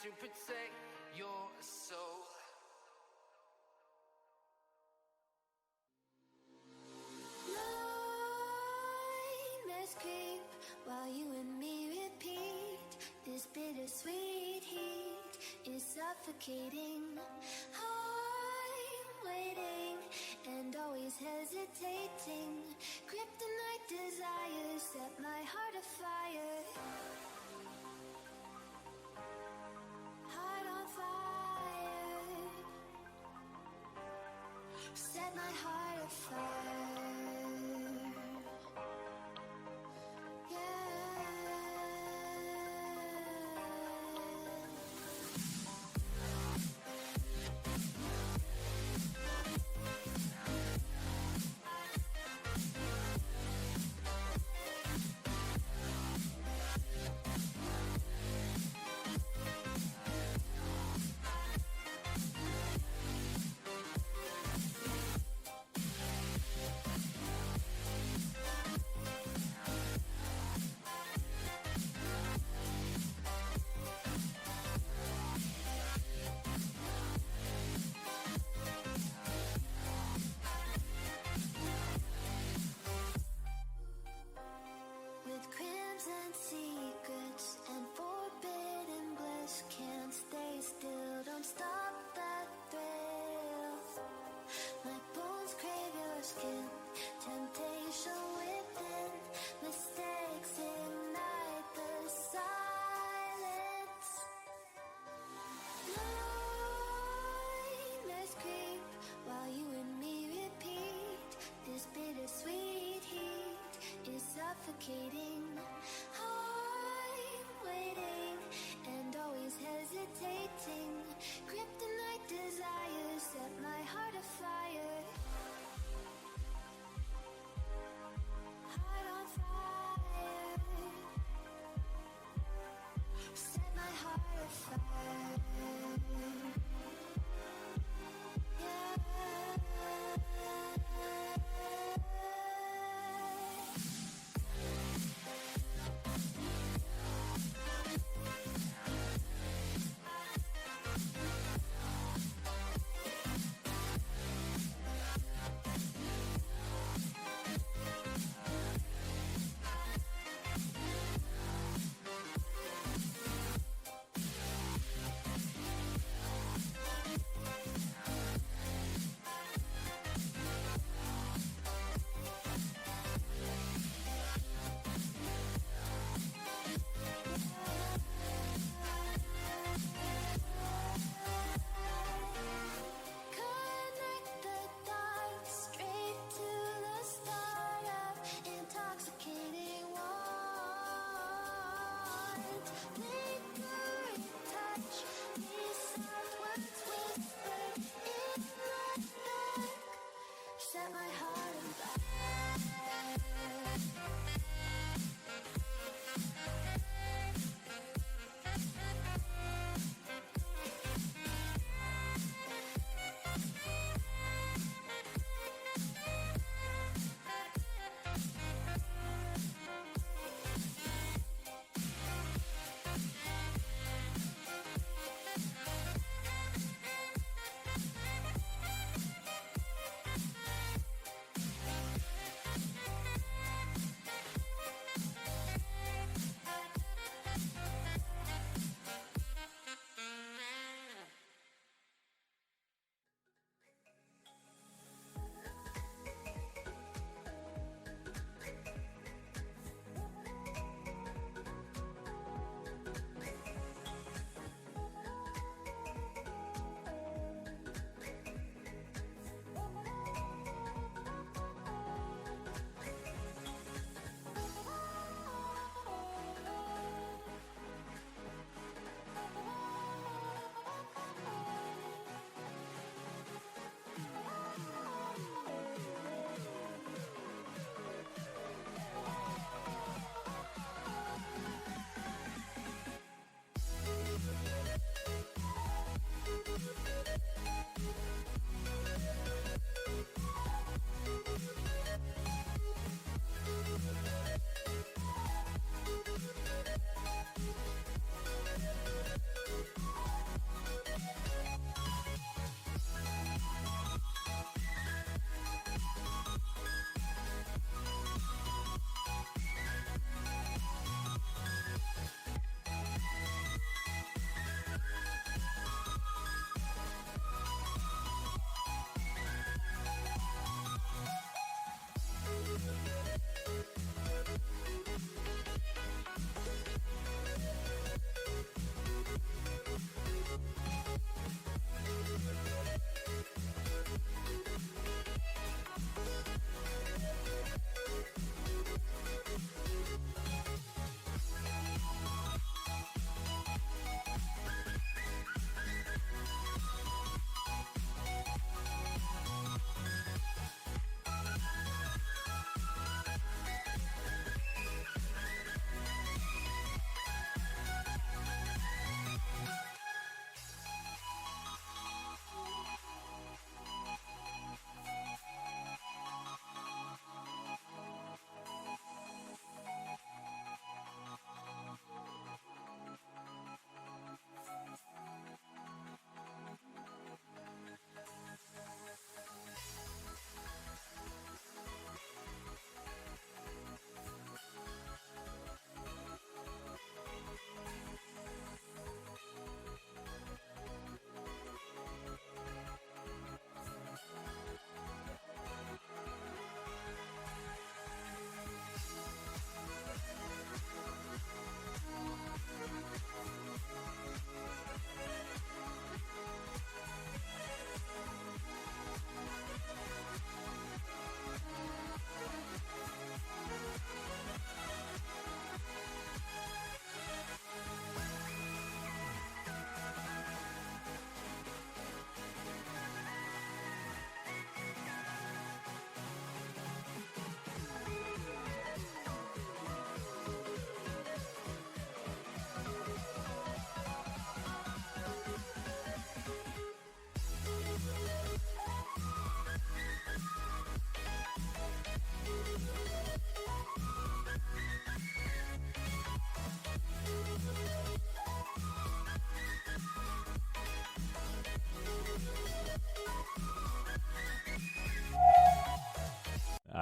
to protect your soul. Nightmares creep while you and me repeat. This bittersweet heat is suffocating. I'm waiting and always hesitating. Kryptonite desires set my heart afire. Heart on fire. Set my heart afire.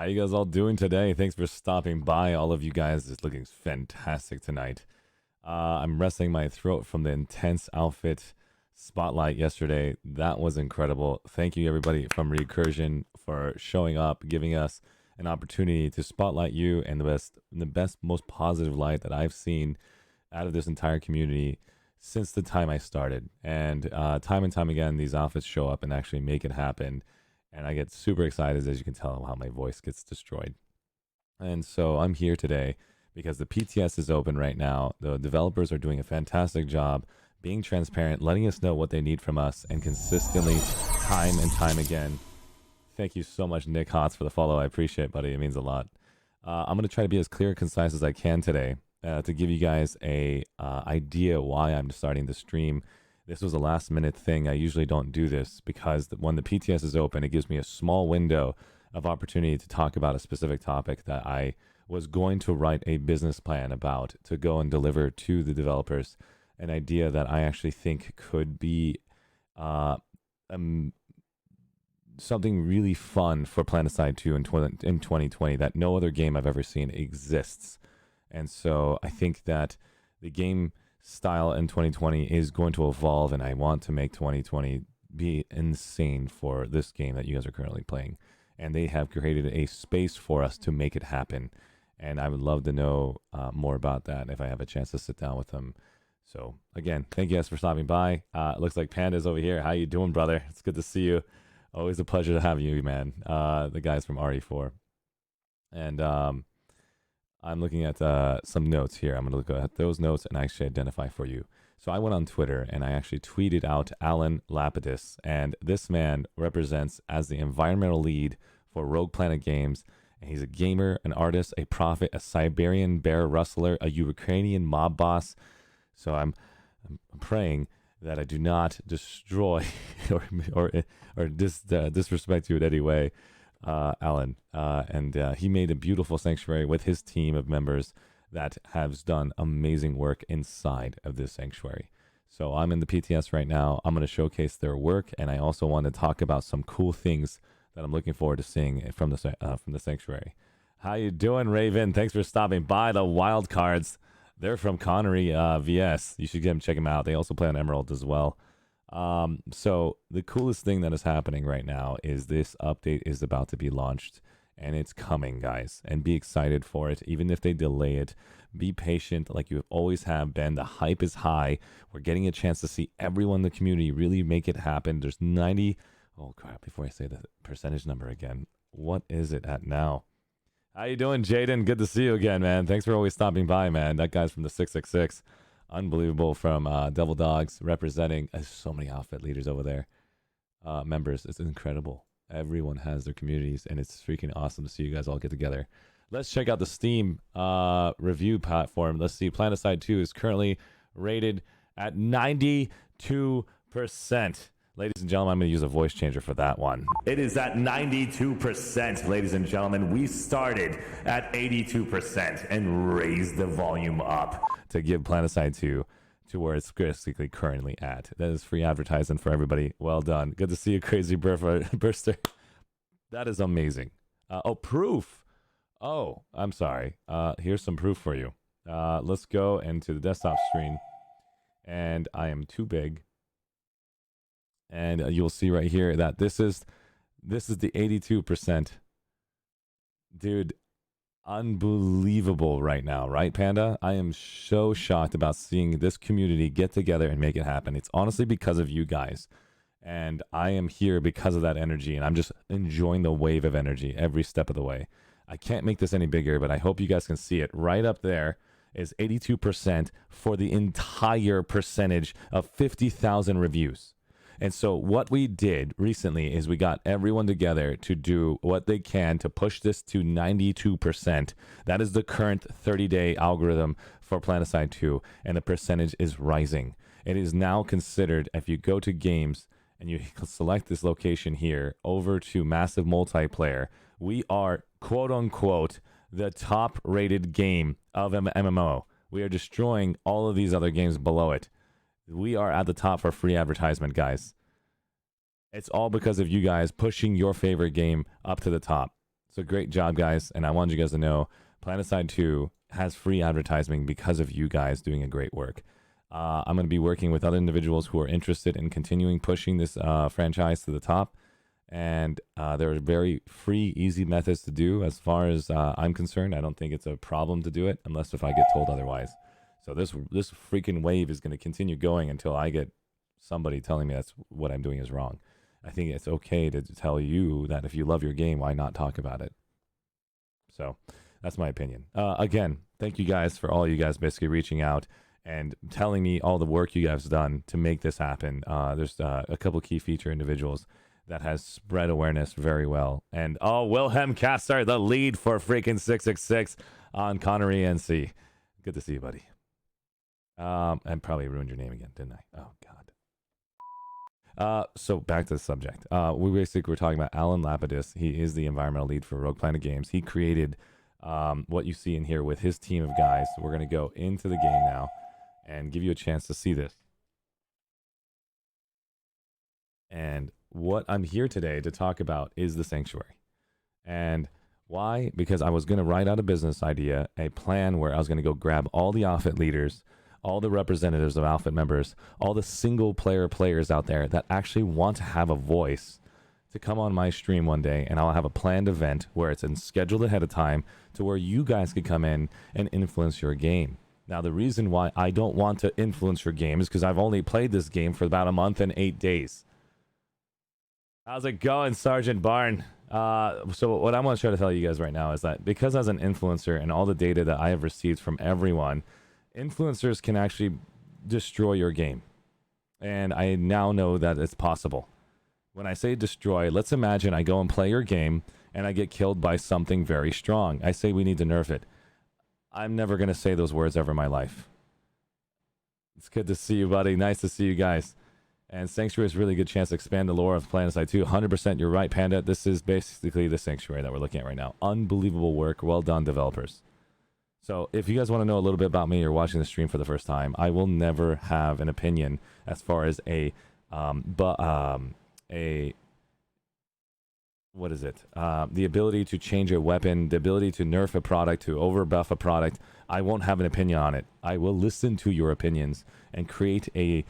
How you guys all doing today? Thanks for stopping by. All of you guys is looking fantastic tonight. I'm resting my throat from the intense outfit spotlight yesterday. That was incredible. Thank you everybody from Recursion for showing up, giving us an opportunity to spotlight you in the best, most positive light that I've seen out of this entire community since the time I started. And time and time again, these outfits show up and actually make it happen. And I get super excited, as you can tell, how my voice gets destroyed. And so I'm here today because the PTS is open right now. The developers are doing a fantastic job being transparent, letting us know what they need from us, and consistently, time and time again. Thank you so much, Nick Hotz, for the follow. I appreciate it, buddy. It means a lot. I'm going to try to be as clear and concise as I can today to give you guys a idea why I'm starting the stream. This was a last minute thing. I usually don't do this because when the PTS is open, it gives me a small window of opportunity to talk about a specific topic that I was going to write a business plan about to go and deliver to the developers, an idea that I actually think could be something really fun for Planetside 2 in 2020 that no other game I've ever seen exists. And so I think that the game style in 2020 is going to evolve, and I want to make 2020 be insane for this game that you guys are currently playing. And they have created a space for us to make it happen. And I would love to know more about that if I have a chance to sit down with them. So again, thank you guys for stopping by. It looks like Panda's over here. How you doing, brother? It's good to see you. Always a pleasure to have you, man. The guys from RE4. And I'm looking at some notes here. I'm going to look at those notes and actually identify for you. So I went on Twitter and I actually tweeted out Alan Lapidus. And this man represents as the environmental lead for Rogue Planet Games. And he's a gamer, an artist, a prophet, a Siberian bear rustler, a Ukrainian mob boss. So I'm praying that I do not destroy or disrespect you in any way, Alan. And he made a beautiful sanctuary with his team of members that has done amazing work inside of this sanctuary. So I'm in the PTS right now. I'm going to showcase their work, and I also want to talk about some cool things that I'm looking forward to seeing from the sanctuary. How you doing, Raven? Thanks for stopping by. The wild cards, they're from Connery VS. You should check them out. They also play on Emerald as well. So the coolest thing that is happening right now is this update is about to be launched, and it's coming, guys, and be excited for it. Even if they delay it, be patient like you always have been. The hype is high. We're getting a chance to see everyone in the community really make it happen. There's 90, oh crap, before I say the percentage number again, what is it at now? How you doing, Jaden? Good to see you again, man. Thanks for always stopping by, man. That guy's from the 666. Unbelievable, from Devil Dogs, representing so many outfit leaders over there. Members, it's incredible. Everyone has their communities, and it's freaking awesome to see you guys all get together. Let's check out the Steam review platform. Let's see. Planetside 2 is currently rated at 92%. Ladies and gentlemen, I'm going to use a voice changer for that one. It is at 92%, ladies and gentlemen. We started at 82% and raised the volume up to give Planetside 2 to where it's basically currently at. That is free advertising for everybody. Well done. Good to see you, Crazy Burster. That is amazing. Proof. Oh, I'm sorry. Here's some proof for you. Let's go into the desktop screen. And I am too big. And you'll see right here that this is the 82%. Dude, unbelievable right now, right, Panda? I am so shocked about seeing this community get together and make it happen. It's honestly because of you guys. And I am here because of that energy, and I'm just enjoying the wave of energy every step of the way. I can't make this any bigger, but I hope you guys can see it. Right up there is 82% for the entire percentage of 50,000 reviews. And so what we did recently is we got everyone together to do what they can to push this to 92%. That is the current 30-day algorithm for Planetside 2, and the percentage is rising. It is now considered, if you go to games and you select this location here, over to massive multiplayer, we are, quote-unquote, the top-rated game of MMO. We are destroying all of these other games below it. We are at the top for free advertisement, guys. It's all because of you guys pushing your favorite game up to the top. So great job, guys. And I wanted you guys to know Planetside 2 has free advertising because of you guys doing a great work. I'm going to be working with other individuals who are interested in continuing pushing this franchise to the top. And there are very free, easy methods to do. As far as I'm concerned, I don't think it's a problem to do it unless if I get told otherwise. So this freaking wave is going to continue going until I get somebody telling me that's what I'm doing is wrong. I think it's okay to tell you that if you love your game, why not talk about it? So that's my opinion. Again, thank you guys for all you guys basically reaching out and telling me all the work you guys have done to make this happen. There's a couple key feature individuals that has spread awareness very well. And Wilhelm Castar, the lead for freaking 666 on Connery NC. Good to see you, buddy. And probably ruined your name again, didn't I? Oh, God. So back to the subject. We basically were talking about Alan Lapidus. He is the environmental lead for Rogue Planet Games. He created what you see in here with his team of guys. So we're going to go into the game now and give you a chance to see this. And what I'm here today to talk about is the Sanctuary. And why? Because I was going to write out a business idea, a plan where I was going to go grab all the outfit leaders, all the representatives of outfit members, all the single player players out there that actually want to have a voice to come on my stream one day, and I'll have a planned event where it's scheduled ahead of time to where you guys could come in and influence your game. Now, the reason why I don't want to influence your game is because I've only played this game for about a month and 8 days. How's it going, Sergeant Barn? So what I want to try to tell you guys right now is that because as an influencer and all the data that I have received from everyone, influencers can actually destroy your game. And I now know that it's possible. When I say destroy, let's imagine I go and play your game and I get killed by something very strong. I say we need to nerf it. I'm never going to say those words ever in my life. It's good to see you, buddy. Nice to see you guys. And Sanctuary is a really good chance to expand the lore of Planetside 2. 100% you're right, Panda. This is basically the Sanctuary that we're looking at right now. Unbelievable work. Well done, developers. So if you guys want to know a little bit about me or watching the stream for the first time, I will never have an opinion as far as what is it? The ability to change a weapon, the ability to nerf a product, to overbuff a product. I won't have an opinion on it. I will listen to your opinions and create a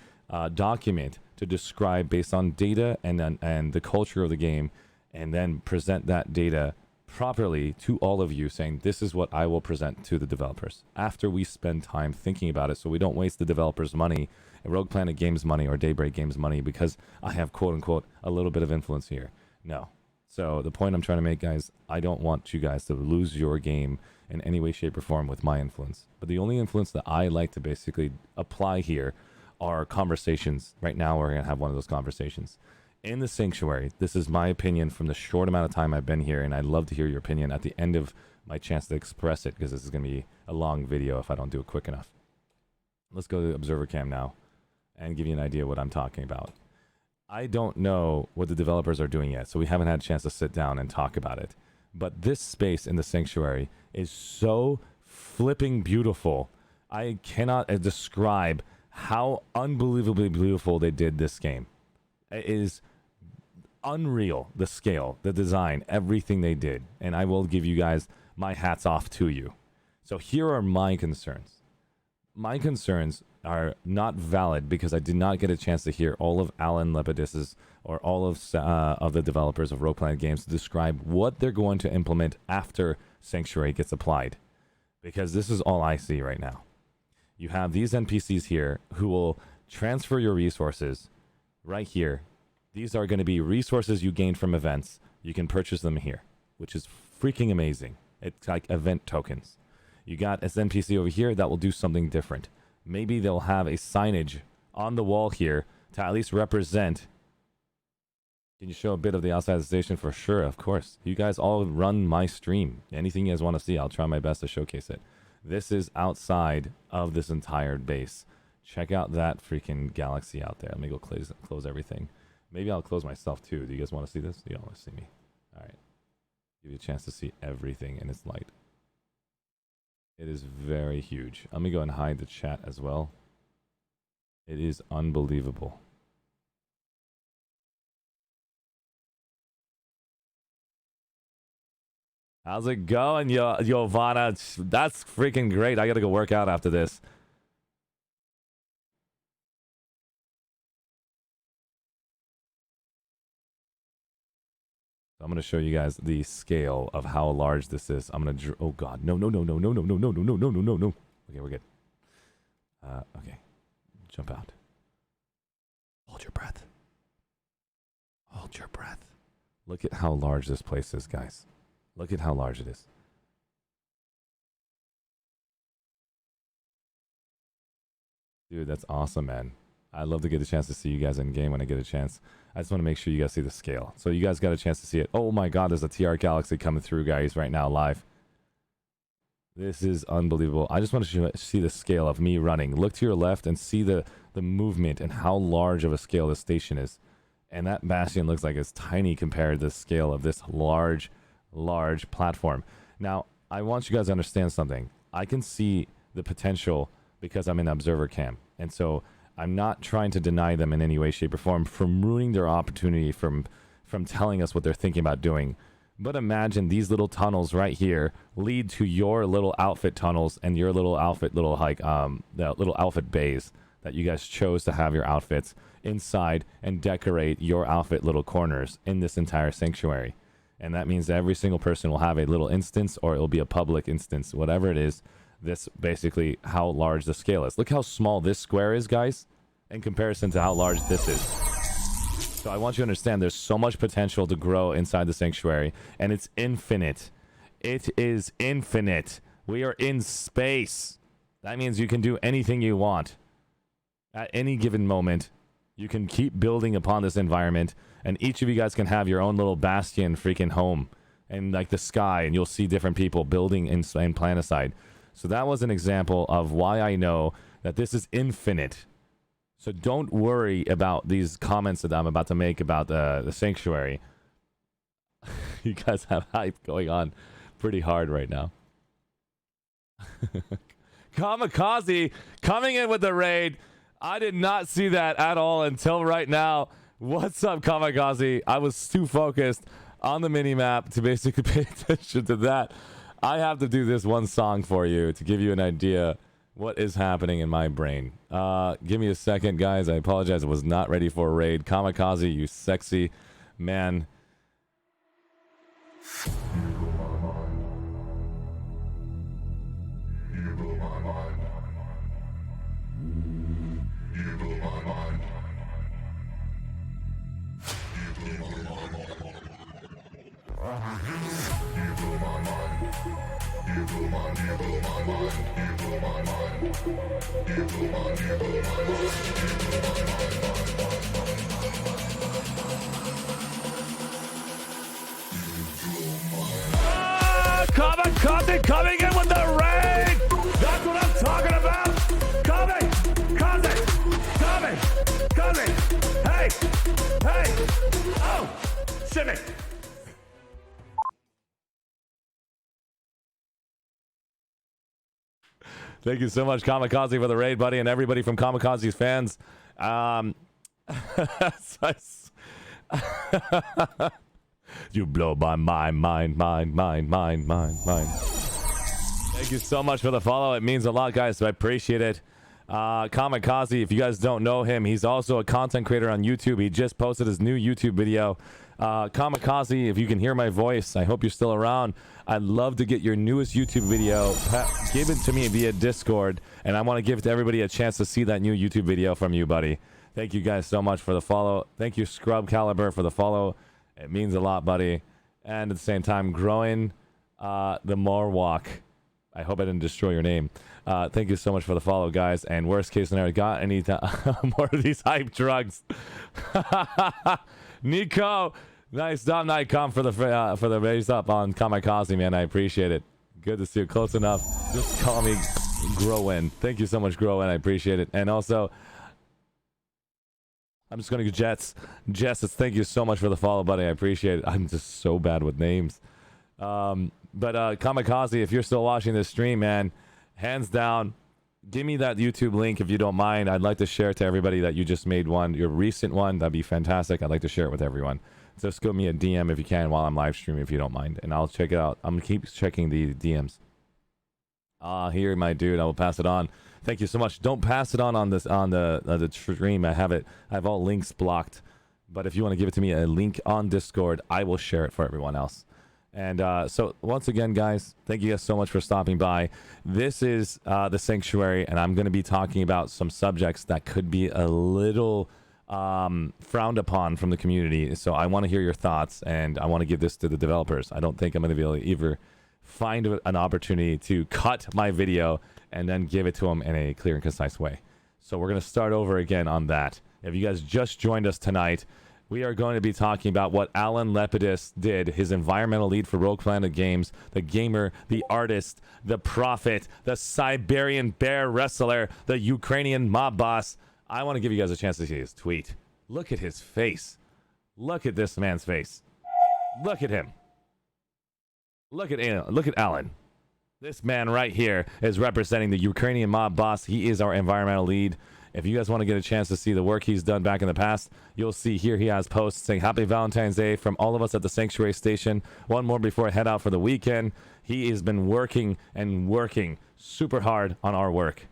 document to describe based on data and the culture of the game, and then present that data properly to all of you, saying this is what I will present to the developers after we spend time thinking about it, so we don't waste the developers' money, Rogue Planet Games money, or Daybreak Games money because I have quote unquote a little bit of influence here. No. So the point I'm trying to make, guys, I don't want you guys to lose your game in any way, shape, or form with my influence. But the only influence that I like to basically apply here are conversations. Right now, we're going to have one of those conversations. In the Sanctuary, this is my opinion from the short amount of time I've been here, and I'd love to hear your opinion at the end of my chance to express it, because this is going to be a long video if I don't do it quick enough. Let's go to the Observer Cam now and give you an idea what I'm talking about. I don't know what the developers are doing yet, so we haven't had a chance to sit down and talk about it. But this space in the Sanctuary is so flipping beautiful. I cannot describe how unbelievably beautiful they did this game. It is unreal, the scale, the design, everything they did. And I will give you guys my hats off to you. So here are my concerns. My concerns are not valid because I did not get a chance to hear all of Alan Lepidus's or all of the developers of Rogue Planet Games to describe what they're going to implement after Sanctuary gets applied. Because this is all I see right now. You have these NPCs here who will transfer your resources right here. These are going to be resources you gain from events. You can purchase them here, which is freaking amazing. It's like event tokens. You got this NPC over here that will do something different. Maybe they'll have a signage on the wall here to at least represent. Can you show a bit of the outside of the station? For sure, of course. You guys all run my stream. Anything you guys want to see, I'll try my best to showcase it. This is outside of this entire base. Check out that freaking galaxy out there. Let me go close everything. Maybe I'll close myself too. Do you guys want to see this? You don't want to see me. All right. Give you a chance to see everything in its light. It is very huge. Let me go and hide the chat as well. It is unbelievable. How's it going, Giovanna? That's freaking great. I gotta go work out after this. I'm gonna show you guys the scale of how large this is. I'm gonna. Oh God, no. Okay, we're good. Okay, jump out. Hold your breath. Hold your breath. Look at how large this place is, guys. Look at how large it is. Dude, that's awesome, man. I'd love to get a chance to see you guys in game when I get a chance. I just want to make sure you guys see the scale. So you guys got a chance to see it. Oh my God, there's a TR Galaxy coming through, guys, right now, live. This is unbelievable. I just want to see the scale of me running. Look to your left and see the movement and how large of a scale this station is. And that bastion looks like it's tiny compared to the scale of this large platform. Now, I want you guys to understand something. I can see the potential because I'm in observer cam. And so I'm not trying to deny them in any way, shape, or form from ruining their opportunity from telling us what they're thinking about doing. But imagine these little tunnels right here lead to your little outfit tunnels and your little outfit the little outfit bays that you guys chose to have your outfits inside and decorate your outfit little corners in this entire sanctuary. And that means that every single person will have a little instance, or it'll be a public instance, whatever it is. This basically how large the scale is. Look how small this square is, guys, in comparison to how large this is. So I want you to understand there's so much potential to grow inside the sanctuary, and it's infinite. It is infinite. We are in space. That means you can do anything you want. At any given moment, you can keep building upon this environment, and each of you guys can have your own little bastion freaking home and like the sky, and you'll see different people building in Planetside. So that was an example of why I know that this is infinite. So don't worry about these comments that I'm about to make about the sanctuary. You guys have hype going on pretty hard right now. Kamikaze coming in with the raid. I did not see that at all until right now. What's up, Kamikaze? I was too focused on the minimap to basically pay attention to that. I have to do this one song for you to give you an idea what is happening in my brain. Give me a second, guys. I apologize. I was not ready for a raid. Kamikaze, you sexy man. Kamikaze coming in with the raid! That's what I'm talking about! Coming! Hey! Oh! Shimmy! Thank you so much, Kamikaze, for the raid, buddy, and everybody from Kamikaze's fans. You blow my mind. Thank you so much for the follow. It means a lot, guys, so I appreciate it. Kamikaze, if you guys don't know him, he's also a content creator on YouTube. He just posted his new YouTube video. Kamikaze, if you can hear my voice, I hope you're still around. I'd love to get your newest YouTube video given to me via Discord, and I want to give to everybody a chance to see that new YouTube video from you, buddy. Thank you guys so much for the follow. Thank you, Scrub Caliber, for the follow. It means a lot, buddy. And at the same time, growing the Morwalk. I hope I didn't destroy your name. Thank you so much for the follow, guys. And worst case scenario, got any more of these hype drugs? Nico, nice Dom Nikon for the raise up on Kamikaze, man. I appreciate it. Good to see you. Close enough. Just call me Growin. Thank you so much, Growin. I appreciate it. And also, I'm just going to go Jets. Thank you so much for the follow, buddy. I appreciate it. I'm just so bad with names. But Kamikaze, if you're still watching this stream, man, hands down, give me that YouTube link if you don't mind. I'd like to share it to everybody that you just made one, your recent one. That'd be fantastic. I'd like to share it with everyone. just go me a DM if you can while I'm live streaming, if you don't mind, and I'll check it out. I'm gonna keep checking the DMs. Here, my dude, I will pass it on. Thank you so much. Don't pass it on this on the stream. I have all links blocked, but if you want to give it to me a link on Discord, I will share it for everyone else. And so once again, guys, thank you guys so much for stopping by. This is the Sanctuary, and I'm going to be talking about some subjects that could be a little frowned upon from the community. So I want to hear your thoughts, and I want to give this to the developers. I don't think I'm going to be able to either find an opportunity to cut my video and then give it to them in a clear and concise way. So we're going to start over again on that. If you guys just joined us tonight, we are going to be talking about what Alan Lepidus did, his environmental lead for Rogue Planet Games, the gamer, the artist, the prophet, the Siberian bear wrestler, the Ukrainian mob boss. I want to give you guys a chance to see his tweet. Look at his face. Look at this man's face. Look at him. Look at Alan. This man right here is representing the Ukrainian mob boss. He is our environmental lead. If you guys want to get a chance to see the work he's done back in the past, you'll see here he has posts saying Happy Valentine's Day from all of us at the Sanctuary Station. One more before I head out for the weekend. He has been working and working super hard on our work.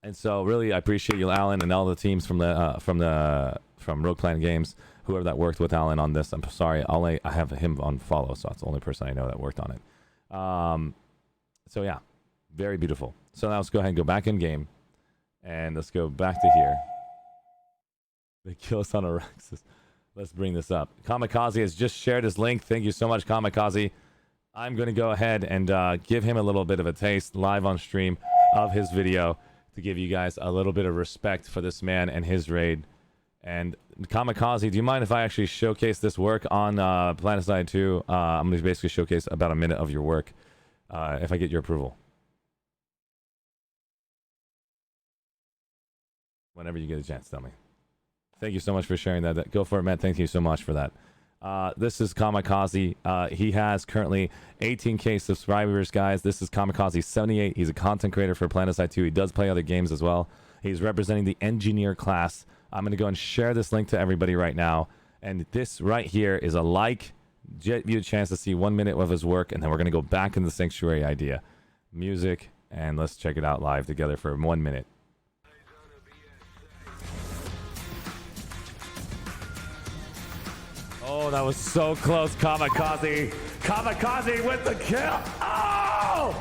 And so really I appreciate you, Alan, and all the teams from Rogue Planet Games, whoever that worked with Alan on this. I'm sorry, I have him on follow, so that's the only person I know that worked on it. So yeah, very beautiful. So now let's go ahead and go back in game. And let's go back to here. They kill us on Araxis. Let's bring this up. Kamikaze has just shared his link. Thank you so much, Kamikaze. I'm going to go ahead and give him a little bit of a taste live on stream of his video to give you guys a little bit of respect for this man and his raid. And Kamikaze, do you mind if I actually showcase this work on Planetside 2? I'm going to basically showcase about a minute of your work if I get your approval. Whenever you get a chance, tell me. Thank you so much for sharing that. Go for it, man. Thank you so much for that. This is Kamikaze. He has currently 18k subscribers, guys. This is Kamikaze 78. He's a content creator for Planetside 2. He does play other games as well. He's representing the engineer class. I'm going to go and share this link to everybody right now. And this right here is a like. Get you a chance to see 1 minute of his work, and then we're going to go back in the Sanctuary idea. Music, and let's check it out live together for 1 minute. Oh, that was so close, Kamikaze. Kamikaze with the kill. Oh!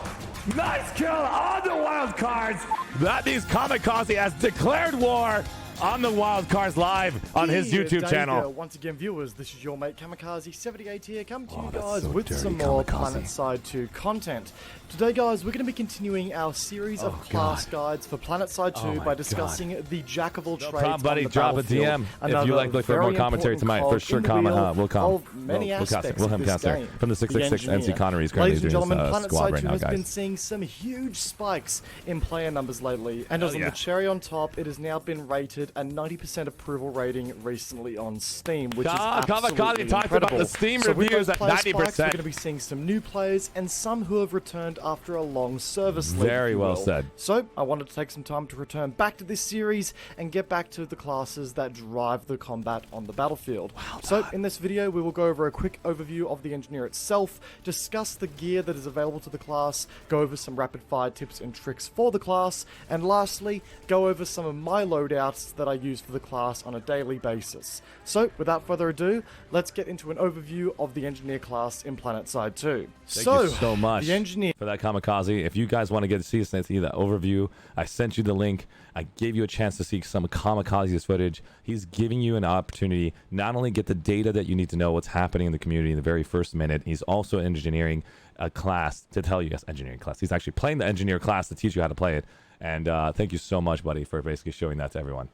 Nice kill on the wild cards. That means Kamikaze has declared war on the wild cards live on his YouTube channel. Once again, viewers, this is your mate Kamikaze 78 here, coming to you guys with some more Planetside 2 content. Today, guys, we're going to be continuing our series of class guides for Planetside 2 by discussing the jack of all trades. No problem, buddy. Drop a DM if you like for more commentary tonight. For sure, we'll come. We'll cast it. We'll have cast it from the 666 MC Connery. He's currently doing this squad right now, guys. Planetside 2 has been seeing some huge spikes in player numbers lately, and as on the cherry on top, it has now been rated a 90% approval rating recently on Steam, which is absolutely incredible. About the Steam reviews at 90%. We're going to be seeing some new players and some who have returned after a long service leave. Very well said. So I wanted to take some time to return back to this series and get back to the classes that drive the combat on the battlefield. So in this video, we will go over a quick overview of the engineer itself, discuss the gear that is available to the class, go over some rapid fire tips and tricks for the class, and lastly, go over some of my loadouts that I use for the class on a daily basis. So without further ado, let's get into an overview of the engineer class in Planetside 2. Thank you so much the engineer for that, Kamikaze. If you guys want to get to see that overview, I sent you the link. I gave you a chance to see some Kamikaze's footage. He's giving you an opportunity not only get the data that you need to know what's happening in the community in the very first minute, he's also engineering a class to tell you, yes, engineering class. He's actually playing the engineer class to teach you how to play it. And thank you so much, buddy, for basically showing that to everyone.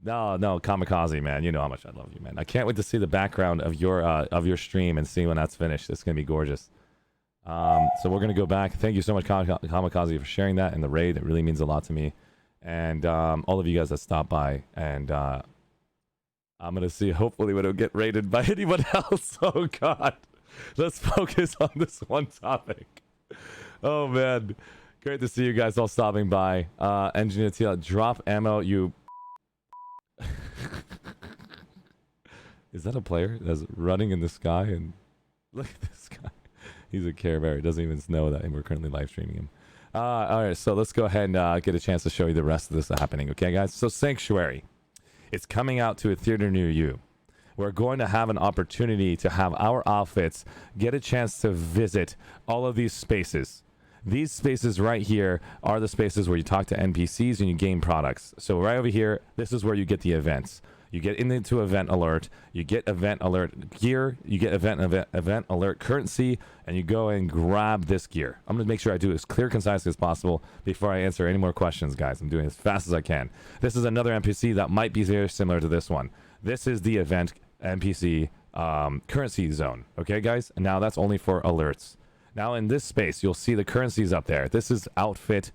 No, Kamikaze, man. You know how much I love you, man. I can't wait to see the background of your stream and see when that's finished. It's going to be gorgeous. So we're going to go back. Thank you so much, Kamikaze, for sharing that in the raid. It really means a lot to me. And all of you guys that stopped by. And I'm going to see, hopefully we don't get raided by anyone else. Oh, God. Let's focus on this one topic. Oh, man. Great to see you guys all stopping by. Engineer TL, drop ammo, you... Is that a player that's running in the sky? And look at this guy. He's a Care Bear. He doesn't even know that we're currently live streaming him. All right, so let's go ahead and get a chance to show you the rest of this happening. Okay, guys? So Sanctuary. It's coming out to a theater near you. We're going to have an opportunity to have our outfits get a chance to visit all of these spaces. These spaces right here are the spaces where you talk to NPCs and you gain products. So right over here, this is where you get the events. You get into event alert, you get event alert gear, you get event alert currency, and you go and grab this gear. I'm going to make sure I do it as clear, concise as possible before I answer any more questions, guys. I'm doing it as fast as I can. This is another NPC that might be very similar to this one. This is the event NPC currency zone. Okay, guys? And now that's only for alerts. Now in this space, you'll see the currencies up there. This is outfit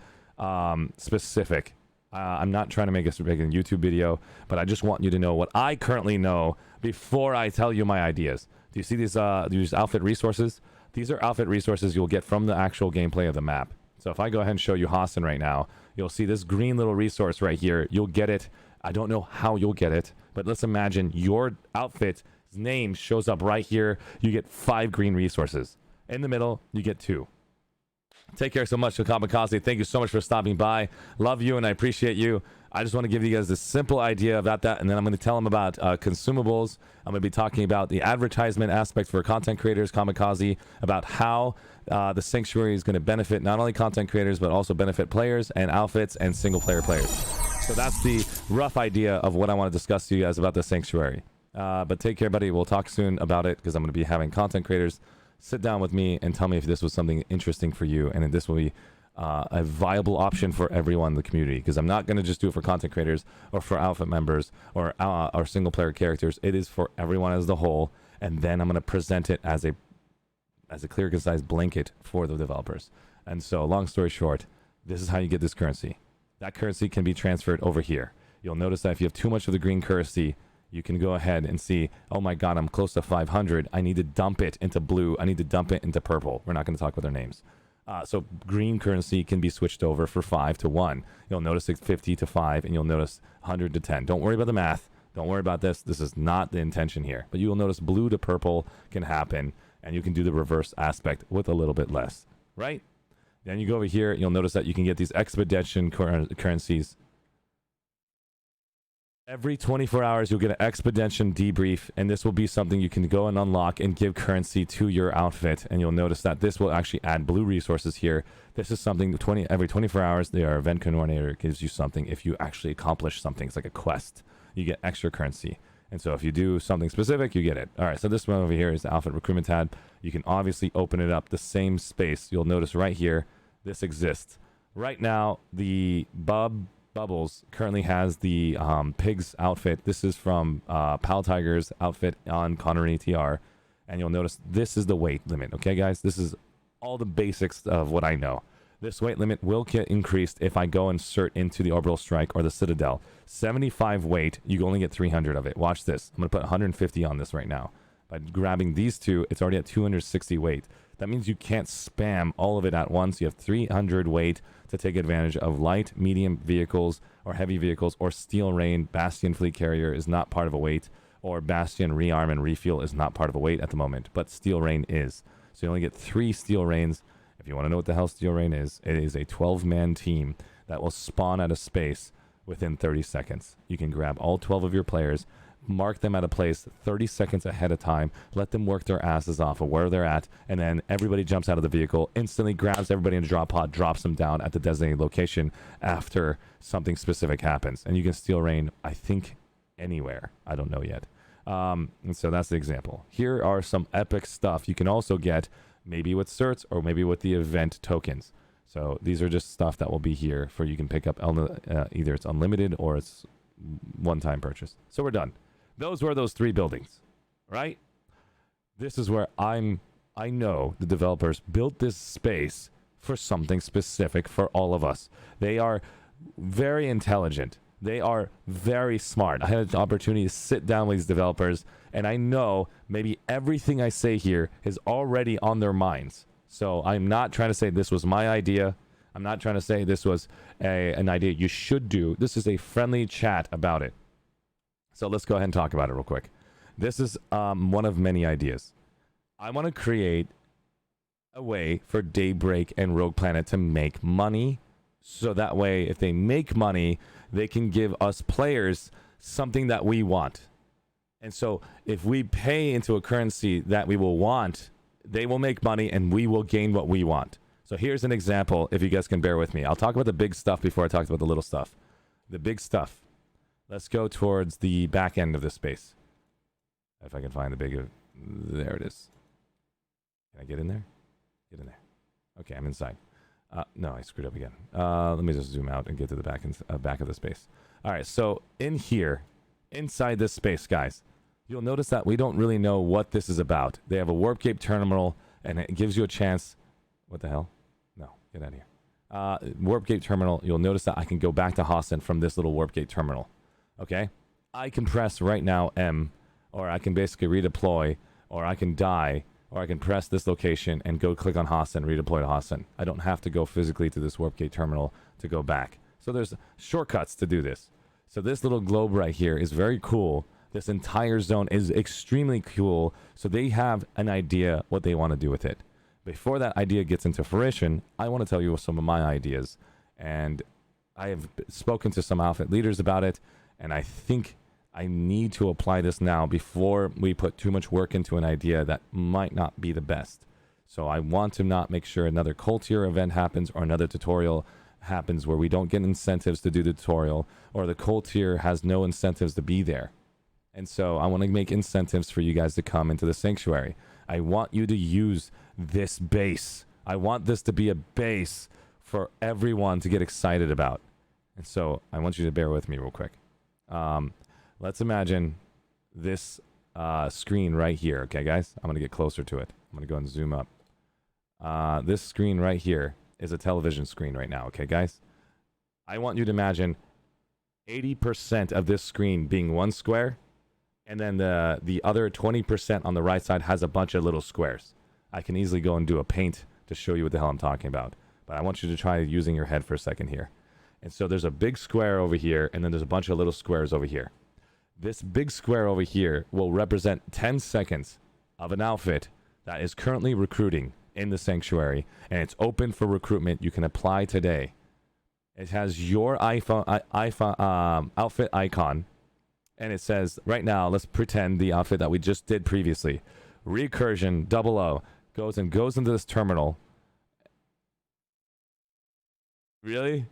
specific. I'm not trying to make a YouTube video, but I just want you to know what I currently know before I tell you my ideas. Do you see these outfit resources? These are outfit resources you'll get from the actual gameplay of the map. So if I go ahead and show you Hassan right now, you'll see this green little resource right here. You'll get it. I don't know how you'll get it, but let's imagine your outfit's name shows up right here. You get 5 green resources. In the middle, you get 2. Take care so much, Kamikaze. Thank you so much for stopping by. Love you and I appreciate you. I just want to give you guys this simple idea about that, and then I'm going to tell them about consumables. I'm going to be talking about the advertisement aspect for content creators, Kamikaze, about how the Sanctuary is going to benefit not only content creators, but also benefit players and outfits and single-player players. So that's the rough idea of what I want to discuss to you guys about the Sanctuary. But take care, buddy. We'll talk soon about it, because I'm going to be having content creators sit down with me and tell me if this was something interesting for you, and if this will be a viable option for everyone in the community, because I'm not going to just do it for content creators or for outfit members or single player characters. It is for everyone as the whole, and then I'm going to present it as a clear, concise blanket for the developers. And so, long story short, this is how you get this currency. That currency can be transferred over here. You'll notice that if you have too much of the green currency, you can go ahead and see, oh my god, I'm close to 500. I need to dump it into blue. I need to dump it into purple. We're not going to talk about their names. So green currency can be switched over for 5 to 1. You'll notice it's 50 to 5, and you'll notice 100 to 10. Don't worry about the math. Don't worry about this. This is not the intention here. But you will notice blue to purple can happen, and you can do the reverse aspect with a little bit less, right? Then you go over here, you'll notice that you can get these expedition currencies. Every 24 hours, you'll get an expedition debrief, and this will be something you can go and unlock and give currency to your outfit. And you'll notice that this will actually add blue resources here. This is something every 24 hours, the event coordinator gives you something. If you actually accomplish something, it's like a quest. You get extra currency. And so if you do something specific, you get it. All right, so this one over here is the outfit recruitment tab. You can obviously open it up the same space. You'll notice right here, this exists. Right now, the Bubbles currently has the Pigs outfit. This is from Pal Tiger's outfit on Connery TR. And you'll notice this is the weight limit. Okay, guys? This is all the basics of what I know. This weight limit will get increased if I go insert into the Orbital Strike or the Citadel. 75 weight, you only get 300 of it. Watch this. I'm going to put 150 on this right now. By grabbing these two, it's already at 260 weight. That means you can't spam all of it at once. You have 300 weight to take advantage of light, medium vehicles, or heavy vehicles, or Steel Rain. Bastion Fleet Carrier is not part of a weight, or Bastion Rearm and Refuel is not part of a weight at the moment, but Steel Rain is. So you only get 3 Steel Rains. If you want to know what the hell Steel Rain is, it is a 12-man team that will spawn out of space within 30 seconds. You can grab all 12 of your players, mark them at a place 30 seconds ahead of time, let them work their asses off of where they're at, and then everybody jumps out of the vehicle, instantly grabs everybody in a drop pod, drops them down at the designated location after something specific happens. And you can Steel Rain, I think, anywhere. I don't know yet. And so that's the example. Here are some epic stuff you can also get, maybe with certs or maybe with the event tokens. So these are just stuff that will be here for you can pick up either it's unlimited or it's one-time purchase. So we're done. Those were those 3 buildings, right? This is where I know the developers built this space for something specific for all of us. They are very intelligent. They are very smart. I had an opportunity to sit down with these developers, and I know maybe everything I say here is already on their minds. So I'm not trying to say this was my idea. I'm not trying to say this was an idea you should do. This is a friendly chat about it. So let's go ahead and talk about it real quick. This is one of many ideas. I want to create a way for Daybreak and Rogue Planet to make money, so that way if they make money, they can give us players something that we want. And so if we pay into a currency that we will want, they will make money and we will gain what we want. So here's an example, if you guys can bear with me. I'll talk about the big stuff before I talk about the little stuff. The big stuff. Let's go towards the back end of this space. If I can find the big... There it is. Can I get in there? Get in there. Okay, I'm inside. No, I screwed up again. Let me just zoom out and get to the back of the space. All right, so in here, inside this space, guys, you'll notice that we don't really know what this is about. They have a warp gate terminal, and it gives you a chance... What the hell? No, get out of here. Warp gate terminal, you'll notice that I can go back to Hassan from this little warp gate terminal. Okay? I can press right now M, or I can basically redeploy, or I can die, or I can press this location and go click on Hassan, redeploy to Hassan. I don't have to go physically to this warp gate terminal to go back. So there's shortcuts to do this. So this little globe right here is very cool. This entire zone is extremely cool. So they have an idea what they want to do with it. Before that idea gets into fruition, I want to tell you some of my ideas. And I have spoken to some outfit leaders about it, and I think I need to apply this now before we put too much work into an idea that might not be the best. So I want to not make sure another Cold-Tier event happens or another tutorial happens where we don't get incentives to do the tutorial, or the Cold-Tier has no incentives to be there. And so I want to make incentives for you guys to come into the sanctuary. I want you to use this base. I want this to be a base for everyone to get excited about. And so I want you to bear with me real quick. Let's imagine this screen right here. Okay, guys? I'm going to get closer to it. I'm going to go and zoom up. This screen right here is a television screen right now. Okay, guys? I want you to imagine 80% of this screen being one square, and then the other 20% on the right side has a bunch of little squares. I can easily go and do a paint to show you what the hell I'm talking about. But I want you to try using your head for a second here. And so there's a big square over here, and then there's a bunch of little squares over here. This big square over here will represent 10 seconds of an outfit that is currently recruiting in the sanctuary, and it's open for recruitment. You can apply today. It has your iPhone outfit icon, and it says, right now, let's pretend the outfit that we just did previously. Recursion 00 goes into this terminal. Really?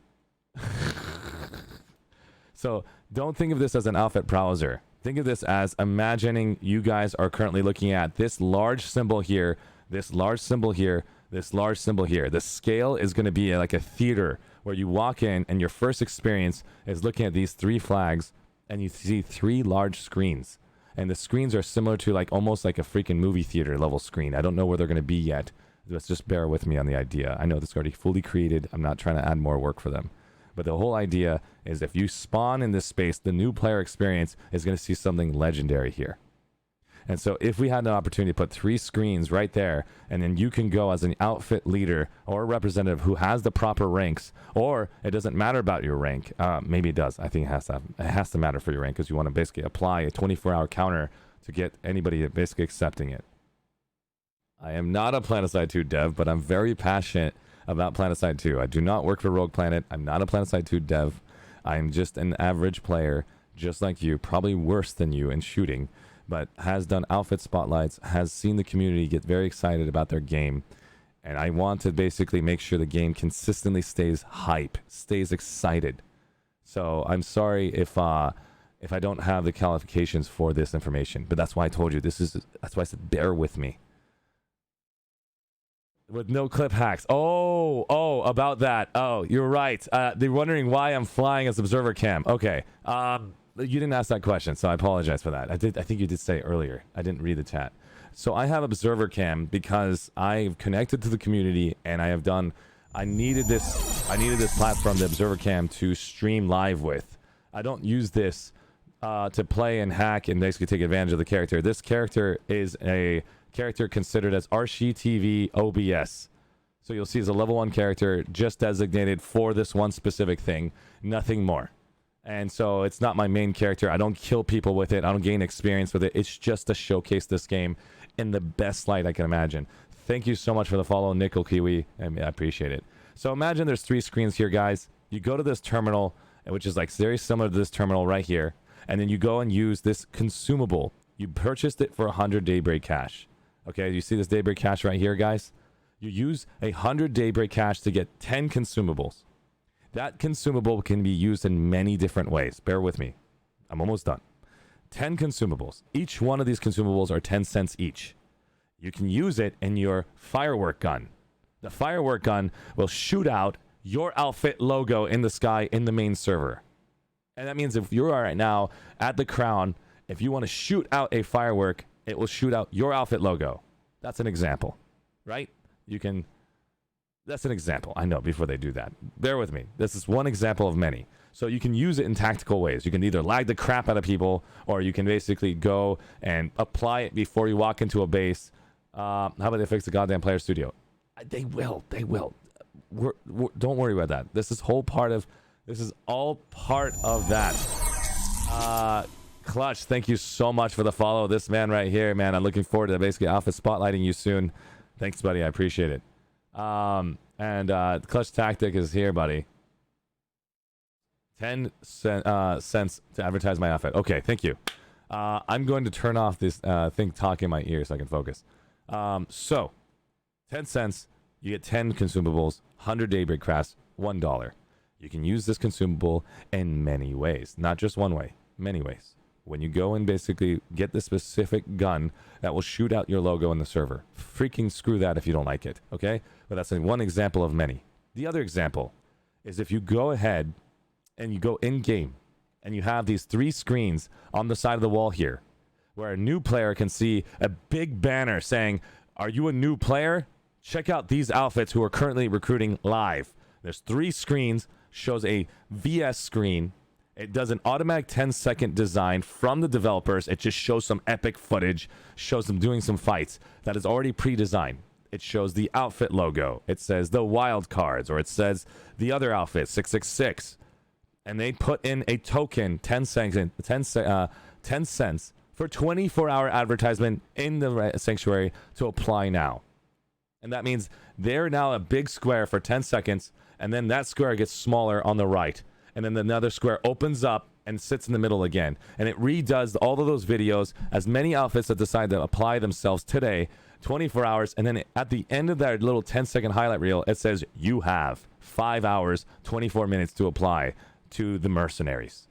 So don't think of this as an outfit browser. Think of this as imagining you guys are currently looking at this large symbol here, this large symbol here, this large symbol here. The scale is going to be like a theater where you walk in and your first experience is looking at these three flags, and you see three large screens. And the screens are similar to like almost like a freaking movie theater level screen. I don't know where they're going to be yet. Let's just bear with me on the idea. I know this is already fully created. I'm not trying to add more work for them. But the whole idea is if you spawn in this space, the new player experience is going to see something legendary here. And so if we had an opportunity to put three screens right there, and then you can go as an outfit leader or a representative who has the proper ranks, or it doesn't matter about your rank. Maybe it does. I think it has to matter for your rank, because you want to basically apply a 24-hour counter to get anybody basically accepting it. I am not a Planetside 2 dev, but I'm very passionate about Planetside 2. I do not work for Rogue Planet. I'm not a Planetside 2 dev. I'm just an average player, just like you, probably worse than you in shooting, but has done outfit spotlights, has seen the community get very excited about their game. And I want to basically make sure the game consistently stays hype, stays excited. So I'm sorry if I don't have the qualifications for this information, but that's why I told you that's why I said bear with me. With no clip hacks. Oh, about that. Oh, you're right. They're wondering why I'm flying as observer cam. Okay. You didn't ask that question, so I apologize for that. I think you did say it earlier. I didn't read the chat. So I have observer cam because I've connected to the community, and I needed this platform, the observer cam, to stream live with. I don't use this to play and hack and basically take advantage of the character. This character is a character considered as ArsheeTV OBS. So you'll see it's a level 1 character just designated for this one specific thing, nothing more. And so it's not my main character. I don't kill people with it. I don't gain experience with it. It's just to showcase this game in the best light I can imagine. Thank you so much for the follow, Nickel Kiwi. I appreciate it. So imagine there's 3 screens here, guys. You go to this terminal, which is like very similar to this terminal right here. And then you go and use this consumable. You purchased it for 100 Daybreak cash. Okay, you see this Daybreak cash right here, guys? You use 100 Daybreak cash to get 10 consumables. That consumable can be used in many different ways. Bear with me. I'm almost done. 10 consumables. Each one of these consumables are 10 cents each. You can use it in your firework gun. The firework gun will shoot out your outfit logo in the sky in the main server. And that means if you are right now at the crown, if you want to shoot out a firework, it will shoot out your outfit logo. That's an example, right? You can... That's an example. I know, before they do that. Bear with me. This is one example of many. So you can use it in tactical ways. You can either lag the crap out of people, or you can basically go and apply it before you walk into a base. How about they fix the goddamn player studio? They will. They will. Don't worry about that. This is all part of that. Clutch, thank you so much for the follow. This man right here, man, I'm looking forward to basically alpha spotlighting you soon. Thanks, buddy. I appreciate it. Clutch Tactic is here, buddy. 10 cents to advertise my outfit. Okay, thank you. I'm going to turn off this thing talking in my ear so I can focus. So 10 cents, you get 10 consumables, 100 Daybreak crafts, $1. You can use this consumable in many ways, not just one way, many ways. When you go and basically get the specific gun that will shoot out your logo in the server, freaking screw that if you don't like it, okay? But that's one example of many. The other example is if you go ahead and you go in-game and you have these 3 screens on the side of the wall here where a new player can see a big banner saying, are you a new player? Check out these outfits who are currently recruiting live. There's 3 screens, shows a VS screen. It does an automatic 10-second design from the developers. It just shows some epic footage, shows them doing some fights that is already pre-designed. It shows the outfit logo. It says the wild cards, or it says the other outfit, 666. And they put in a token, 10 cents for 24-hour advertisement in the sanctuary to apply now. And that means they're now a big square for 10 seconds, and then that square gets smaller on the right. And then another square opens up and sits in the middle again. And it redoes all of those videos, as many outfits that decide to apply themselves today, 24 hours. And then at the end of that little 10-second highlight reel, it says you have 5 hours, 24 minutes to apply to the mercenaries.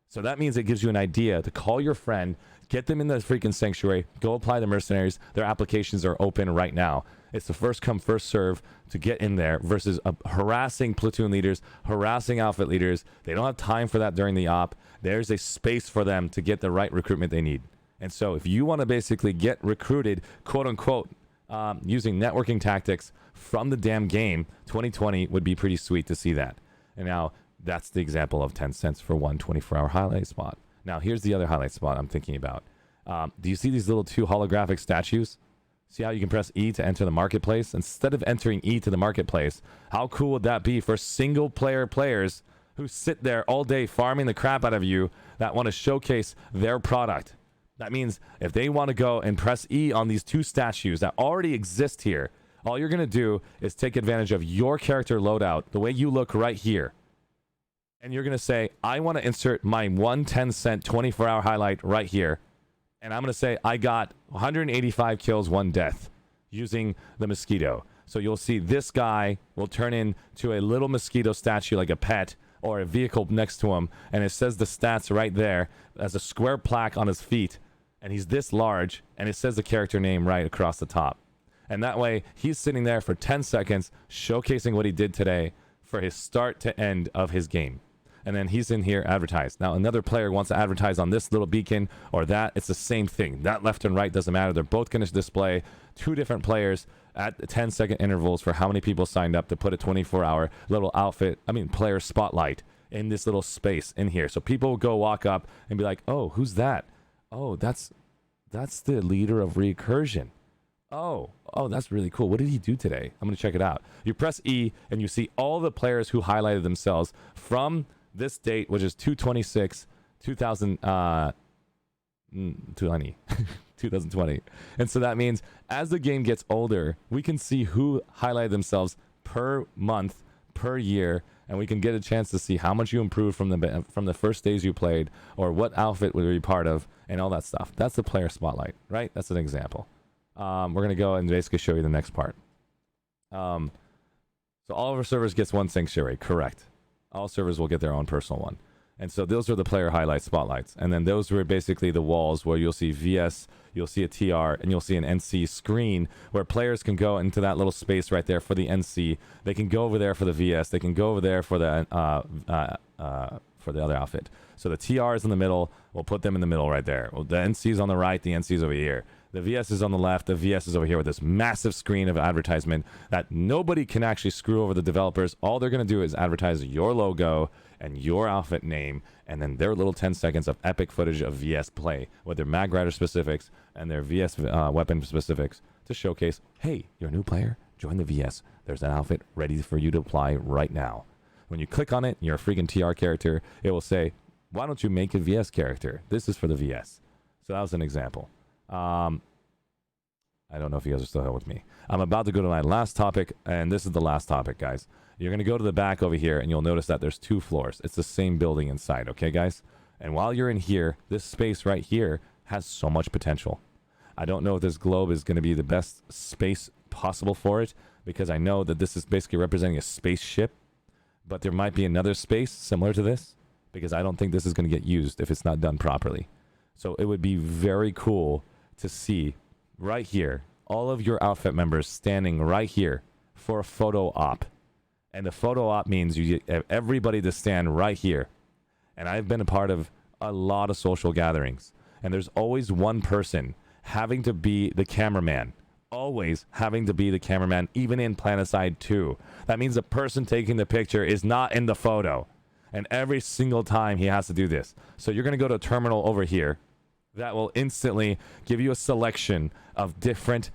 So that means it gives you an idea to call your friend, get them in the freaking sanctuary, go apply the mercenaries. Their applications are open right now. It's the first come, first serve to get in there versus harassing platoon leaders, harassing outfit leaders. They don't have time for that during the op. There's a space for them to get the right recruitment they need. And so if you want to basically get recruited, quote unquote, using networking tactics from the damn game, 2020 would be pretty sweet to see that. And now that's the example of 10 cents for one 24-hour highlight spot. Now here's the other highlight spot I'm thinking about. Do you see these little 2 holographic statues? See how you can press E to enter the marketplace? Instead of entering E to the marketplace, how cool would that be for single player players who sit there all day farming the crap out of you that want to showcase their product? That means if they want to go and press E on these 2 statues that already exist here, all you're going to do is take advantage of your character loadout, the way you look right here. And you're going to say, I want to insert my 110-cent 24-hour highlight right here. And I'm going to say I got 185 kills, 1 death using the mosquito. So you'll see this guy will turn into a little mosquito statue like a pet or a vehicle next to him. And it says the stats right there as a square plaque on his feet. And he's this large. And it says the character name right across the top. And that way he's sitting there for 10 seconds showcasing what he did today for his start to end of his game. And then he's in here advertised. Now another player wants to advertise on this little beacon or that. It's the same thing. That left and right doesn't matter. They're both going to display 2 different players at 10-second intervals for how many people signed up to put a 24-hour little player spotlight in this little space in here. So people will go walk up and be like, oh, who's that? Oh, that's the leader of Recursion. Oh, that's really cool. What did he do today? I'm going to check it out. You press E and you see all the players who highlighted themselves from this date, which is 2/26, 2020. And so that means as the game gets older, we can see who highlighted themselves per month, per year, and we can get a chance to see how much you improved from the first days you played, or what outfit were you part of, and all that stuff. That's the player spotlight, right? That's an example. We're gonna go and basically show you the next part. So all of our servers gets one sanctuary, correct? All servers will get their own personal one. And so those are the player highlight spotlights. And then those were basically the walls where you'll see VS, you'll see a TR, and you'll see an NC screen where players can go into that little space right there for the NC. They can go over there for the VS. They can go over there for the other outfit. So the TR is in the middle. We'll put them in the middle right there. Well, the NC is on the right. The NC is over here. The VS is on the left. The VS is over here with this massive screen of advertisement that nobody can actually screw over the developers. All they're going to do is advertise your logo and your outfit name, and then their little 10 seconds of epic footage of VS play with their Mag Rider specifics and their VS weapon specifics to showcase, hey, you're a new player? Join the VS. There's an outfit ready for you to apply right now. When you click on it, you're a freaking TR character. It will say, why don't you make a VS character? This is for the VS. So that was an example. I don't know if you guys are still here with me. I'm about to go to my last topic, and this is the last topic, guys. You're going to go to the back over here, and you'll notice that there's 2 floors. It's the same building inside, okay, guys? And while you're in here, this space right here has so much potential. I don't know if this globe is going to be the best space possible for it, because I know that this is basically representing a spaceship, but there might be another space similar to this, because I don't think this is going to get used if it's not done properly. So it would be very cool to see right here all of your outfit members standing right here for a photo op. And the photo op means you get everybody to stand right here. And I've been a part of a lot of social gatherings, and there's always one person having to be the cameraman. Always having to be the cameraman, even in Planetside 2. That means the person taking the picture is not in the photo. And every single time he has to do this. So you're going to go to a terminal over here that will instantly give you a selection of different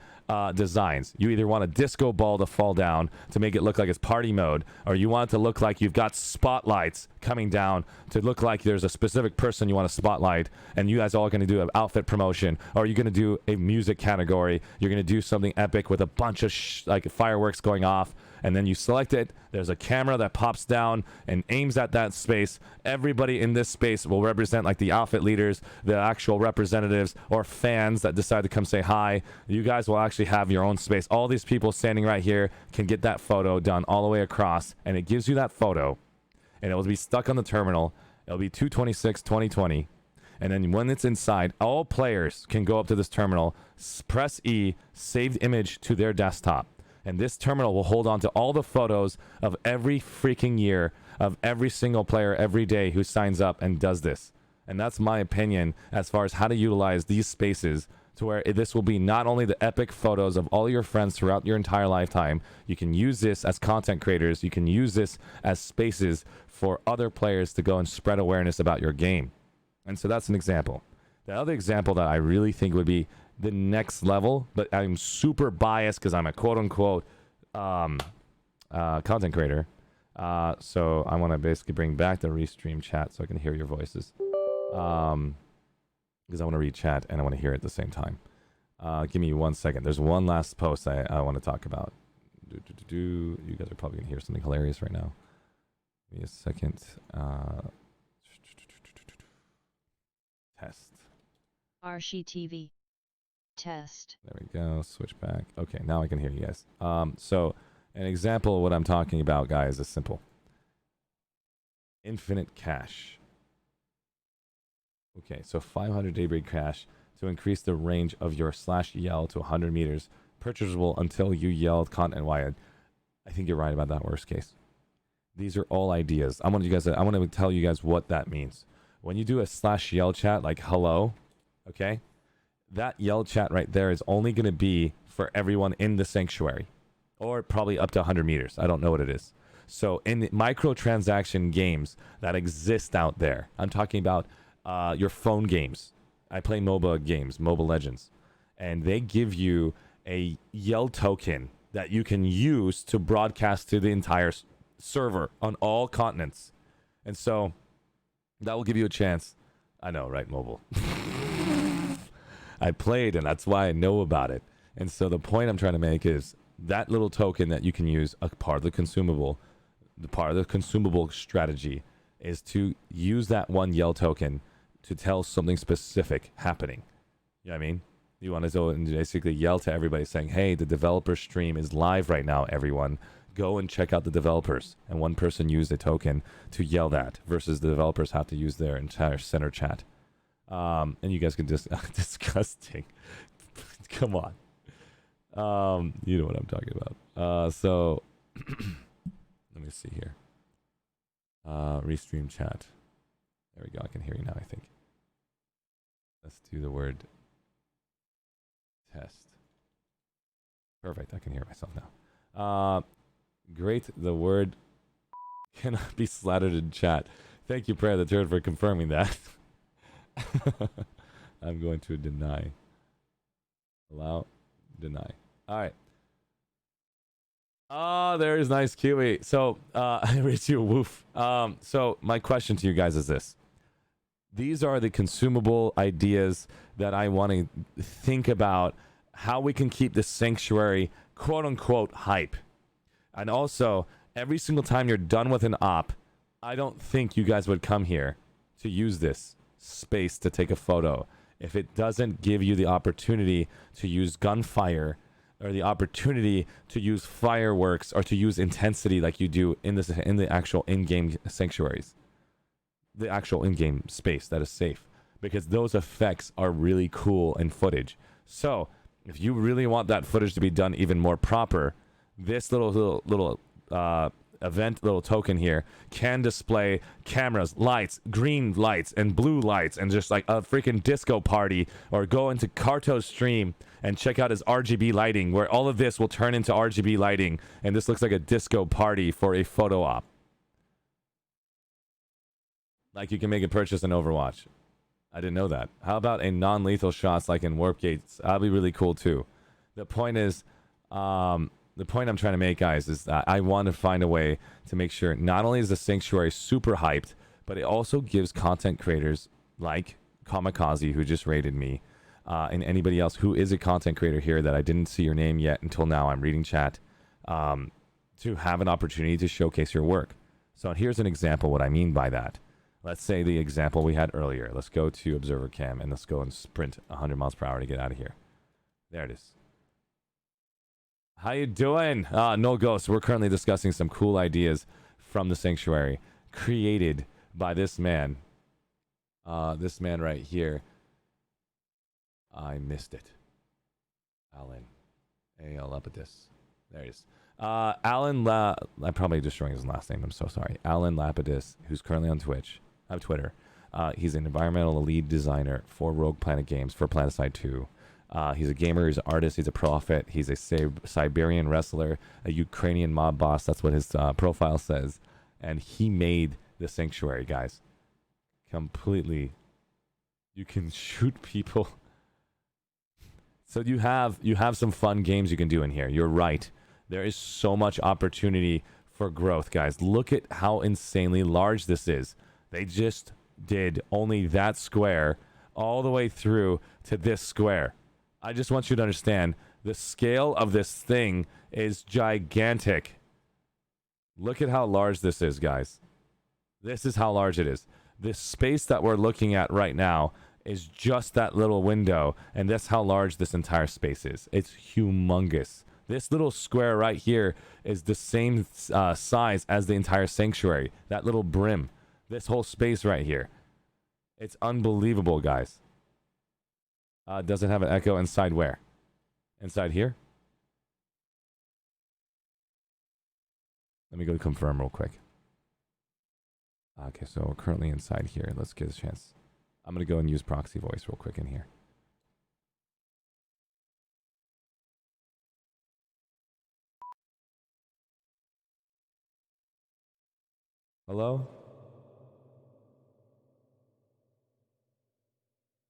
designs. You either want a disco ball to fall down to make it look like it's party mode, or you want it to look like you've got spotlights coming down to look like there's a specific person you want to spotlight, and you guys are all going to do an outfit promotion, or you're going to do a music category. You're going to do something epic with a bunch of like fireworks going off, and then you select it. There's a camera that pops down and aims at that space. Everybody in this space will represent like the outfit leaders, the actual representatives, or fans that decide to come say hi. You guys will actually have your own space. All these people standing right here can get that photo done all the way across, and it gives you that photo, and it will be stuck on the terminal. It'll be 2/26/2020, and then when it's inside, all players can go up to this terminal, press E, save image to their desktop. And this terminal will hold on to all the photos of every freaking year of every single player every day who signs up and does this. And that's my opinion as far as how to utilize these spaces to where this will be not only the epic photos of all your friends throughout your entire lifetime. You can use this as content creators. You can use this as spaces for other players to go and spread awareness about your game. And so that's an example. The other example that I really think would be the next level, but I'm super biased because I'm a quote-unquote content creator. So I want to basically bring back the restream chat so I can hear your voices. Because I want to read chat and I want to hear it at the same time. Give me 1 second. There's one last post I want to talk about. You guys are probably going to hear something hilarious right now. Give me a second. Test. ArsheeTV. Test. There we go. Switch back. Okay, now I can hear you guys. So an example of what I'm talking about, guys, is simple. Infinite cash. Okay, so 500 daybreak cash to increase the range of your /yell to 100 meters. Purchasable until you yelled content wide. I think you're right about that worst case. These are all ideas. I want to tell you guys what that means. When you do a /yell chat like hello, okay? That yell chat right there is only going to be for everyone in the sanctuary, or probably up to 100 meters. I don't know what it is. So in the microtransaction games that exist out there, I'm talking about your phone games. I play MOBA games, Mobile Legends, and they give you a yell token that you can use to broadcast to the entire server on all continents. And so that will give you a chance. I know, right? Mobile. I played, and that's why I know about it. And so the point I'm trying to make is that little token that you can use, a part of the consumable strategy is to use that one yell token to tell something specific happening. You know what I mean? You want to go and basically yell to everybody saying, hey, the developer stream is live right now, everyone. Go and check out the developers. And one person used a token to yell that versus the developers have to use their entire center chat. And you guys can just disgusting. Come on. You know what I'm talking about. So let me see here. Restream chat. There we go. I can hear you now, I think. Let's do the word test. Perfect. I can hear myself now. Great. The word cannot be slattered in chat. Thank you, Prayer the Turd, for confirming that. I'm going to deny. Allow. Deny. All right. Oh, there's nice Kiwi. So, I read you a woof. So my question to you guys is this. These are the consumable ideas that I want to think about how we can keep the sanctuary quote unquote hype. And also, every single time you're done with an op, I don't think you guys would come here to use this space to take a photo if it doesn't give you the opportunity to use gunfire or the opportunity to use fireworks or to use intensity like you do in the actual in-game sanctuaries, the actual in-game space that is safe, because those effects are really cool in footage. So if you really want that footage to be done even more proper, this little event little token here can display cameras, lights, green lights and blue lights, and just like a freaking disco party, or go into Karto's stream and check out his RGB lighting, where all of this will turn into RGB lighting, and this looks like a disco party for a photo op. Like you can make a purchase in Overwatch. I didn't know that. How about a non-lethal shots like in Warp Gates? That'd be really cool too. The point is, the point I'm trying to make, guys, is that I want to find a way to make sure not only is the sanctuary super hyped, but it also gives content creators like Kamikaze, who just rated me, and anybody else who is a content creator here that I didn't see your name yet until now. I'm reading chat, to have an opportunity to showcase your work. So here's an example what I mean by that. Let's say the example we had earlier. Let's go to Observer Cam and let's go and sprint 100 miles per hour to get out of here. There it is. How you doing? No Ghost. We're currently discussing some cool ideas from the Sanctuary created by this man. This man right here. I missed it. Alan. A.L. Lapidus. There he is. I'm probably destroying his last name. I'm so sorry. Alan Lapidus, who's currently on Twitter. He's an environmental lead designer for Rogue Planet Games for Planetside 2. He's a gamer, he's an artist, he's a prophet, he's a Siberian wrestler, a Ukrainian mob boss. That's what his profile says. And he made the Sanctuary, guys. Completely. You can shoot people. So you have some fun games you can do in here. You're right. There is so much opportunity for growth, guys. Look at how insanely large this is. They just did only that square all the way through to this square. I just want you to understand the scale of this thing is gigantic. Look at how large this is, guys. This is how large it is. This space that we're looking at right now is just that little window, and that's how large this entire space is. It's humongous. This little square right here is the same size as the entire sanctuary. That little brim. This whole space right here. It's unbelievable, guys. Does it have an echo inside where? Inside here? Let me go confirm real quick. Okay, so we're currently inside here. Let's give it a chance. I'm going to go and use proxy voice real quick in here. Hello?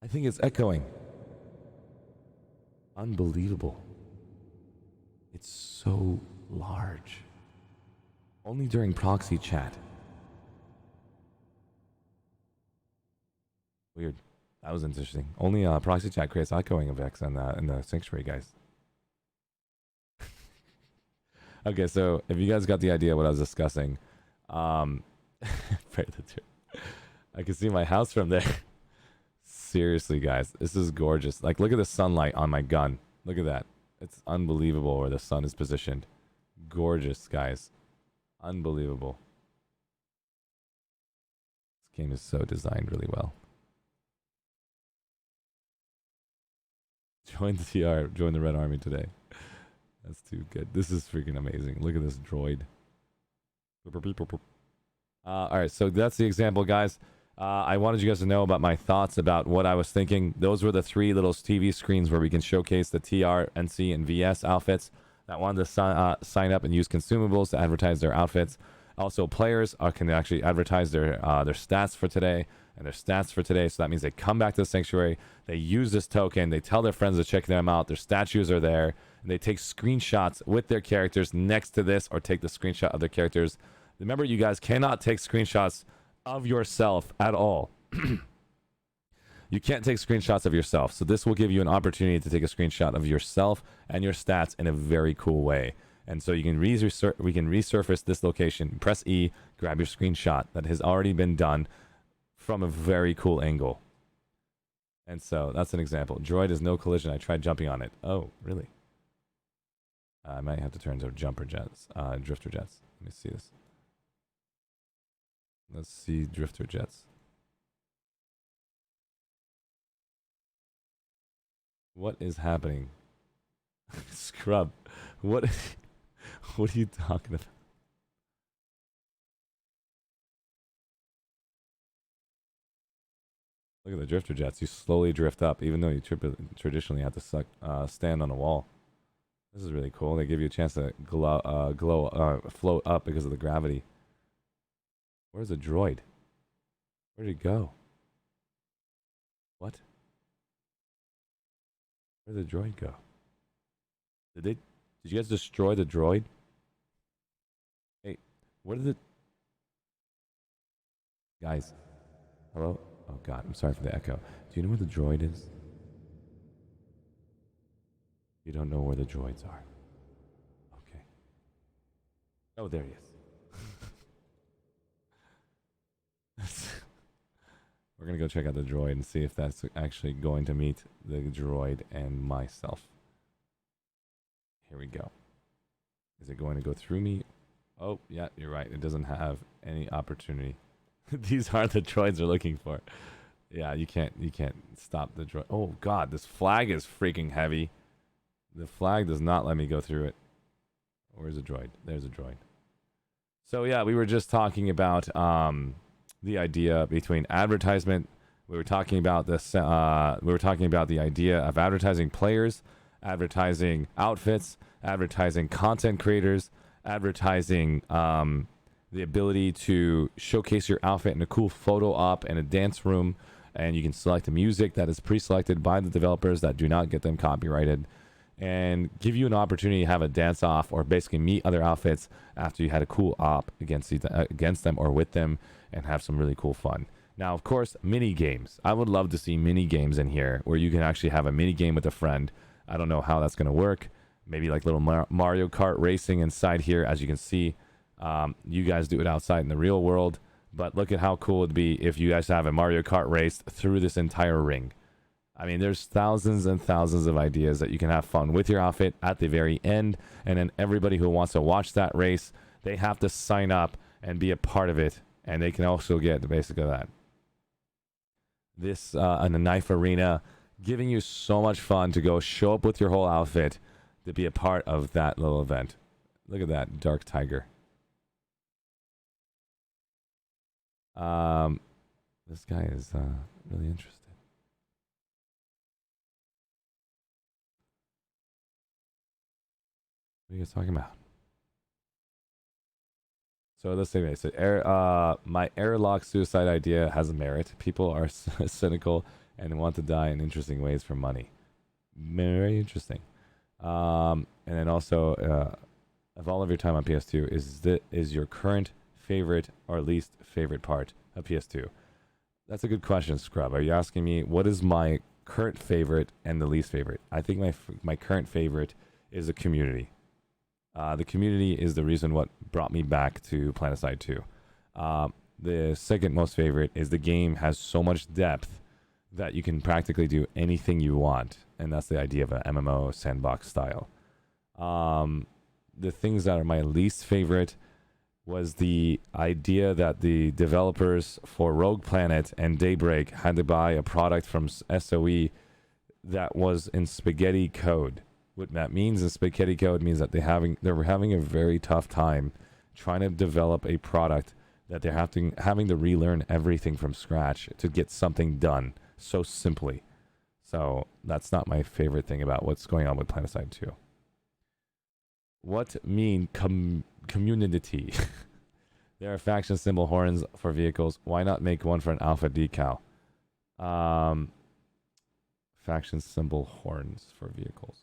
I think it's echoing. Unbelievable. It's so large. Only during proxy chat. Weird. That was interesting. Only proxy chat creates echoing effects in the sanctuary, guys. Okay, so if you guys got the idea what I was discussing, I can see my house from there. Seriously, guys, this is gorgeous. Like, look at the sunlight on my gun. Look at that. It's unbelievable where the sun is positioned. Gorgeous, guys. Unbelievable. This game is so designed really well. Join the TR. Join the Red Army today. That's too good. This is freaking amazing. Look at this droid. Alright, so that's the example, guys. I wanted you guys to know about my thoughts about what I was thinking. Those were the 3 little TV screens where we can showcase the TR, NC, and VS outfits that wanted to sign up and use consumables to advertise their outfits. Also, players can actually advertise their stats for today and their stats for today. So that means they come back to the sanctuary, they use this token, they tell their friends to check them out, their statues are there, and they take screenshots with their characters next to this, or take the screenshot of their characters. Remember, you guys cannot take screenshots of yourself at all. You can't take screenshots of yourself. So this will give you an opportunity to take a screenshot of yourself and your stats in a very cool way. And so you can we can resurface this location. Press E, grab your screenshot that has already been done from a very cool angle. And so that's an example. Droid is no collision. I tried jumping on it. Oh, really? I might have to turn to jumper jets, drifter jets. Let me see this. Let's see drifter jets. What is happening? Scrub. What are you talking about? Look at the drifter jets. You slowly drift up, even though you traditionally have to stand on a wall. This is really cool. They give you a chance to float up because of the gravity. Where's the droid? Where did he go? What? Where did the droid go? Did you guys destroy the droid? Hey, where did it... Guys, hello? Oh god, I'm sorry for the echo. Do you know where the droid is? You don't know where the droids are. Okay. Oh, there he is. We're gonna go check out the droid and see if that's actually going to meet the droid and myself. Here we go. Is it going to go through me? Oh, yeah, you're right. It doesn't have any opportunity. These are the droids we're looking for. Yeah, you can't stop the droid. Oh god, this flag is freaking heavy. The flag does not let me go through it. Where's the droid? There's a droid. So yeah, we were just talking about the idea between advertisement. We were talking about this. We were talking about the idea of advertising players, advertising outfits, advertising content creators, advertising the ability to showcase your outfit in a cool photo op and a dance room, and you can select the music that is pre-selected by the developers that do not get them copyrighted, and give you an opportunity to have a dance off or basically meet other outfits after you had a cool op against them or with them, and have some really cool fun. Now, of course, mini games. I would love to see mini games in here where you can actually have a mini game with a friend. I don't know how that's going to work. Maybe like little Mario Kart racing inside here. As you can see, you guys do it outside in the real world. But look at how cool it'd be if you guys have a Mario Kart race through this entire ring. I mean, there's thousands and thousands of ideas that you can have fun with your outfit at the very end. And then everybody who wants to watch that race, they have to sign up and be a part of it. And they can also get the basic of that. This in the knife arena, giving you so much fun to go show up with your whole outfit to be a part of that little event. Look at that dark tiger. This guy is really interested. What are you guys talking about? So let's say this. My airlock suicide idea has merit. People are cynical and want to die in interesting ways for money. Very interesting. And then also, of all of your time on PS2, is your current favorite or least favorite part of PS2? That's a good question, Scrub. Are you asking me what is my current favorite and the least favorite? I think my current favorite is the community. The community is the reason what brought me back to Planetside 2. The second most favorite is the game has so much depth that you can practically do anything you want, and that's the idea of an MMO sandbox style. The things that are my least favorite was the idea that the developers for Rogue Planet and Daybreak had to buy a product from SOE that was in spaghetti code. What that means in spaghetti code means that they were having a very tough time trying to develop a product that they're having to relearn everything from scratch to get something done so simply. So that's not my favorite thing about what's going on with Planetside 2. What mean community? There are faction symbol horns for vehicles. Why not make one for an alpha decal? Faction symbol horns for vehicles.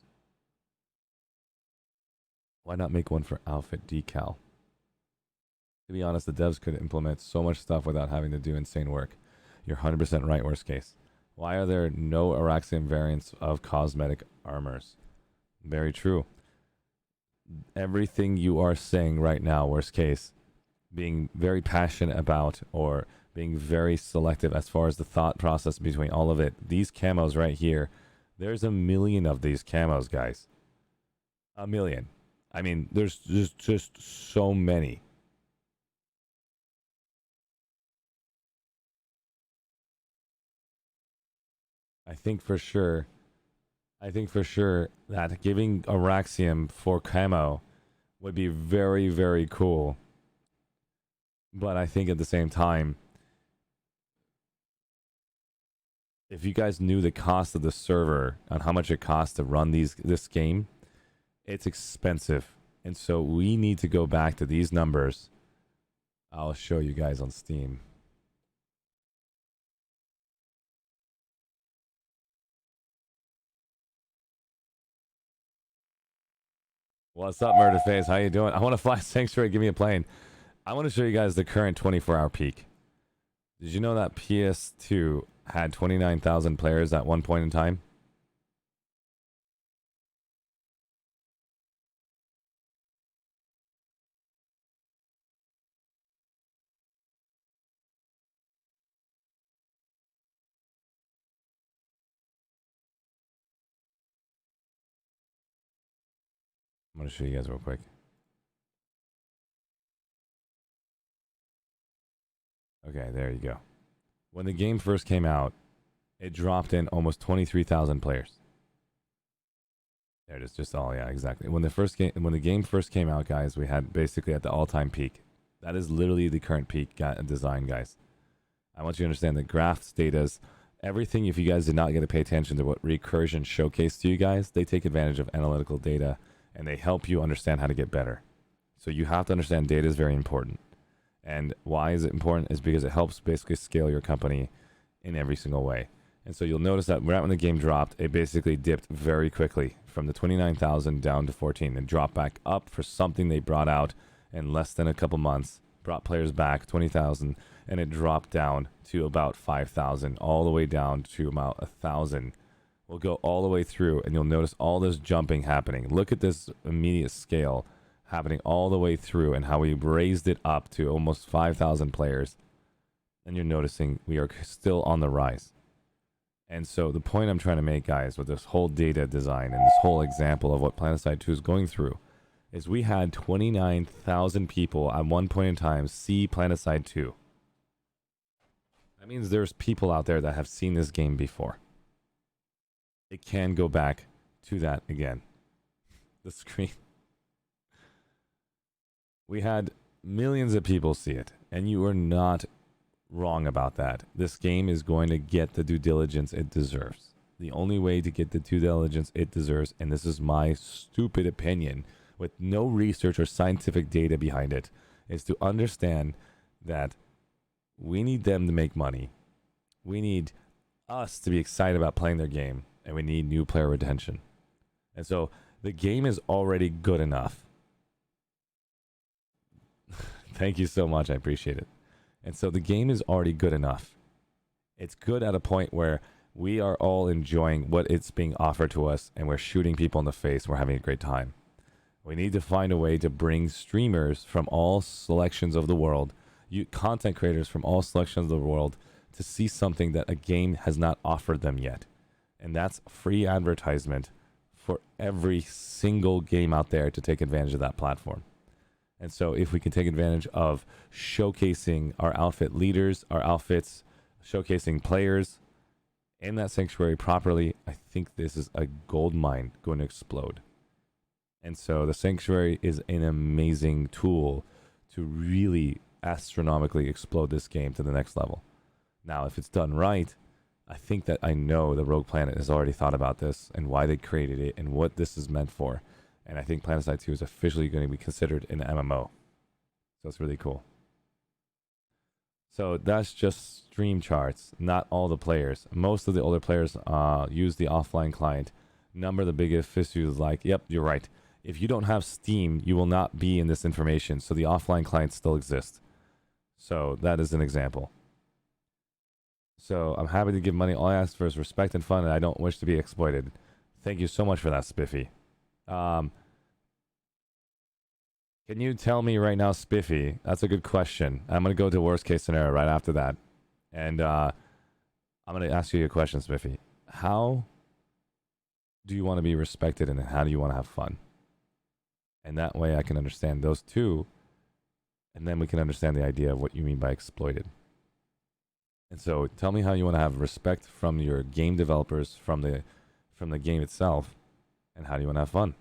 Why not make one for alpha decal? To be honest, the devs could implement so much stuff without having to do insane work. You're 100% right, worst case. Why are there no Araxian variants of cosmetic armors? Very true. Everything you are saying right now, worst case, being very passionate about or being very selective as far as the thought process between all of it. These camos right here, there's a million of these camos, guys. A million. I mean, there's just so many. I think for sure that giving Araxium for camo would be very, very cool. But I think at the same time, if you guys knew the cost of the server and how much it costs to run this game, it's expensive. And so we need to go back to these numbers. I'll show you guys on Steam. What's up, Murderface? How you doing? I want to fly Sanctuary. Give me a plane. I want to show you guys the current 24-hour peak. Did you know that PS2 had 29,000 players at one point in time? I'm going to show you guys real quick. Okay, there you go. When the game first came out, it dropped in almost 23,000 players. There it is, just all, yeah, exactly. When the game first came out, guys, we had basically at the all-time peak. That is literally the current peak design, guys. I want you to understand that graphs, datas, everything, if you guys did not get to pay attention to what Recursion showcased to you guys, they take advantage of analytical data and they help you understand how to get better. So you have to understand data is very important. And why is it important? Is because it helps basically scale your company in every single way. And so you'll notice that right when the game dropped, it basically dipped very quickly from the 29,000 down to 14 and dropped back up for something they brought out in less than a couple months, brought players back 20,000, and it dropped down to about 5,000, all the way down to about 1,000. We'll go all the way through and you'll notice all this jumping happening. Look at this immediate scale happening all the way through and how we raised it up to almost 5,000 players. And you're noticing we are still on the rise. And so the point I'm trying to make, guys, with this whole data design and this whole example of what Planetside 2 is going through is we had 29,000 people at one point in time see Planetside 2. That means there's people out there that have seen this game before. It can go back to that again. The screen. We had millions of people see it, and you are not wrong about that. This game is going to get the due diligence it deserves. The only way to get the due diligence it deserves, and this is my stupid opinion with no research or scientific data behind it, is to understand that we need them to make money. We need us to be excited about playing their game, and we need new player retention. And so the game is already good enough. Thank you so much. I appreciate it. And so the game is already good enough. It's good at a point where we are all enjoying what it's being offered to us, and we're shooting people in the face. We're having a great time. We need to find a way to bring streamers from all selections of the world, content creators from all selections of the world, to see something that a game has not offered them yet. And that's free advertisement for every single game out there to take advantage of that platform. And so if we can take advantage of showcasing our outfit leaders, our outfits, showcasing players in that sanctuary properly, I think this is a gold mine going to explode. And so the sanctuary is an amazing tool to really astronomically explode this game to the next level. Now, if it's done right, I think that I know the Rogue Planet has already thought about this and why they created it and what this is meant for. And I think Planetside 2 is officially going to be considered an MMO. So it's really cool. So that's just stream charts, not all the players. Most of the older players use the offline client. Number of the biggest issues like, yep, you're right. If you don't have Steam, you will not be in this information. So the offline clients still exist. So that is an example. So I'm happy to give money. All I ask for is respect and fun, and I don't wish to be exploited. Thank you so much for that, Spiffy. Can you tell me right now, Spiffy? That's a good question. I'm going to go to worst case scenario right after that. And I'm going to ask you a question, Spiffy. How do you want to be respected, and how do you want to have fun? And that way I can understand those two, and then we can understand the idea of what you mean by exploited. And so tell me how you want to have respect from your game developers, from the game itself, and how do you want to have fun?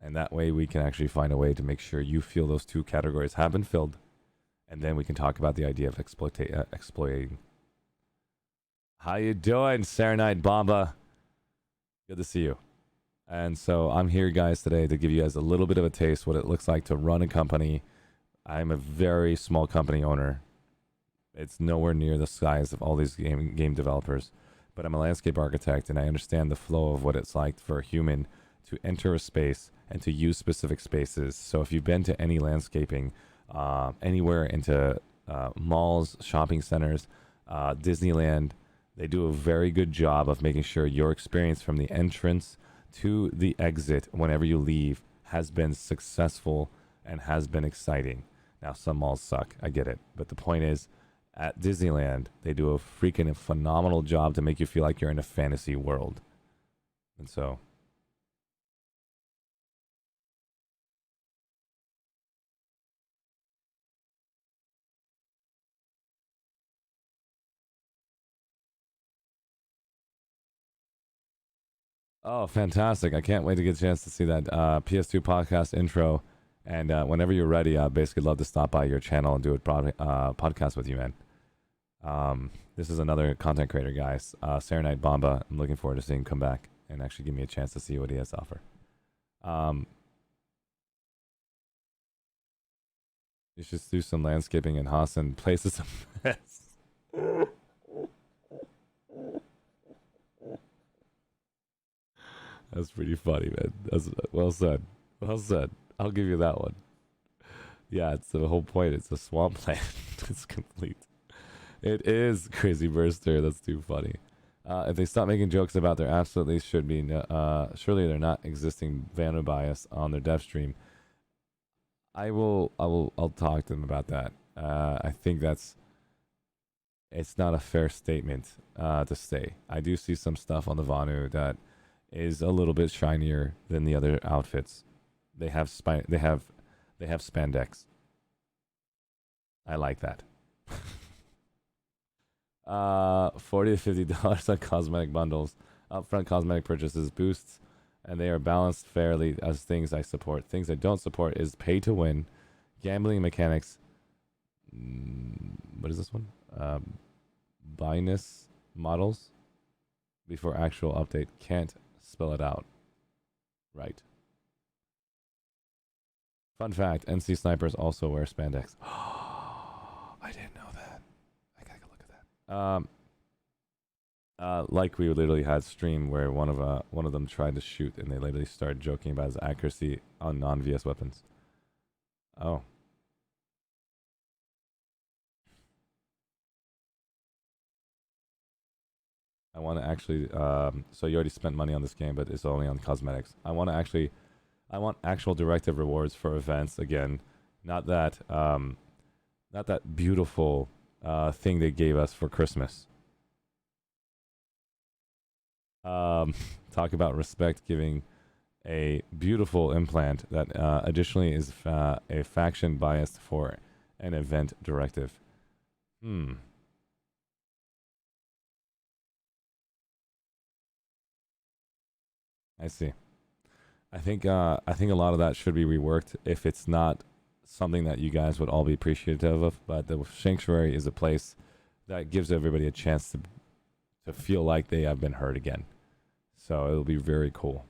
And that way we can actually find a way to make sure you feel those two categories have been filled, and then we can talk about the idea of exploiting. How you doing, Serenite Bomba? Good to see you. And so I'm here, guys, today to give you guys a little bit of a taste what it looks like to run a company. I'm a very small company owner. It's nowhere near the size of all these game developers. But I'm a landscape architect, and I understand the flow of what it's like for a human to enter a space and to use specific spaces. So if you've been to any landscaping, anywhere into malls, shopping centers, Disneyland, they do a very good job of making sure your experience from the entrance to the exit whenever you leave has been successful and has been exciting. Now, some malls suck. I get it. But the point is, at Disneyland, they do a freaking phenomenal job to make you feel like you're in a fantasy world. And so... Oh, fantastic. I can't wait to get a chance to see that PS2 podcast intro. And whenever you're ready, I'd basically love to stop by your channel and do a podcast with you, man. This is another content creator, guys. Serenite Bomba. I'm looking forward to seeing him come back and actually give me a chance to see what he has to offer. You should do some landscaping in Hassan. Places a mess. That's pretty funny, man. That's well said. Well said. I'll give you that one. Yeah, it's the whole point. It's a swampland. It's complete. It is Crazy Burster. That's too funny. If they stop making jokes about there absolutely should be surely they're not existing Vano bias on their dev stream. I'll talk to them about that. I think it's not a fair statement to say. I do see some stuff on the Vanu that is a little bit shinier than the other outfits. They have spandex. I like that. $40 to $50 on cosmetic bundles. Upfront cosmetic purchases boosts, and they are balanced fairly as things I support. Things I don't support is pay to win, gambling mechanics. What is this one? Binus models before actual update. Can't spell it out. Right. Fun fact, NC snipers also wear spandex. I didn't know that. I gotta go look at that. Like we literally had stream where one of them tried to shoot and they literally started joking about his accuracy on non-VS weapons. Oh. I want to actually. So you already spent money on this game, but it's only on cosmetics. I want actual directive rewards for events again, not that beautiful thing they gave us for Christmas. Talk about respect, giving a beautiful implant that additionally is a faction biased for an event directive. I see. I think a lot of that should be reworked if it's not something that you guys would all be appreciative of. But the sanctuary is a place that gives everybody a chance to feel like they have been heard again. So it'll be very cool.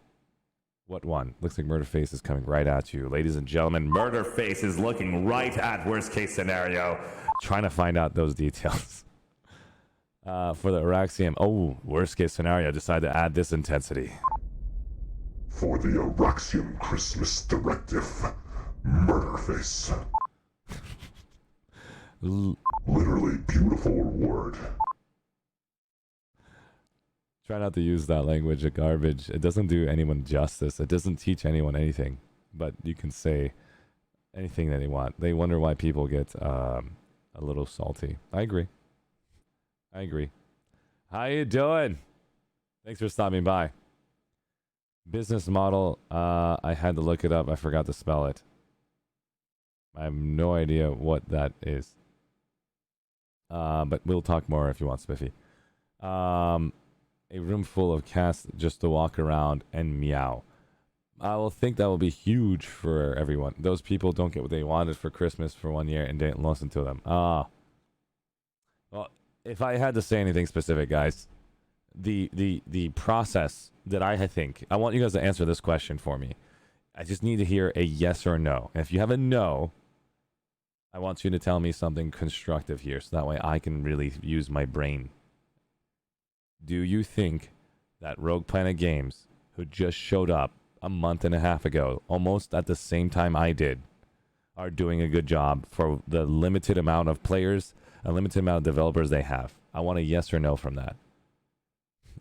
What one? Looks like Murderface is coming right at you. Ladies and gentlemen, Murderface is looking right at worst case scenario. Trying to find out those details. For the Araxium. Oh, worst case scenario. Decide to add this intensity. For the Araxium Christmas Directive, Murderface. Literally beautiful word. Try not to use that language of garbage. It doesn't do anyone justice. It doesn't teach anyone anything. But you can say anything that they want. They wonder why people get a little salty. I agree. How you doing? Thanks for stopping by. Business model. I had to look it up. I forgot to spell it. I have no idea what that is. But we'll talk more if you want, Spiffy. A room full of cats just to walk around and meow. I will think that will be huge for everyone. Those people don't get what they wanted for Christmas for 1 year and didn't listen to them. Well, if I had to say anything specific, guys, the process that I think, I want you guys to answer this question for me. I just need to hear a yes or a no. And if you have a no, I want you to tell me something constructive here, so that way I can really use my brain. Do you think that Rogue Planet Games, who just showed up a month and a half ago, almost at the same time I did, are doing a good job for the limited amount of players, a limited amount of developers they have? I want a yes or no from that.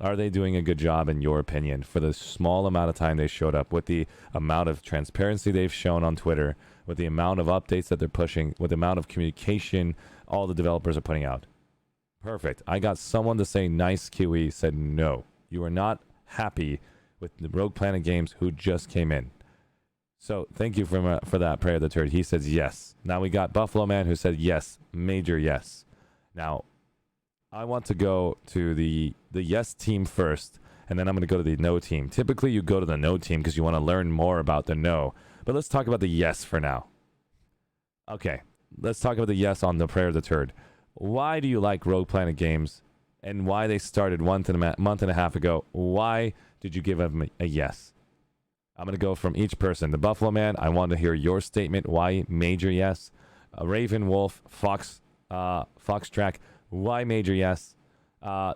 Are they doing a good job, in your opinion, for the small amount of time they showed up, with the amount of transparency they've shown on Twitter, with the amount of updates that they're pushing, with the amount of communication all the developers are putting out? Perfect. I got someone to say nice QE said no. You are not happy with the Rogue Planet Games who just came in. So thank you for that, Prayer of the Turd. He says yes. Now we got Buffalo Man who said yes. Major yes. Now, I want to go to the yes team first, and then I'm going to go to the no team. Typically, you go to the no team because you want to learn more about the no. But let's talk about the yes for now. Okay, let's talk about the yes on the Prayer of the Turd. Why do you like Rogue Planet Games, and why they started month and a half ago? Why did you give them a yes? I'm going to go from each person. The Buffalo Man, I want to hear your statement. Why major yes? Raven Wolf, Fox Track, why major yes?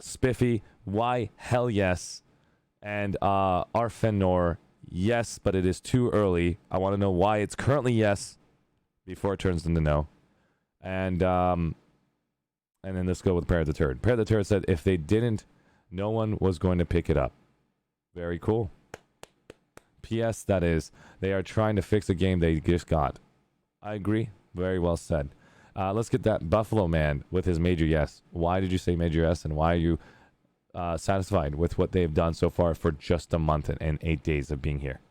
Spiffy, why hell yes? And Arfenor, yes, but it is too early. I want to know why it's currently yes before it turns into no. And then let's go with Prayer of the Turd. Prayer of the Turd said if they didn't, no one was going to pick it up. Very cool. P.S. That is, they are trying to fix a game they just got. I agree. Very well said. Let's get that Buffalo Man with his major yes. Why did you say major yes, and why are you satisfied with what they've done so far for just a month and 8 days of being here?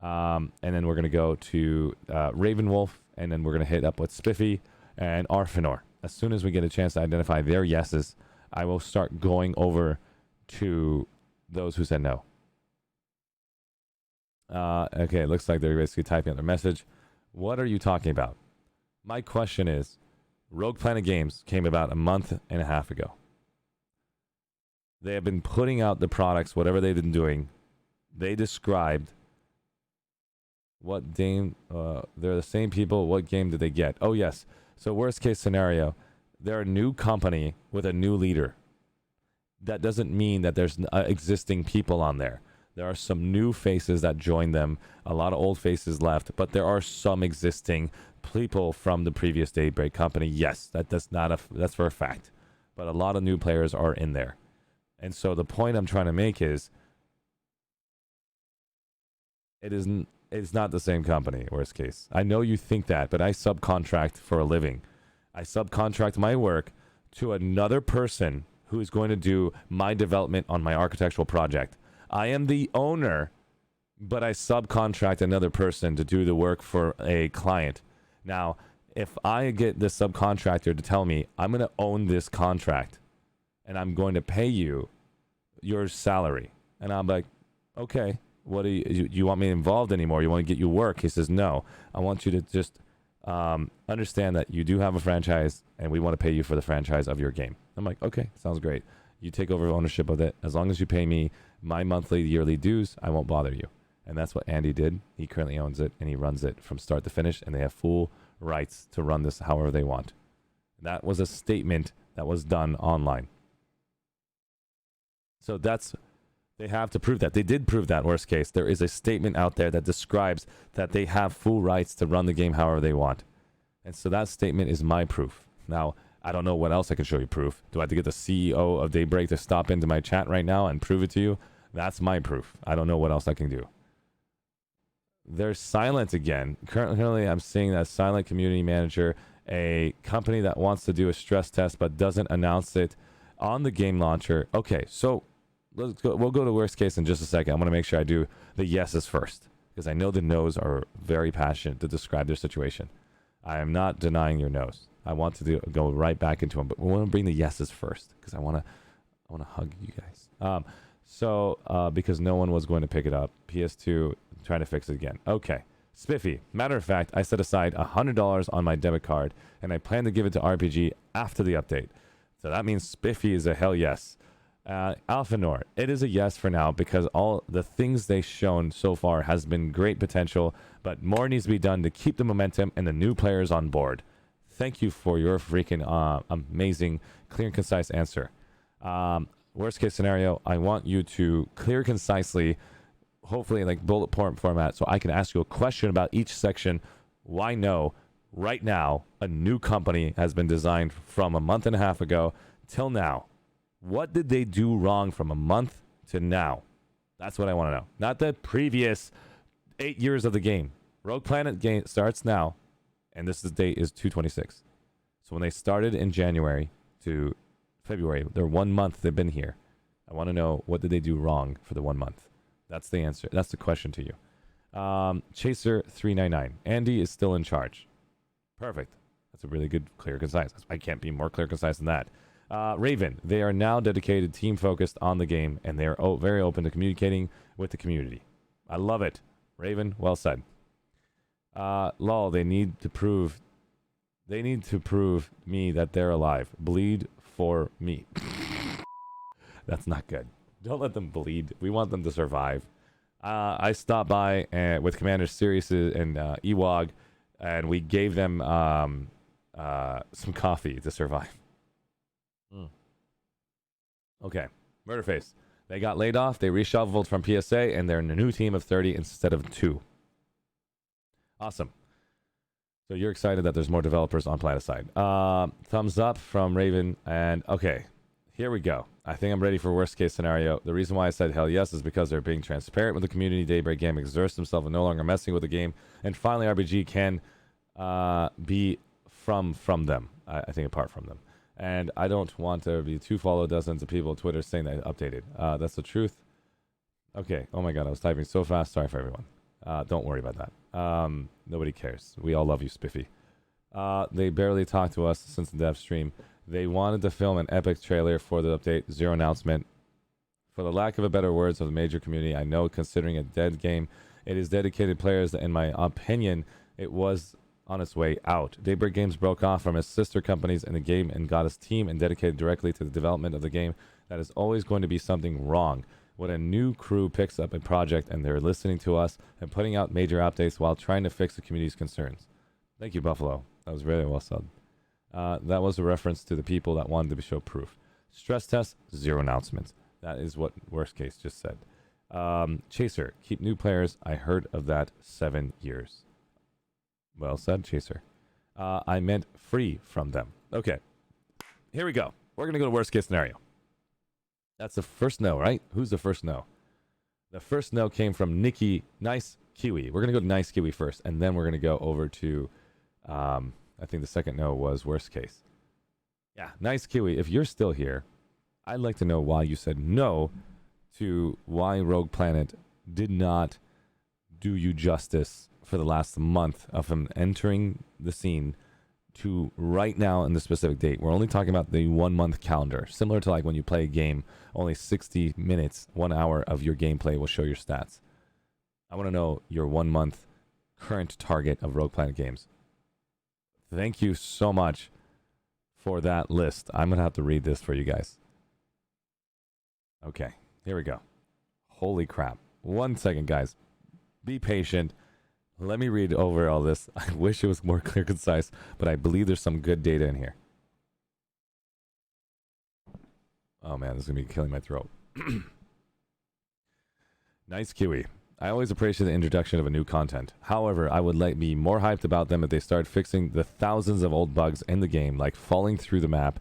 And then we're going to go to Raven Wolf, and then we're going to hit up with Spiffy and Arfenor. As soon as we get a chance to identify their yeses, I will start going over to those who said no. Okay, it looks like they're basically typing out their message. What are you talking about? My question is, Rogue Planet Games came about a month and a half ago. They have been putting out the products, whatever they've been doing. They described what game, they're the same people, what game did they get? Oh, yes. So worst case scenario, they're a new company with a new leader. That doesn't mean that there's existing people on there. There are some new faces that joined them. A lot of old faces left, but there are some existing people from the previous Daybreak company. Yes, that's for a fact. But a lot of new players are in there. And so the point I'm trying to make is it's not the same company, worst case. I know you think that, but I subcontract for a living. I subcontract my work to another person who is going to do my development on my architectural project. I am the owner, but I subcontract another person to do the work for a client. Now, if I get this subcontractor to tell me, I'm going to own this contract and I'm going to pay you your salary. And I'm like, okay, what do you want me involved anymore? You want to get you work? He says, no, I want you to just understand that you do have a franchise and we want to pay you for the franchise of your game. I'm like, okay, sounds great. You take over ownership of it. As long as you pay me my monthly, yearly dues, I won't bother you. And that's what Andy did. He currently owns it and he runs it from start to finish, and they have full rights to run this however they want. That was a statement that was done online. So they have to prove that. They did prove that, worst case. There is a statement out there that describes that they have full rights to run the game however they want. And so that statement is my proof. Now, I don't know what else I can show you proof. Do I have to get the CEO of Daybreak to stop into my chat right now and prove it to you? That's my proof. I don't know what else I can do. They're silent again. Currently, I'm seeing that silent community manager, a company that wants to do a stress test but doesn't announce it on the game launcher. Okay, so let's go. We'll go to worst case in just a second. I'm going to make sure I do the yeses first, because I know the no's are very passionate to describe their situation. I am not denying your no's. I want to go right back into them, but we want to bring the yeses first, because I want to hug you guys. Because no one was going to pick it up. PS2 trying to fix it again. Okay. Spiffy. Matter of fact, I set aside $100 on my debit card, and I plan to give it to RPG after the update. So that means Spiffy is a hell yes. Alphanor, it is a yes for now, because all the things they've shown so far has been great potential, but more needs to be done to keep the momentum and the new players on board. Thank you for your freaking amazing, clear and concise answer. Worst case scenario, I want you to clear concisely, hopefully like bullet point format, so I can ask you a question about each section. Why no? Right now, a new company has been designed from a month and a half ago till now. What did they do wrong from a month to now? That's what I want to know. Not the previous 8 years of the game. Rogue Planet game starts now, and this date is 2/26. So when they started in January to February, they're 1 month they've been here. I want to know, what did they do wrong for the 1 month? That's the answer. That's the question to you. Chaser399. Andy is still in charge. Perfect. That's a really good, clear, concise. I can't be more clear, concise than that. Raven, they are now dedicated, team focused on the game, and they are very open to communicating with the community. I love it. Raven, well said. Lol, they need to prove me that they're alive. Bleed for me. That's not good. Don't let them bleed. We want them to survive. I stopped by with Commander Sirius and Ewog, and we gave them some coffee to survive. Okay. Murderface. They got laid off. They reshuffled from PSA, and they're in a new team of 30 instead of 2. Awesome. So you're excited that there's more developers on Planetside. Thumbs up from Raven. And okay, here we go. I think I'm ready for worst case scenario. The reason why I said hell yes is because they're being transparent with the community. Daybreak Game exerts themselves and no longer messing with the game. And finally, RPG can be from them. I think apart from them. And I don't want to be too follow dozens of people on Twitter saying that I updated. That's the truth. Okay. Oh my God, I was typing so fast. Sorry for everyone. Don't worry about that. Nobody cares. We all love you, Spiffy. They barely talked to us since the dev stream. They wanted to film an epic trailer for the update. Zero announcement. For the lack of a better words of the major community, I know considering a dead game, it is dedicated players that, in my opinion, it was on its way out. Daybreak Games broke off from its sister companies in the game and got its team and dedicated directly to the development of the game. That is always going to be something wrong. When a new crew picks up a project and they're listening to us and putting out major updates while trying to fix the community's concerns. Thank you, Buffalo. That was very well said. That was a reference to the people that wanted to show proof. Stress test, zero announcements. That is what worst case just said. Chaser, keep new players. I heard of that 7 years. Well said, Chaser. I meant free from them. Okay. Here we go. We're going to go to worst case scenario. That's the first no, right? Who's the first no? The first no came from Nikki Nice Kiwi. We're going to go to Nice Kiwi first, and then we're going to go over to, I think the second no was worst case. Yeah, Nice Kiwi, if you're still here, I'd like to know why you said no to why Rogue Planet did not do you justice for the last month of him entering the scene to right now in the specific date. We're only talking about the 1 month calendar, similar to like when you play a game, only 60 minutes, 1 hour of your gameplay will show your stats. I want to know your 1 month current target of Rogue Planet games. Thank you so much for that list. I'm going to have to read this for you guys. Okay, here we go. Holy crap. 1 second, guys. Be patient. Let me read over all this. I wish it was more clear, concise, but I believe there's some good data in here. Oh man, this is going to be killing my throat. Nice Kiwi. I always appreciate the introduction of a new content. However, I would be more hyped about them if they start fixing the thousands of old bugs in the game, like falling through the map,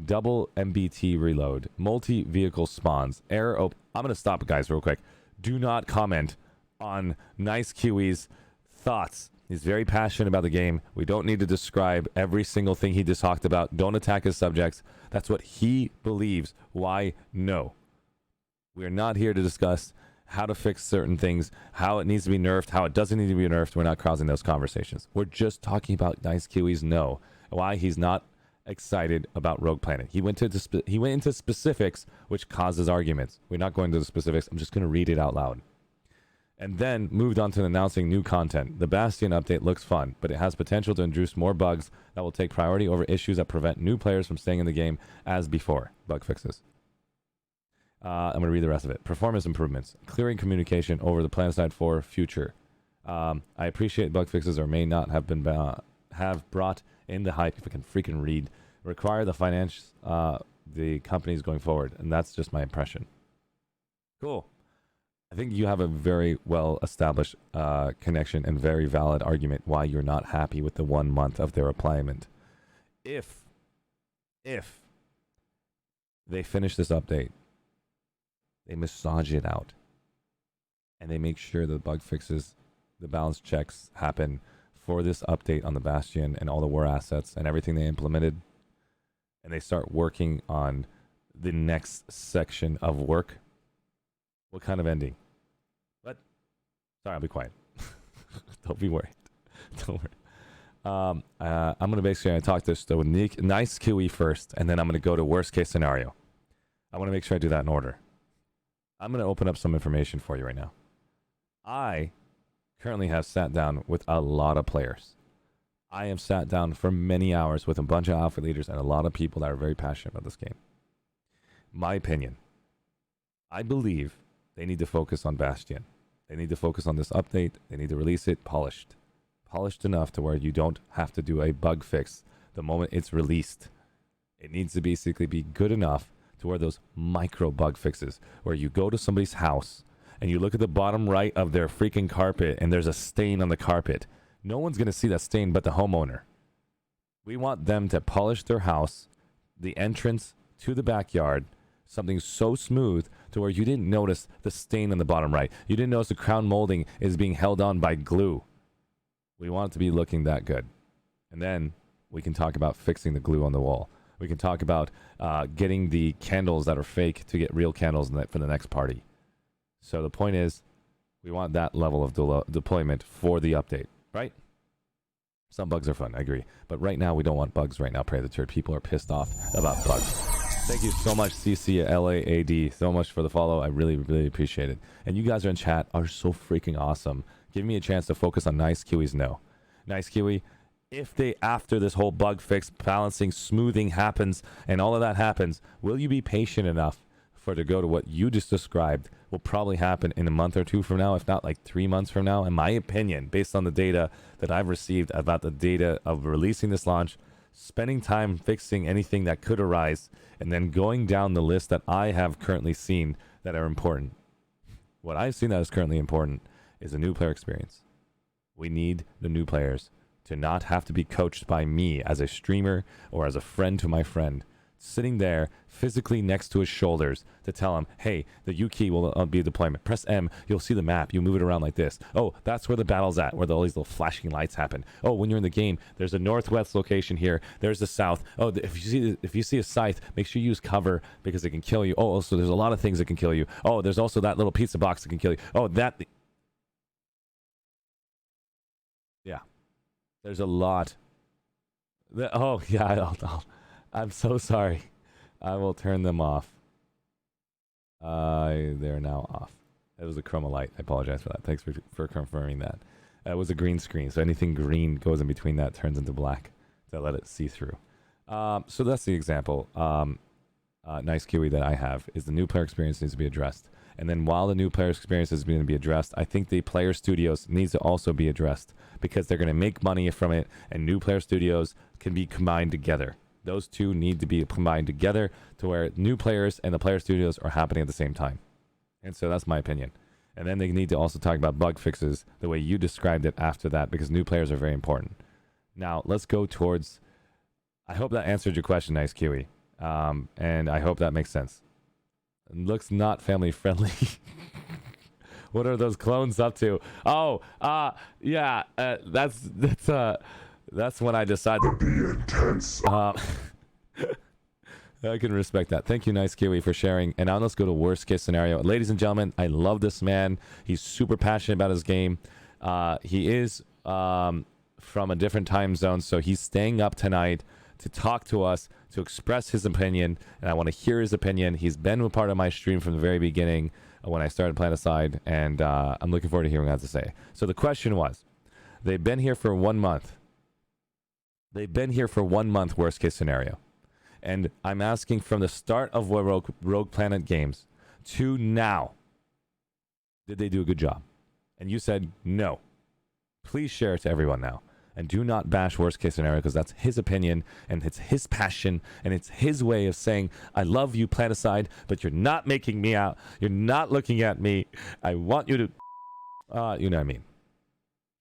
double MBT reload, multi-vehicle spawns, error I'm going to stop it, guys, real quick. Do not comment on Nice Kiwi's thoughts. He's very passionate about the game. We don't need to describe every single thing he just talked about. Don't attack his subjects. That's what he believes. Why? No. We are not here to discuss how to fix certain things, how it needs to be nerfed, how it doesn't need to be nerfed. We're not causing those conversations. We're just talking about Nice Kiwi's no. Why he's not excited about Rogue Planet. He went into specifics, which causes arguments. We're not going to the specifics. I'm just going to read it out loud. And then moved on to announcing new content. The Bastion update looks fun, but it has potential to introduce more bugs that will take priority over issues that prevent new players from staying in the game as before. Bug fixes. I'm going to read the rest of it. Performance improvements. Clearing communication over the Planetside 4 future. I appreciate bug fixes or may not have been have brought in the hype, if I can freaking read. Require the finance the companies going forward. And that's just my impression. Cool. I think you have a very well established connection and very valid argument why you're not happy with the 1 month of their appliement. If they finish this update, they massage it out, and they make sure the bug fixes, the balance checks happen for this update on the Bastion and all the war assets and everything they implemented, and they start working on the next section of work. What kind of ending? What? Sorry, I'll be quiet. Don't be worried. Don't worry. I'm going to basically talk this to Nice Kiwi first, and then I'm going to go to worst case scenario. I want to make sure I do that in order. I'm going to open up some information for you right now. I currently have sat down with a lot of players. I have sat down for many hours with a bunch of alpha leaders and a lot of people that are very passionate about this game. My opinion, I believe they need to focus on Bastion. They need to focus on this update. They need to release it polished. Polished enough to where you don't have to do a bug fix the moment it's released. It needs to basically be good enough to where those micro bug fixes, where you go to somebody's house and you look at the bottom right of their freaking carpet and there's a stain on the carpet. No one's going to see that stain but the homeowner. We want them to polish their house, the entrance to the backyard, something so smooth to where you didn't notice the stain on the bottom right. You didn't notice the crown molding is being held on by glue. We want it to be looking that good. And then we can talk about fixing the glue on the wall. We can talk about getting the candles that are fake to get real candles for the next party. So the point is, we want that level of deployment for the update, right? Some bugs are fun, I agree. But right now, we don't want bugs right now, Pray the Turd. People are pissed off about bugs. Thank you so much, CCLAAD, so much for the follow. I really, really appreciate it. And you guys are in chat are so freaking awesome. Give me a chance to focus on Nice Kiwi's no. Nice Kiwi, if they, after this whole bug fix, balancing, smoothing happens, and all of that happens, will you be patient enough for it to go to what you just described will probably happen in a month or two from now, if not like 3 months from now? In my opinion, based on the data that I've received about the data of releasing this launch, spending time fixing anything that could arise, and then going down the list that I have currently seen that are important. What I've seen that is currently important is a new player experience. We need the new players to not have to be coached by me as a streamer or as a friend to my friend sitting there physically next to his shoulders to tell him, hey, the U key will be a deployment. Press M, you'll see the map. You move it around like this. Oh, that's where the battle's at, where all these little flashing lights happen. Oh, when you're in the game, there's a northwest location here. There's the south. Oh, if you see a scythe, make sure you use cover because it can kill you. Oh, also, there's a lot of things that can kill you. Oh, there's also that little pizza box that can kill you. Oh, that... Yeah. There's a lot. Oh, yeah, I'm so sorry. I will turn them off. They're now off. It was a chroma light. I apologize for that. Thanks for confirming that. It was a green screen, so anything green goes in between that turns into black to let it see through. So that's the example. Nice Kiwi that I have is the new player experience needs to be addressed. And then while the new player experience is going to be addressed, I think the player studios needs to also be addressed because they're going to make money from it, and new player studios can be combined together. Those two need to be combined together to where new players and the player studios are happening at the same time. And so that's my opinion. And then they need to also talk about bug fixes the way you described it after that, because new players are very important. Now, let's go towards... I hope that answered your question, Nice Kiwi. And I hope that makes sense. It looks not family friendly. What are those clones up to? Oh, yeah, that's when I decided. Be intense. I can respect that. Thank you, Nice Kiwi, for sharing. And now let's go to worst case scenario. Ladies and gentlemen, I love this man. He's super passionate about his game. He is from a different time zone, so he's staying up tonight to talk to us, to express his opinion, and I want to hear his opinion. He's been a part of my stream from the very beginning when I started Planetside, and I'm looking forward to hearing what he has to say. So the question was, they've been here for 1 month. They've been here for 1 month, worst case scenario. And I'm asking from the start of Rogue Planet games to now, did they do a good job? And you said no. Please share it to everyone now. And do not bash worst case scenario, because that's his opinion and it's his passion and it's his way of saying, I love you, Planetside, but you're not making me out. You're not looking at me. I want you to, you know what I mean.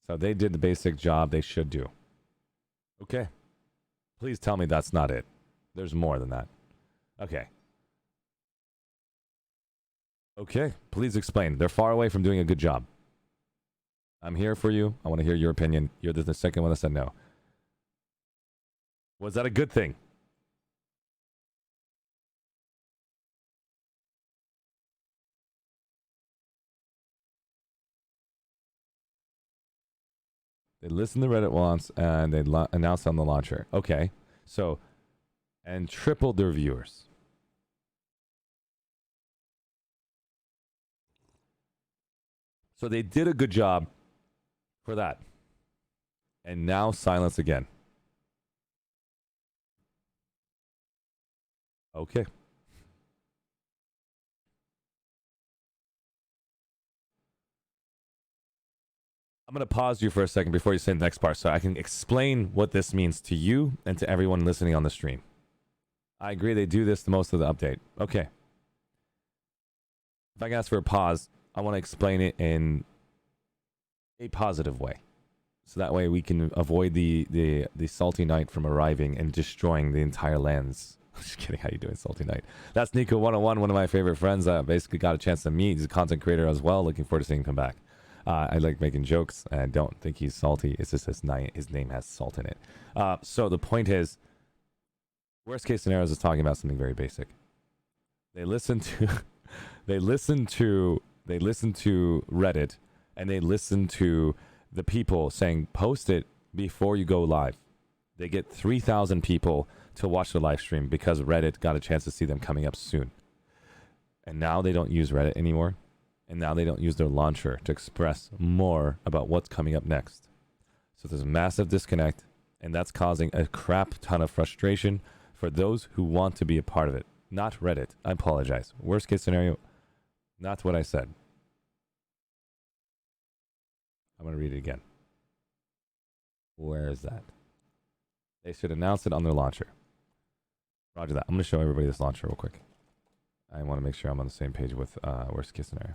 So they did the basic job they should do. Okay. Please tell me that's not it. There's more than that. Okay. Okay. Please explain. They're far away from doing a good job. I'm here for you. I want to hear your opinion. You're the second one that said no. Was that a good thing? They listened to Reddit once and they announced on the launcher. Okay. So, and tripled their viewers. So they did a good job for that. And now silence again. Okay. I'm going to pause you for a second before you say the next part so I can explain what this means to you and to everyone listening on the stream. I agree they do this the most of the update. Okay. If I can ask for a pause, I want to explain it in a positive way. So that way we can avoid the Salty Knight from arriving and destroying the entire lands. Just kidding. How you doing, Salty Knight? That's Nico 101, one of my favorite friends. I basically got a chance to meet. He's a content creator as well. Looking forward to seeing him come back. I like making jokes, and I don't think he's salty. It's just his name has salt in it. So the point is, worst case scenarios is talking about something very basic. They listen to Reddit, and they listen to the people saying, post it before you go live. They get 3,000 people to watch the live stream because Reddit got a chance to see them coming up soon. And now they don't use Reddit anymore. And now they don't use their launcher to express more about what's coming up next. So there's a massive disconnect, and that's causing a crap ton of frustration for those who want to be a part of it. Not Reddit. I apologize. Worst case scenario, not what I said. I'm going to read it again. Where is that? They should announce it on their launcher. Roger that. I'm going to show everybody this launcher real quick. I want to make sure I'm on the same page with worst case scenario.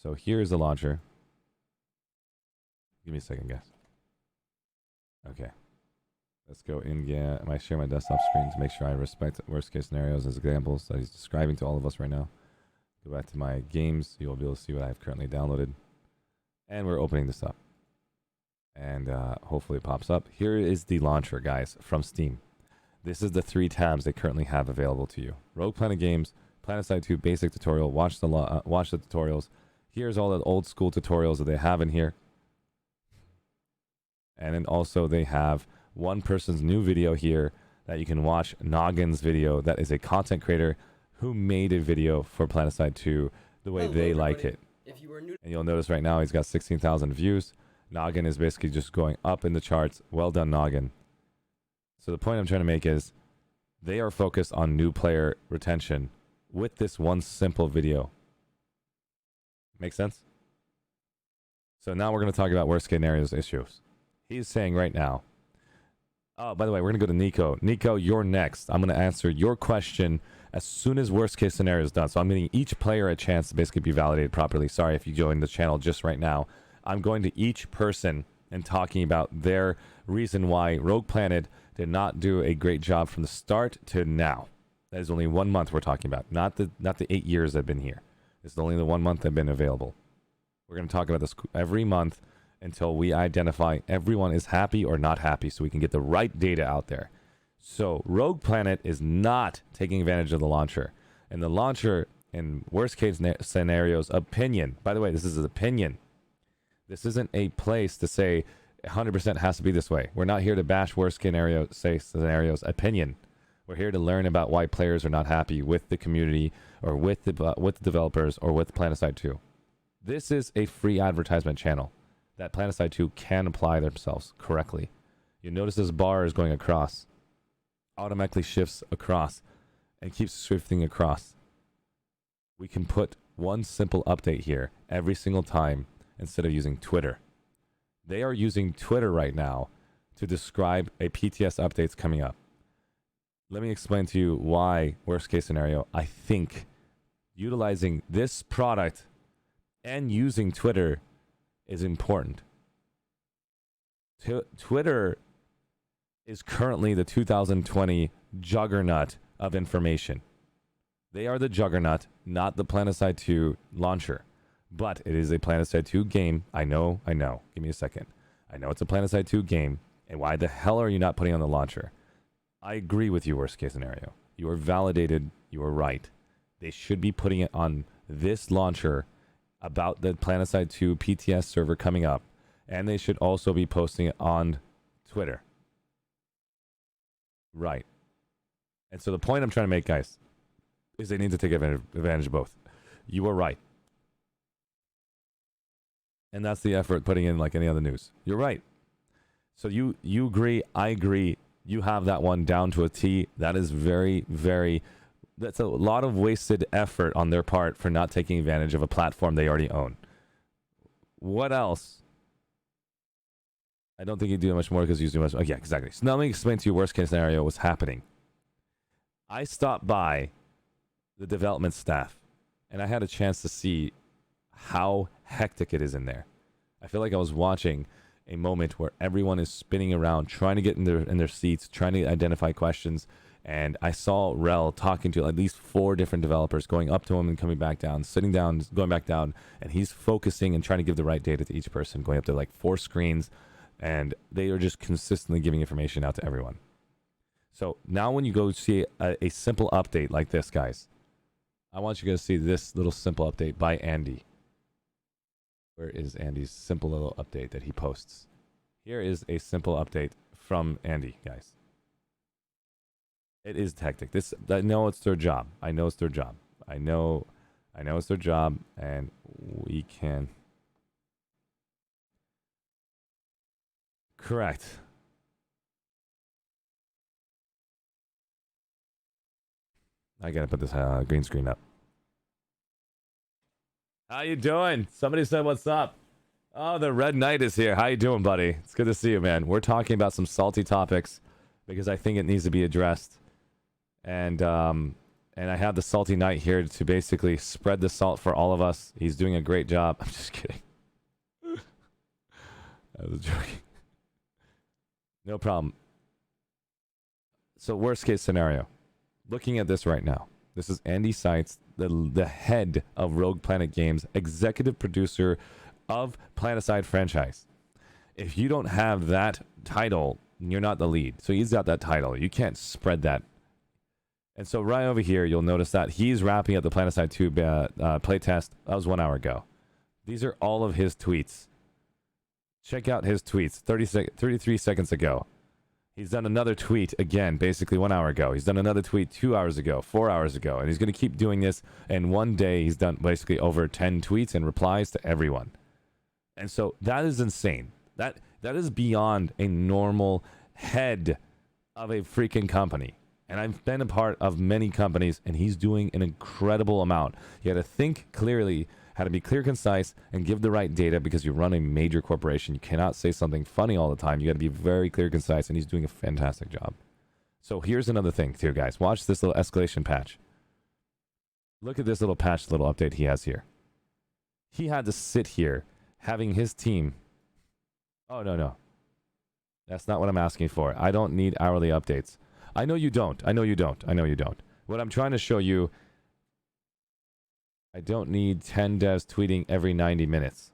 So here's the launcher. Give me a second, guys. Okay. Let's go in. Yeah, I might share my desktop screen to make sure I respect worst case scenarios as examples that he's describing to all of us right now. Go back to my games. You'll be able to see what I have currently downloaded. And we're opening this up. And hopefully it pops up. Here is the launcher, guys, from Steam. This is the 3 tabs they currently have available to you. Rogue Planet Games, Planetside 2 Basic Tutorial. Watch the tutorials. Here's all the old school tutorials that they have in here. And then also they have one person's new video here that you can watch. Noggin's video, that is a content creator who made a video for Planetside 2 the way they like it. If you are new And you'll notice right now he's got 16,000 views. Noggin is basically just going up in the charts. Well done, Noggin. So the point I'm trying to make is they are focused on new player retention with this one simple video. Make sense? So now we're going to talk about worst case scenarios issues. He's saying right now. Oh, by the way, we're going to go to Nico. Nico, you're next. I'm going to answer your question as soon as worst case scenario is done. So I'm giving each player a chance to basically be validated properly. Sorry if you joined the channel just right now. I'm going to each person and talking about their reason why Rogue Planet did not do a great job from the start to now. That is only 1 month we're talking about, not the 8 years I've been here. This is only the 1 month I've been available. We're going to talk about this every month until we identify everyone is happy or not happy so we can get the right data out there. So Rogue Planet is not taking advantage of the launcher. And the launcher, in worst case scenarios, opinion. By the way, this is an opinion. This isn't a place to say 100% has to be this way. We're not here to bash worst case scenarios opinion. We're here to learn about why players are not happy with the community or with the developers or with Planetside 2. This is a free advertisement channel that Planetside 2 can apply themselves correctly. You notice this bar is going across, automatically shifts across, and keeps shifting across. We can put one simple update here every single time instead of using Twitter. They are using Twitter right now to describe a PTS updates coming up. Let me explain to you why, worst case scenario, I think utilizing this product and using Twitter is important. Twitter is currently the 2020 juggernaut of information. They are the juggernaut, not the Planetside 2 launcher. But it is a Planetside 2 game. I know. Give me a second. I know it's a Planetside 2 game. And why the hell are you not putting on the launcher? I agree with you, worst case scenario. You are validated. You are right. They should be putting it on this launcher about the Planetside 2 PTS server coming up. And they should also be posting it on Twitter. Right. And so the point I'm trying to make, guys, is they need to take advantage of both. You are right. And that's the effort putting in like any other news. You're right. So you agree, I agree. You have that one down to a T. That is that's a lot of wasted effort on their part for not taking advantage of a platform they already own. What else? I don't think you do much more because you do much. Oh, yeah, exactly. So now let me explain to you worst case scenario what's happening. I stopped by the development staff and I had a chance to see how hectic it is in there. I feel like I was watching a moment where everyone is spinning around, trying to get in their seats, trying to identify questions. And I saw Rel talking to at least 4 different developers, going up to him and coming back down, sitting down, going back down. And he's focusing and trying to give the right data to each person, going up to like 4 screens. And they are just consistently giving information out to everyone. So now when you go see a simple update like this, guys, I want you guys to see this little simple update by Andy. Where is Andy's simple little update that he posts? Here is a simple update from Andy, guys. It is hectic. I know it's their job. I know it's their job. I know it's their job, and we can. Correct. I gotta put this green screen up. How you doing? Somebody said what's up. Oh, the Red Knight is here. How you doing, buddy? It's good to see you, man. We're talking about some salty topics because I think it needs to be addressed. And I have the Salty Knight here to basically spread the salt for all of us. He's doing a great job. I'm just kidding. I was joking. No problem. So worst case scenario, looking at this right now, this is Andy Seitz, the head of Rogue Planet Games, executive producer of Planetside franchise. If you don't have that title, you're not the lead. So he's got that title. You can't spread that. And so right over here, you'll notice that he's wrapping up the Planetside 2 playtest. That was 1 hour ago. These are all of his tweets. Check out his tweets 33 seconds ago. He's done another tweet again, basically 1 hour ago. He's done another tweet 2 hours ago, 4 hours ago. And he's going to keep doing this. And one day, he's done basically over 10 tweets and replies to everyone. And so that is insane. That is beyond a normal head of a freaking company. And I've been a part of many companies, and he's doing an incredible amount. You had to think clearly, how to be clear, concise, and give the right data because you run a major corporation. You cannot say something funny all the time. You got to be very clear, concise, and he's doing a fantastic job. So here's another thing too, guys. Watch this little escalation patch. Look at this little patch, little update he has here. He had to sit here having his team. Oh, no. That's not what I'm asking for. I don't need hourly updates. I know you don't. What I'm trying to show you, I don't need 10 devs tweeting every 90 minutes.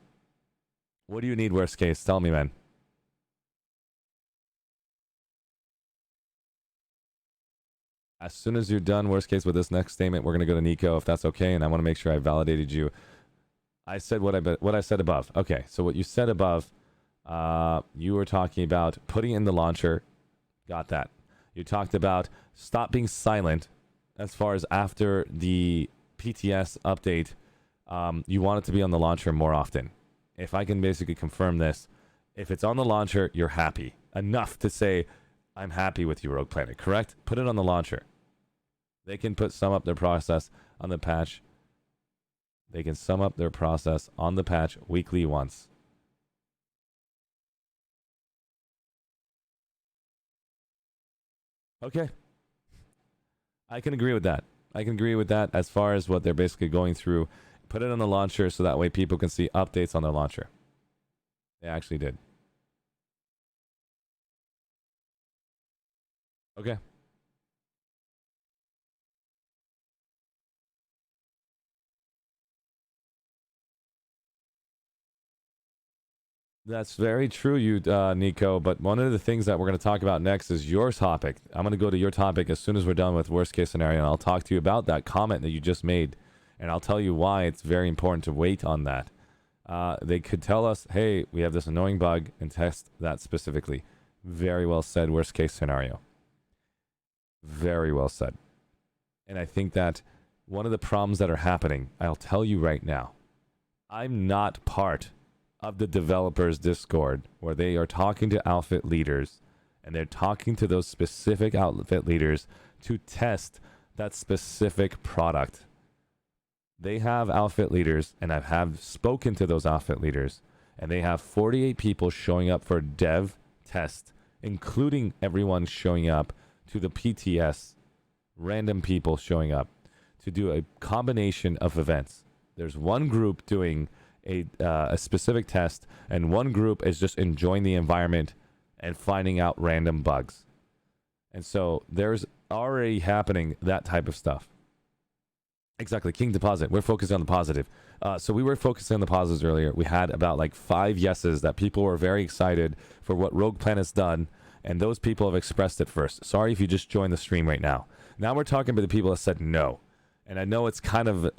What do you need, worst case? Tell me, man. As soon as you're done, worst case, with this next statement, we're going to go to Nico, if that's okay, and I want to make sure I validated you. I said what I said above. Okay, so what you said above, you were talking about putting in the launcher. Got that. You talked about stop being silent as far as after the PTS update. You want it to be on the launcher more often. If I can basically confirm this, if it's on the launcher, you're happy. Enough to say, I'm happy with you, Rogue Planet, correct? Put it on the launcher. They can sum up their process on the patch. They can sum up their process on the patch weekly once. Okay. I can agree with that. As far as what they're basically going through. Put it on the launcher so that way people can see updates on their launcher. They actually did. Okay. That's very true, Nico. But one of the things that we're going to talk about next is your topic. I'm going to go to your topic as soon as we're done with worst case scenario, and I'll talk to you about that comment that you just made, and I'll tell you why it's very important to wait on that. They could tell us, hey, we have this annoying bug, and test that specifically. Very well said, worst case scenario. Very well said. And I think that one of the problems that are happening, I'll tell you right now, I'm not part of the developers Discord where they are talking to outfit leaders, and they're talking to those specific outfit leaders to test that specific product. They have outfit leaders, and I have spoken to those outfit leaders, and they have 48 people showing up for dev test, including everyone showing up to the PTS, random people showing up to do a combination of events. There's one group doing a specific test, and one group is just enjoying the environment and finding out random bugs. And so there's already happening that type of stuff. Exactly, King Deposit. We're focused on the positive. So we were focusing on the positives earlier. We had about like 5 yeses that people were very excited for what Rogue Planet's done, and those people have expressed it first. Sorry if you just joined the stream right now. Now we're talking about the people that said no. And I know it's kind of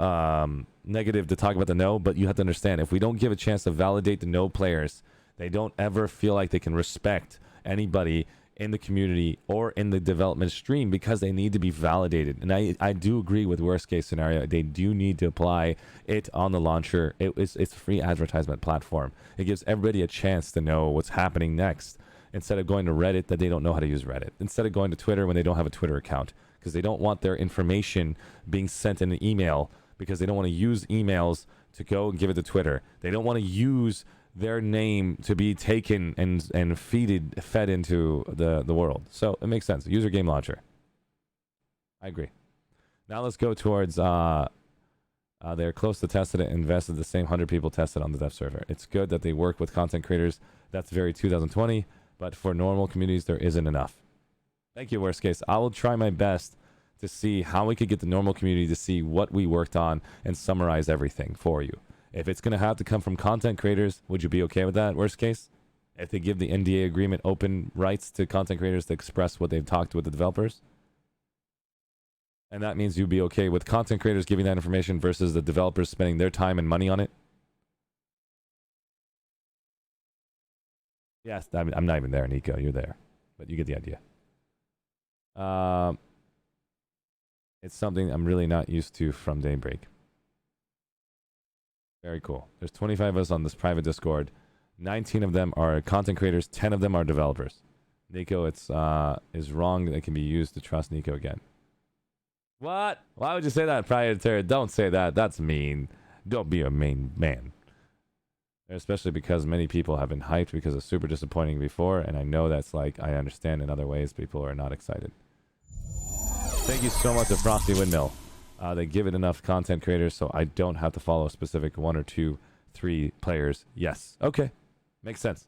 negative to talk about the no, but you have to understand, if we don't give a chance to validate the no players, they don't ever feel like they can respect anybody in the community or in the development stream because they need to be validated. And I do agree with worst case scenario. They do need to apply it on the launcher. It's a free advertisement platform. It gives everybody a chance to know what's happening next instead of going to Reddit that they don't know how to use Reddit. Instead of going to Twitter when they don't have a Twitter account, because they don't want their information being sent in an email, because they don't want to use emails to go and give it to Twitter. They don't want to use their name to be taken and fed into the world. So it makes sense. User game launcher. I agree. Now let's go towards they're close to tested it, invested the same 100 people tested on the dev server. It's good that they work with content creators. That's very 2020, but for normal communities, there isn't enough. Thank you, worst case. I will try my best to see how we could get the normal community to see what we worked on and summarize everything for you. If it's going to have to come from content creators, would you be okay with that, worst case? If they give the NDA agreement open rights to content creators to express what they've talked with the developers? And that means you'd be okay with content creators giving that information versus the developers spending their time and money on it? Yes, I'm not even there, Nico. You're there. But you get the idea. It's something I'm really not used to from Daybreak. Very cool. There's 25 of us on this private Discord. 19 of them are content creators. 10 of them are developers. Nico, it's is wrong that it can be used to trust Nico again. What? Why would you say that, Proprietary? Don't say that. That's mean. Don't be a mean man. Especially because many people have been hyped because of super disappointing before, and I know that's like, I understand in other ways people are not excited. Thank you so much to Frosty Windmill. They give it enough content creators so I don't have to follow a specific 1 or 2, 3 players. Yes. Okay. Makes sense.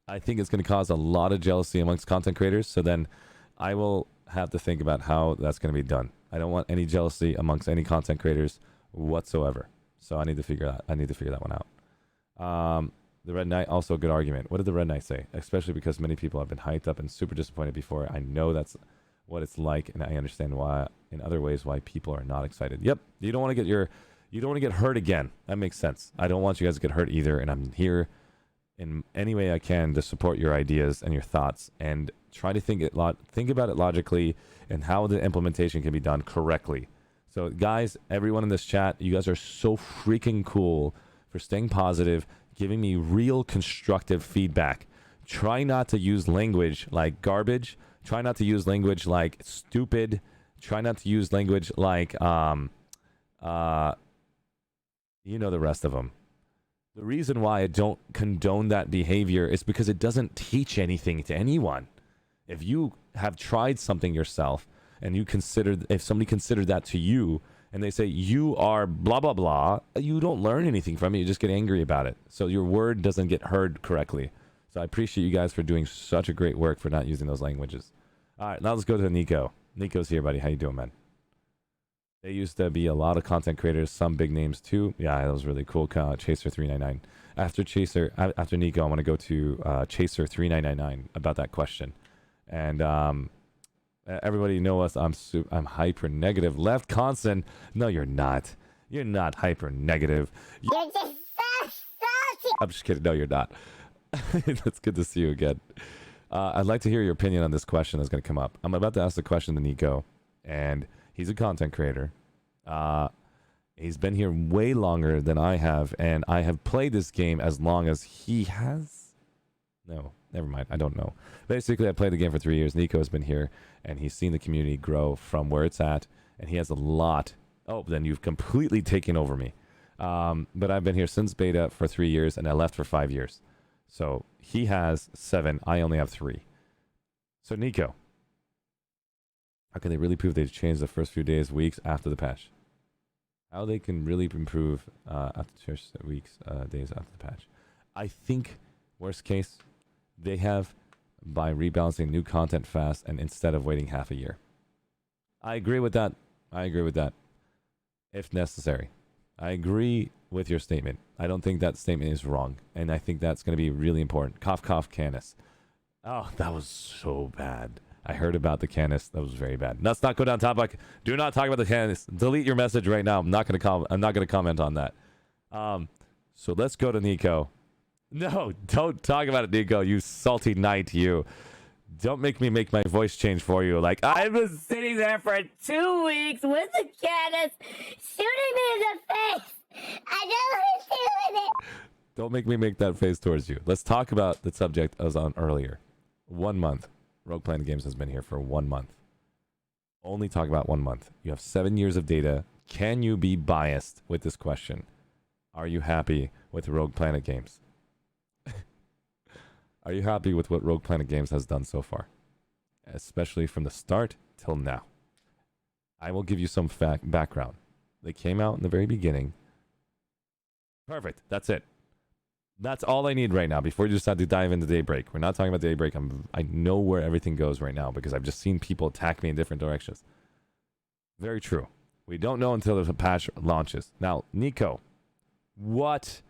I think it's going to cause a lot of jealousy amongst content creators, so then I will have to think about how that's going to be done. I don't want any jealousy amongst any content creators whatsoever. So I need to figure that one out. The Red Knight, also a good argument. What did the Red Knight say? Especially because many people have been hyped up and super disappointed before. I know that's what it's like, and I understand why, in other ways, why people are not excited. Yep, you don't want to get hurt again. That makes sense. I don't want you guys to get hurt either, and I'm here in any way I can to support your ideas and your thoughts, and try to think about it logically and how the implementation can be done correctly. So, guys, everyone in this chat, you guys are so freaking cool for staying positive, giving me real constructive feedback. Try not to use language like garbage. Try not to use language like stupid. Try not to use language like, you know the rest of them. The reason why I don't condone that behavior is because it doesn't teach anything to anyone. If you have tried something yourself, and if somebody considered that to you, and they say you are blah blah blah, you don't learn anything from it. You just get angry about it. So your word doesn't get heard correctly. So I appreciate you guys for doing such a great work for not using those languages. All right, now let's go to Nico. Nico's here, buddy. How you doing, man? There used to be a lot of content creators, some big names too. Yeah, that was really cool. Chaser399. After Nico, I want to go to Chaser3999 about that question. And everybody know us. I'm hyper negative. Left constant. No, you're not. You're not hyper negative. You're just so salty. I'm just kidding. No, you're not. That's good to see you again. I'd like to hear your opinion on this question that's going to come up. I'm about to ask the question to Nico, and he's a content creator. He's been here way longer than I have, and I have played this game as long as he has. No, never mind. I don't know. Basically, I played the game for 3 years. Nico has been here, and he's seen the community grow from where it's at, and he has a lot. Oh, then you've completely taken over me. But I've been here since beta for 3 years, and I left for 5 years. So he has 7. I only have 3. So Nico, how can they really prove they've changed the first few days, weeks after the patch? How they can really improve after weeks, days after the patch? I think, worst case, they have by rebalancing new content fast and instead of waiting half a year. I agree with that. If necessary. I agree with your statement. I don't think that statement is wrong. And I think that's going to be really important. Cough, cough, Canis. Oh, that was so bad. I heard about the Canis. That was very bad. Let's not go down topic. Do not talk about the Canis. Delete your message right now. I'm not going to comment on that. So let's go to Nico. No, don't talk about it, Nico. You salty knight, you. Don't make me make my voice change for you. Like, I was sitting there for 2 weeks with the Canis shooting me in the face. I don't want to do with it. Don't make me make that face towards you. Let's talk about the subject I was on earlier. 1 month. Rogue Planet Games has been here for 1 month. Only talk about 1 month. You have 7 years of data. Can you be biased with this question? Are you happy with Rogue Planet Games? Are you happy with what Rogue Planet Games has done so far? Especially from the start till now. I will give you some background. They came out in the very beginning. Perfect. That's it. That's all I need right now before you decide to dive into Daybreak. We're not talking about Daybreak. I know where everything goes right now because I've just seen people attack me in different directions. Very true. We don't know until the patch launches. Now, Nico, what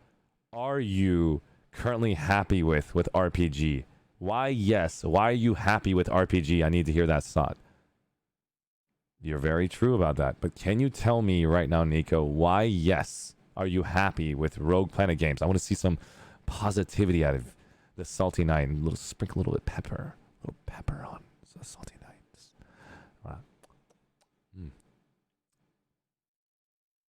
are you currently happy with RPG? Why yes? Why are you happy with RPG? I need to hear that thought. You're very true about that. But can you tell me right now, Nico, why yes are you happy with Rogue Planet games? I want to see some positivity out of the Salty Night and sprinkle a little bit pepper. A little pepper on the Salty Night. Wow.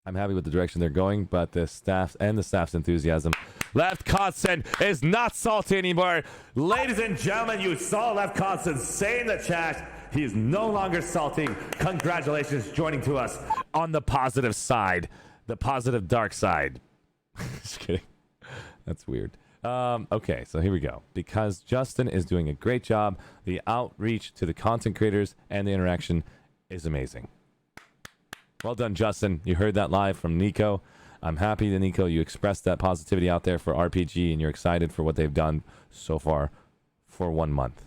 I'm happy with the direction they're going, but the staff's enthusiasm. Left Constant is not salty anymore. Ladies and gentlemen, you saw Left Constant say in the chat, he is no longer salty. Congratulations joining to us on the positive side. The positive dark side. Just kidding. That's weird. Okay, so here we go. Because Justin is doing a great job, the outreach to the content creators and the interaction is amazing. Well done, Justin. You heard that live from Nico. I'm happy that, Nico, you expressed that positivity out there for RPG, and you're excited for what they've done so far for 1 month.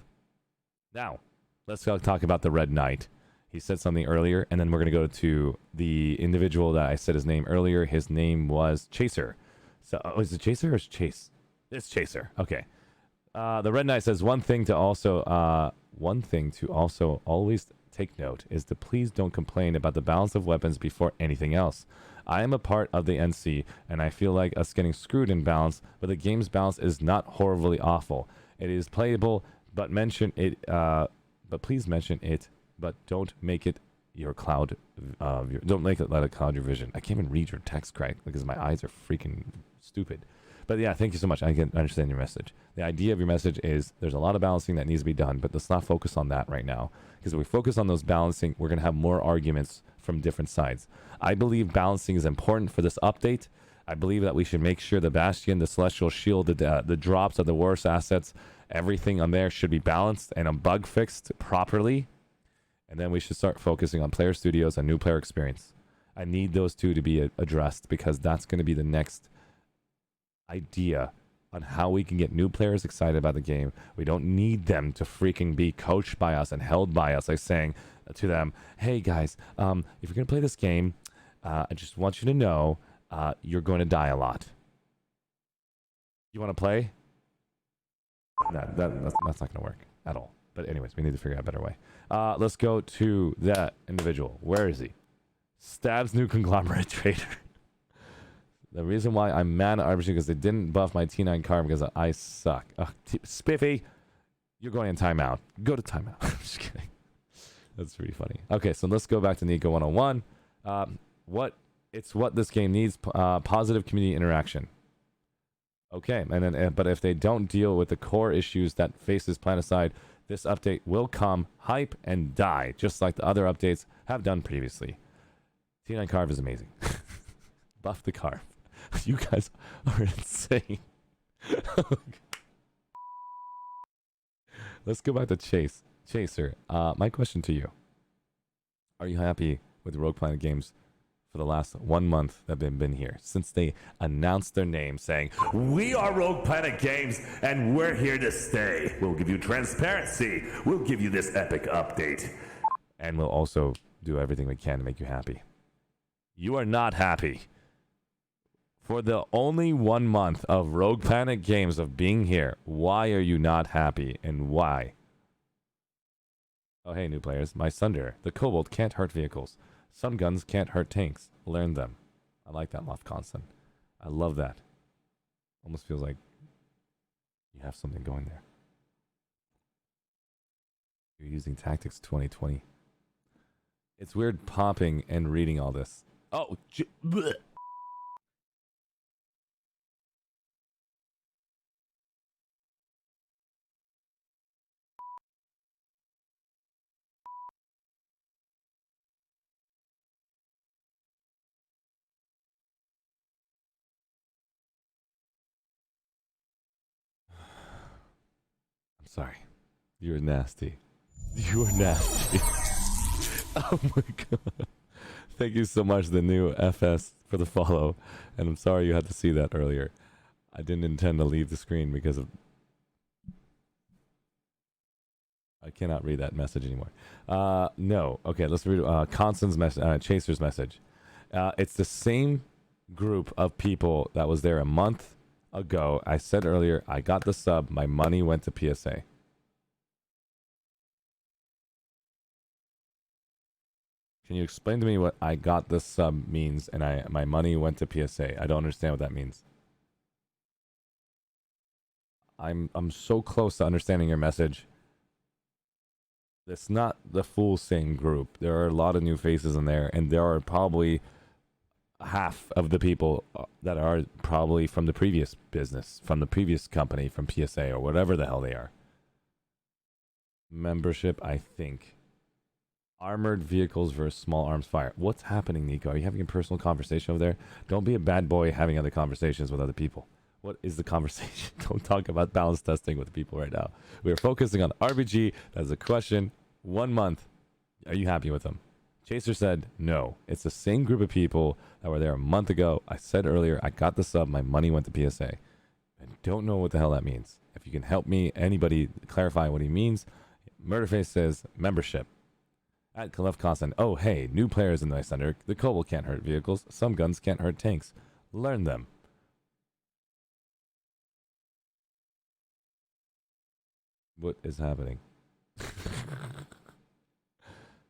Now, let's talk about the Red Knight. He said something earlier, and then we're going to go to the individual that I said his name earlier. His name was Chaser. So, is it Chaser or is it Chase? It's Chaser. Okay. The Red Knight says one thing to also always take note is to please don't complain about the balance of weapons before anything else. I am a part of the NC, and I feel like us getting screwed in balance, but the game's balance is not horribly awful. It is playable, but please mention it, but don't make it your cloud. Don't make it let it cloud your vision. I can't even read your text, Craig, because my eyes are freaking stupid. But yeah, thank you so much. I can understand your message. The idea of your message is there's a lot of balancing that needs to be done, but let's not focus on that right now. Because if we focus on those balancing, we're going to have more arguments from different sides. I believe balancing is important for this update. I believe that we should make sure the Bastion, the Celestial Shield, the drops of the worst assets, everything on there should be balanced and bug fixed properly. And then we should start focusing on player studios and new player experience. I need those two to be addressed because that's going to be the next idea on how we can get new players excited about the game. We don't need them to freaking be coached by us and held by us, like saying to them, hey guys, if you're going to play this game, I just want you to know you're going to die a lot. You want to play? No, that's not going to work at all. But anyways, we need to figure out a better way. Let's go to that individual. Where is he? Stabs new conglomerate trader. The reason why I'm mad at RPG because they didn't buff my T9 car because I suck. Spiffy, you're going in timeout. Go to timeout. I'm just kidding. That's pretty funny. Okay, so let's go back to Nico 101. What this game needs: positive community interaction. Okay, and then but if they don't deal with the core issues that faces Planetside, this update will come hype and die, just like the other updates have done previously. T9 Carve is amazing. Buff the Carve. You guys are insane. Let's go back to Chaser. My question to you. Are you happy with Rogue Planet Games for the last 1 month that they've been here? Since they announced their name saying, we are Rogue Planet Games and we're here to stay. We'll give you transparency. We'll give you this epic update. And we'll also do everything we can to make you happy. You are not happy. For the only 1 month of Rogue Planet Games of being here, why are you not happy and why? Oh, hey, new players. My Sunder. The Cobalt can't hurt vehicles. Sun guns can't hurt tanks. Learn them. I like that, Love Constant. I love that. Almost feels like you have something going there. You're using Tactics 2020. It's weird popping and reading all this. Oh, bleh. Sorry. You're nasty. You are nasty. Oh my god. Thank you so much, the new FS, for the follow. And I'm sorry you had to see that earlier. I didn't intend to leave the screen because of... I cannot read that message anymore. No. Okay, let's read Constance's message, Chaser's message. It's the same group of people that was there a month ago. I said earlier, I got the sub. My money went to PSA. Can you explain to me what I got the sub means and my money went to PSA? I don't understand what that means. I'm so close to understanding your message. It's not the full same group. There are a lot of new faces in there, and there are probably half of the people that are probably from the previous business, from the previous company, from PSA or whatever the hell they are. Membership, I think. Armored vehicles versus small arms fire. What's happening, Nico? Are you having a personal conversation over there? Don't be a bad boy having other conversations with other people. What is the conversation? Don't talk about balance testing with people right now. We're focusing on RBG. That's a question. 1 month. Are you happy with them? Chaser said no. It's the same group of people that were there a month ago. I said earlier, I got the sub. My money went to PSA. I don't know what the hell that means. If you can help me, anybody clarify what he means. Murderface says membership. At Khalef Constant, oh hey, new players in the center. The Cobalt can't hurt vehicles. Some guns can't hurt tanks. Learn them. What is happening?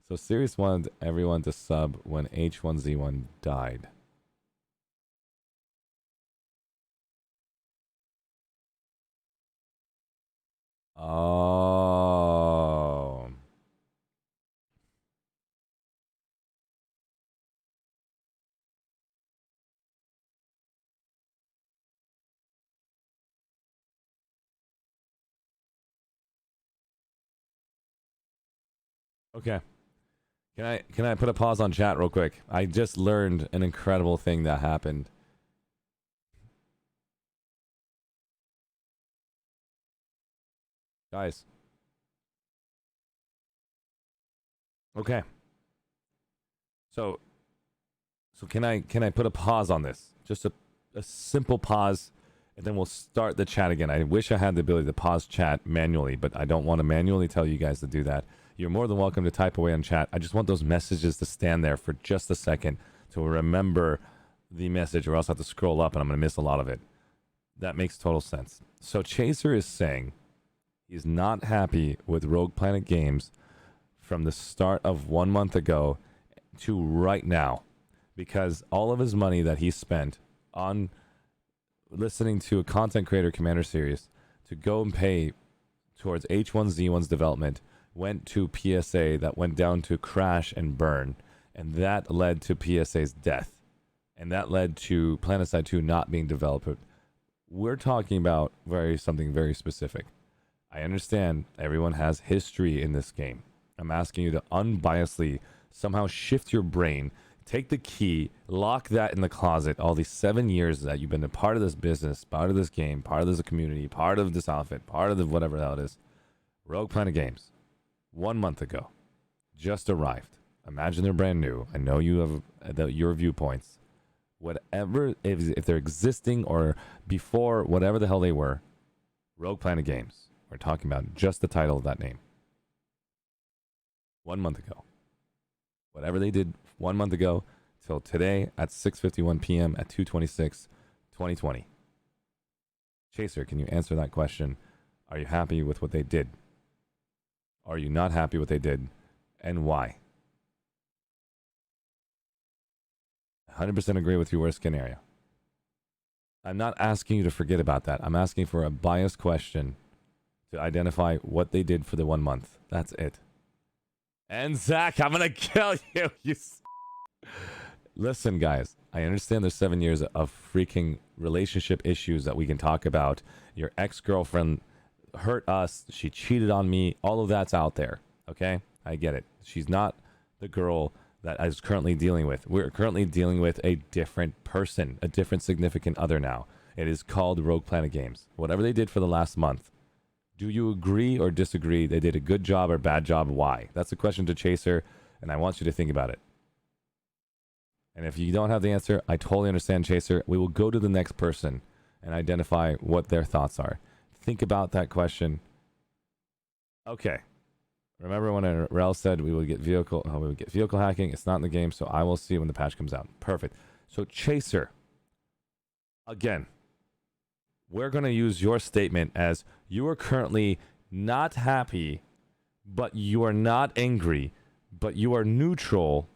So Sirius wanted everyone to sub when H1Z1 died. Oh. Okay. Can I put a pause on chat real quick? I just learned an incredible thing that happened. Guys. Okay. So can I put a pause on this? Just a simple pause, and then we'll start the chat again. I wish I had the ability to pause chat manually, but I don't want to manually tell you guys to do that. You're more than welcome to type away on chat. I just want those messages to stand there for just a second to remember the message, or else I have to scroll up and I'm going to miss a lot of it. That makes total sense. So Chaser is saying he's not happy with Rogue Planet Games from the start of 1 month ago to right now, because all of his money that he spent on listening to a content creator commander series to go and pay towards H1Z1's development went to PSA, that went down to crash and burn, and that led to PSA's death, and that led to Planetside 2 not being developed. We're talking about something very specific. I understand everyone has history in this game. I'm asking you to unbiasedly somehow shift your brain, take the key, lock that in the closet, all these 7 years that you've been a part of this business, part of this game, part of this community, part of this outfit, part of the whatever the hell it is. Rogue Planet Games. 1 month ago, just arrived. Imagine they're brand new. I know you have your viewpoints. Whatever, if they're existing or before, whatever the hell they were, Rogue Planet Games. We're talking about just the title of that name. 1 month ago. Whatever they did 1 month ago till today at 6:51 p.m. at 2/26/2020. Chaser, can you answer that question? Are you happy with what they did? Are you not happy with what they did, and why? 100% agree with your worst scenario. I'm not asking you to forget about that. I'm asking for a biased question to identify what they did for the 1 month. That's it. And Zach, I'm going to kill you. Listen, guys, I understand there's 7 years of freaking relationship issues that we can talk about. Your ex-girlfriend hurt us. She cheated on me. All of that's out there. Okay? I get it. She's not the girl that I was currently dealing with. We're currently dealing with a different person, a different significant other now. It is called Rogue Planet Games. Whatever they did for the last month, do you agree or disagree they did a good job or bad job? Why? That's a question to Chaser, and I want you to think about it. And if you don't have the answer, I totally understand, Chaser. We will go to the next person, and identify what their thoughts are. Think about that question. Okay. Remember when Rel said we would get vehicle hacking? It's not in the game, so I will see when the patch comes out. Perfect. So Chaser, again, we're going to use your statement as you are currently not happy, but you are not angry, but you are neutral,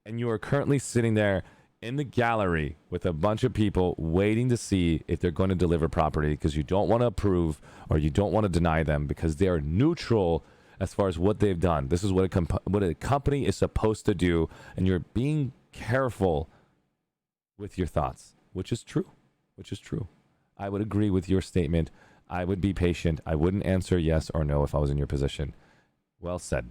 and you are currently sitting there in the gallery with a bunch of people waiting to see if they're going to deliver property because you don't want to approve or you don't want to deny them because they are neutral as far as what they've done. This is what a company is supposed to do, and you're being careful with your thoughts, which is true. I would agree with your statement. I would be patient. I wouldn't answer yes or no if I was in your position. Well said.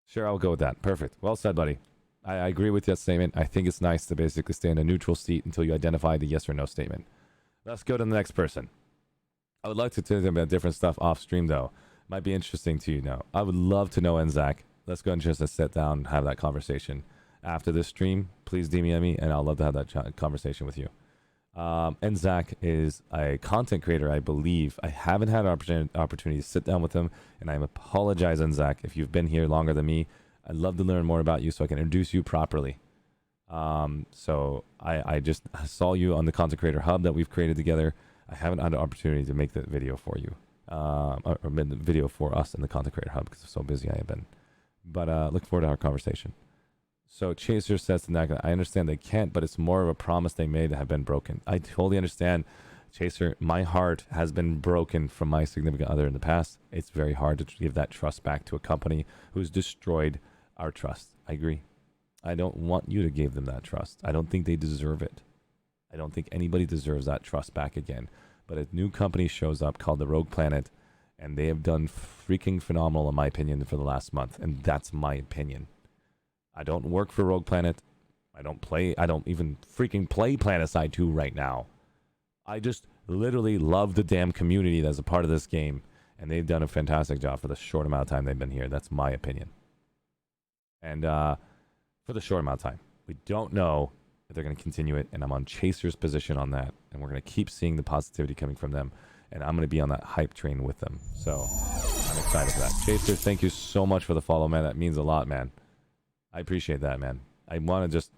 Sure, I'll go with that. Perfect. Well said, buddy. I agree with that statement. I think it's nice to basically stay in a neutral seat until you identify the yes or no statement. Let's go to the next person. I would like to tell them about different stuff off stream, though. Might be interesting to you know. I would love to know Enzak. Let's go and just sit down and have that conversation. After this stream, please DM me, and I'll love to have that conversation with you. Enzak is a content creator, I believe. I haven't had an opportunity to sit down with him, and I apologize, Enzak, if you've been here longer than me. I'd love to learn more about you so I can introduce you properly. So I just saw you on the Content Creator Hub that we've created together. I haven't had an opportunity to make that video for you, or made the video for us in the Content Creator Hub because I'm so busy I have been. But look forward to our conversation. So Chaser says to Naka, I understand they can't, but it's more of a promise they made that have been broken. I totally understand, Chaser. My heart has been broken from my significant other in the past. It's very hard to give that trust back to a company who's destroyed our trust. I agree. I don't want you to give them that trust. I don't think they deserve it. I don't think anybody deserves that trust back again. But a new company shows up called the Rogue Planet, and they have done freaking phenomenal, in my opinion, for the last month. And that's my opinion. I don't work for Rogue Planet. I don't even freaking play Planetside 2 right now. I just literally love the damn community that's a part of this game. And they've done a fantastic job for the short amount of time they've been here. That's my opinion. And for the short amount of time. We don't know if they're going to continue it. And I'm on Chaser's position on that. And we're going to keep seeing the positivity coming from them. And I'm going to be on that hype train with them. So I'm excited for that. Chaser, thank you so much for the follow, man. That means a lot, man. I appreciate that, man. I want to just...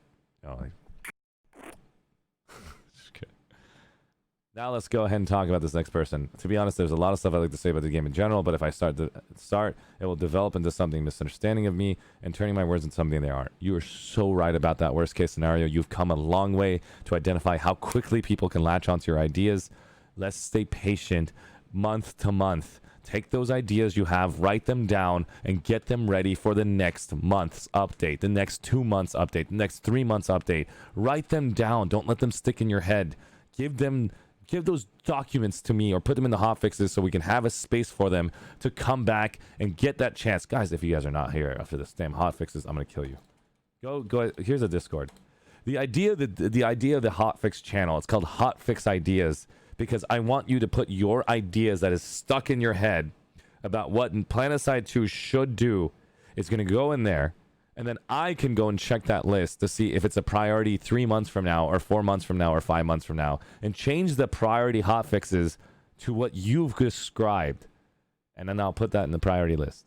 Now let's go ahead and talk about this next person. To be honest, there's a lot of stuff I'd like to say about the game in general, but if I start, it will develop into something misunderstanding of me and turning my words into something they aren't. You are so right about that worst case scenario. You've come a long way to identify how quickly people can latch onto your ideas. Let's stay patient month to month. Take those ideas you have, write them down, and get them ready for the next month's update, the next 2 months update, the next 3 months update. Write them down. Don't let them stick in your head. Give those documents to me or put them in the hotfixes so we can have a space for them to come back and get that chance. Guys, if you guys are not here after this damn hotfixes, I'm going to kill you. Go. Here's a Discord. The idea of the hotfix channel, it's called Hotfix Ideas, because I want you to put your ideas that is stuck in your head about what Planetside 2 should do. It's going to go in there, and then I can go and check that list to see if it's a priority 3 months from now or 4 months from now or 5 months from now, and change the priority hotfixes to what you've described, and then I'll put that in the priority list.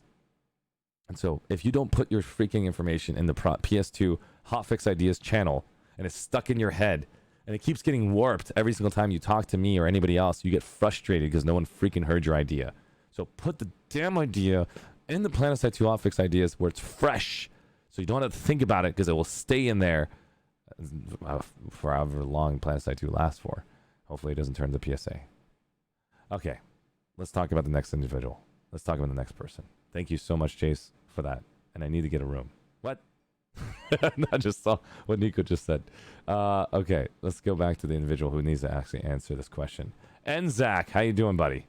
And so if you don't put your freaking information in the PS2 Hotfix Ideas channel, and it's stuck in your head, and it keeps getting warped every single time you talk to me or anybody else, you get frustrated because no one freaking heard your idea. So put the damn idea in the Planetside 2 Hotfix Ideas where it's fresh, so you don't have to think about it because it will stay in there for however long Planetside 2 lasts for. Hopefully it doesn't turn to PSA. Okay, let's talk about the next individual. Let's talk about the next person. Thank you so much, Chase, for that. And I need to get a room. What? I just saw what Nico just said. Okay, let's go back to the individual who needs to actually answer this question. And Zach, how you doing, buddy?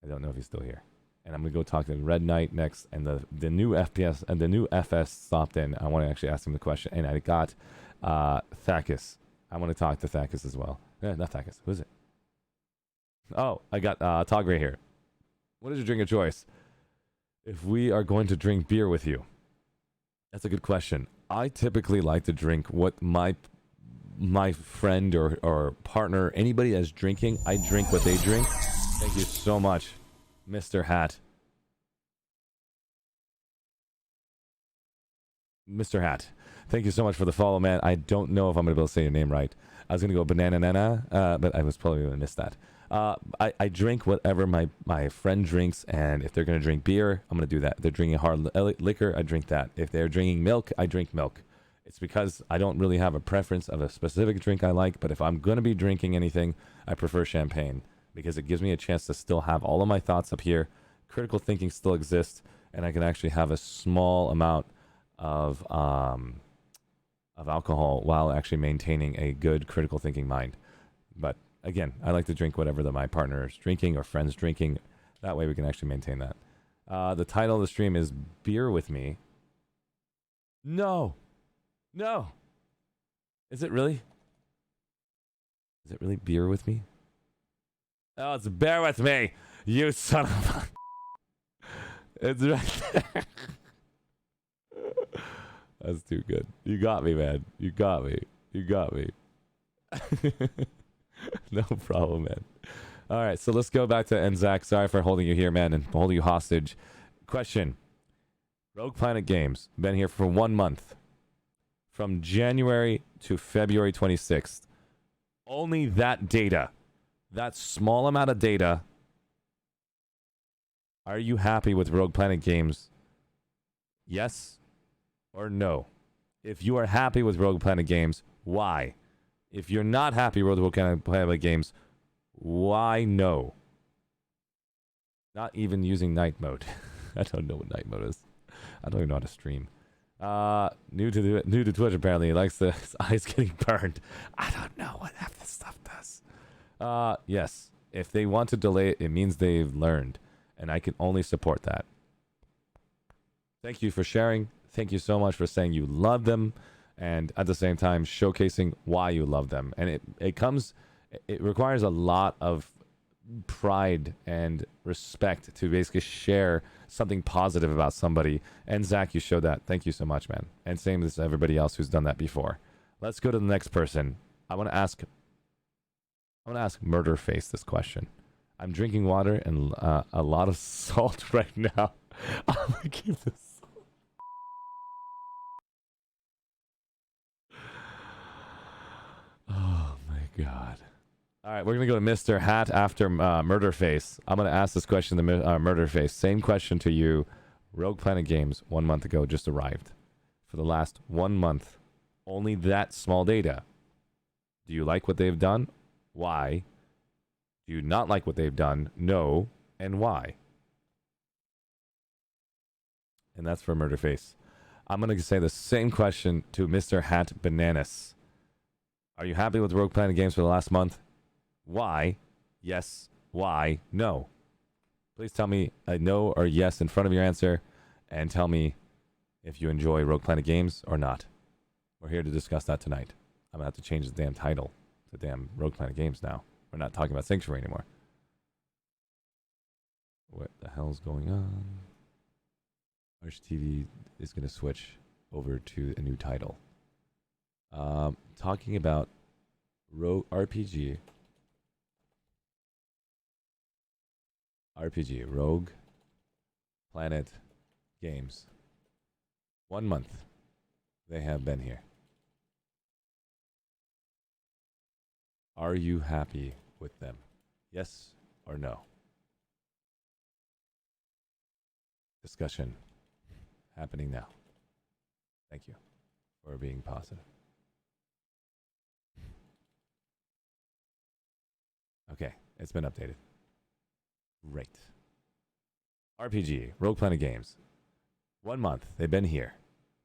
I don't know if he's still here. And I'm gonna go talk to Red Knight next, and the new FPS and the new FS stopped in. I want to actually ask him the question, and I got Thakis. I want to talk to Thakis as well. Not Thakis. Who is it? Oh, I got Tog right here. What is your drink of choice? If we are going to drink beer with you, that's a good question. I typically like to drink what my my friend or partner, anybody that's drinking, I drink what they drink. Thank you so much, Mr. Hat. Mr. Hat, thank you so much for the follow, man. I don't know if I'm going to be able to say your name right. I was going to go banana nana, but I was probably going to miss that. I drink whatever my friend drinks, and if they're going to drink beer, I'm going to do that. If they're drinking hard liquor, I drink that. If they're drinking milk, I drink milk. It's because I don't really have a preference of a specific drink I like, but if I'm going to be drinking anything, I prefer champagne because it gives me a chance to still have all of my thoughts up here. Critical thinking still exists, and I can actually have a small amount of alcohol while actually maintaining a good critical thinking mind. But again, I like to drink whatever my partner is drinking or friends drinking. That way we can actually maintain that. The title of the stream is Beer With Me. No. Is it really? Is it really Beer With Me? Oh, it's Bear With Me. You son of a... It's right there. That's too good. You got me, man. You got me. No problem, man. All right, so let's go back to Enzak. Sorry for holding you here, man, and holding you hostage. Question. Rogue Planet Games. Been here for 1 month. From January to February 26th. Only that data. That small amount of data. Are you happy with Rogue Planet Games? Yes or no? If you are happy with Rogue Planet Games, why? If you're not happy with Rogue Planet Games, why no? Not even using night mode. I don't know what night mode is. I don't even know how to stream. New to Twitch apparently. He likes his eyes getting burned. I don't know what half this stuff does. Yes. If they want to delay it, it means they've learned. And I can only support that. Thank you for sharing. Thank you so much for saying you love them, and at the same time showcasing why you love them. And it requires a lot of pride and respect to basically share something positive about somebody. And Zach, you showed that. Thank you so much, man. And same as everybody else who's done that before. Let's go to the next person. I want to ask Murderface this question. I'm drinking water and a lot of salt right now. I'm gonna keep this. Oh my god. All right, we're going to go to Mr. Hat after Murderface. I'm going to ask this question to Murderface. Same question to you. Rogue Planet Games 1 month ago just arrived. For the last 1 month, only that small data. Do you like what they've done? Why? Do you not like what they've done? No. And why? And that's for Murderface. I'm going to say the same question to Mr. Hat Bananas. Are you happy with Rogue Planet Games for the last month? Why? Yes. Why? No. Please tell me a no or yes in front of your answer, and tell me if you enjoy Rogue Planet Games or not. We're here to discuss that tonight. I'm going to have to change the damn title to damn Rogue Planet Games now. We're not talking about Sanctuary anymore. What the hell's going on? ArsheeTV is going to switch over to a new title. Talking about Rogue RPG, Rogue Planet Games. 1 month they have been here. Are you happy with them? Yes or no? Discussion happening now. Thank you for being positive. Okay, it's been updated. Great. RPG, Rogue Planet Games. 1 month, they've been here.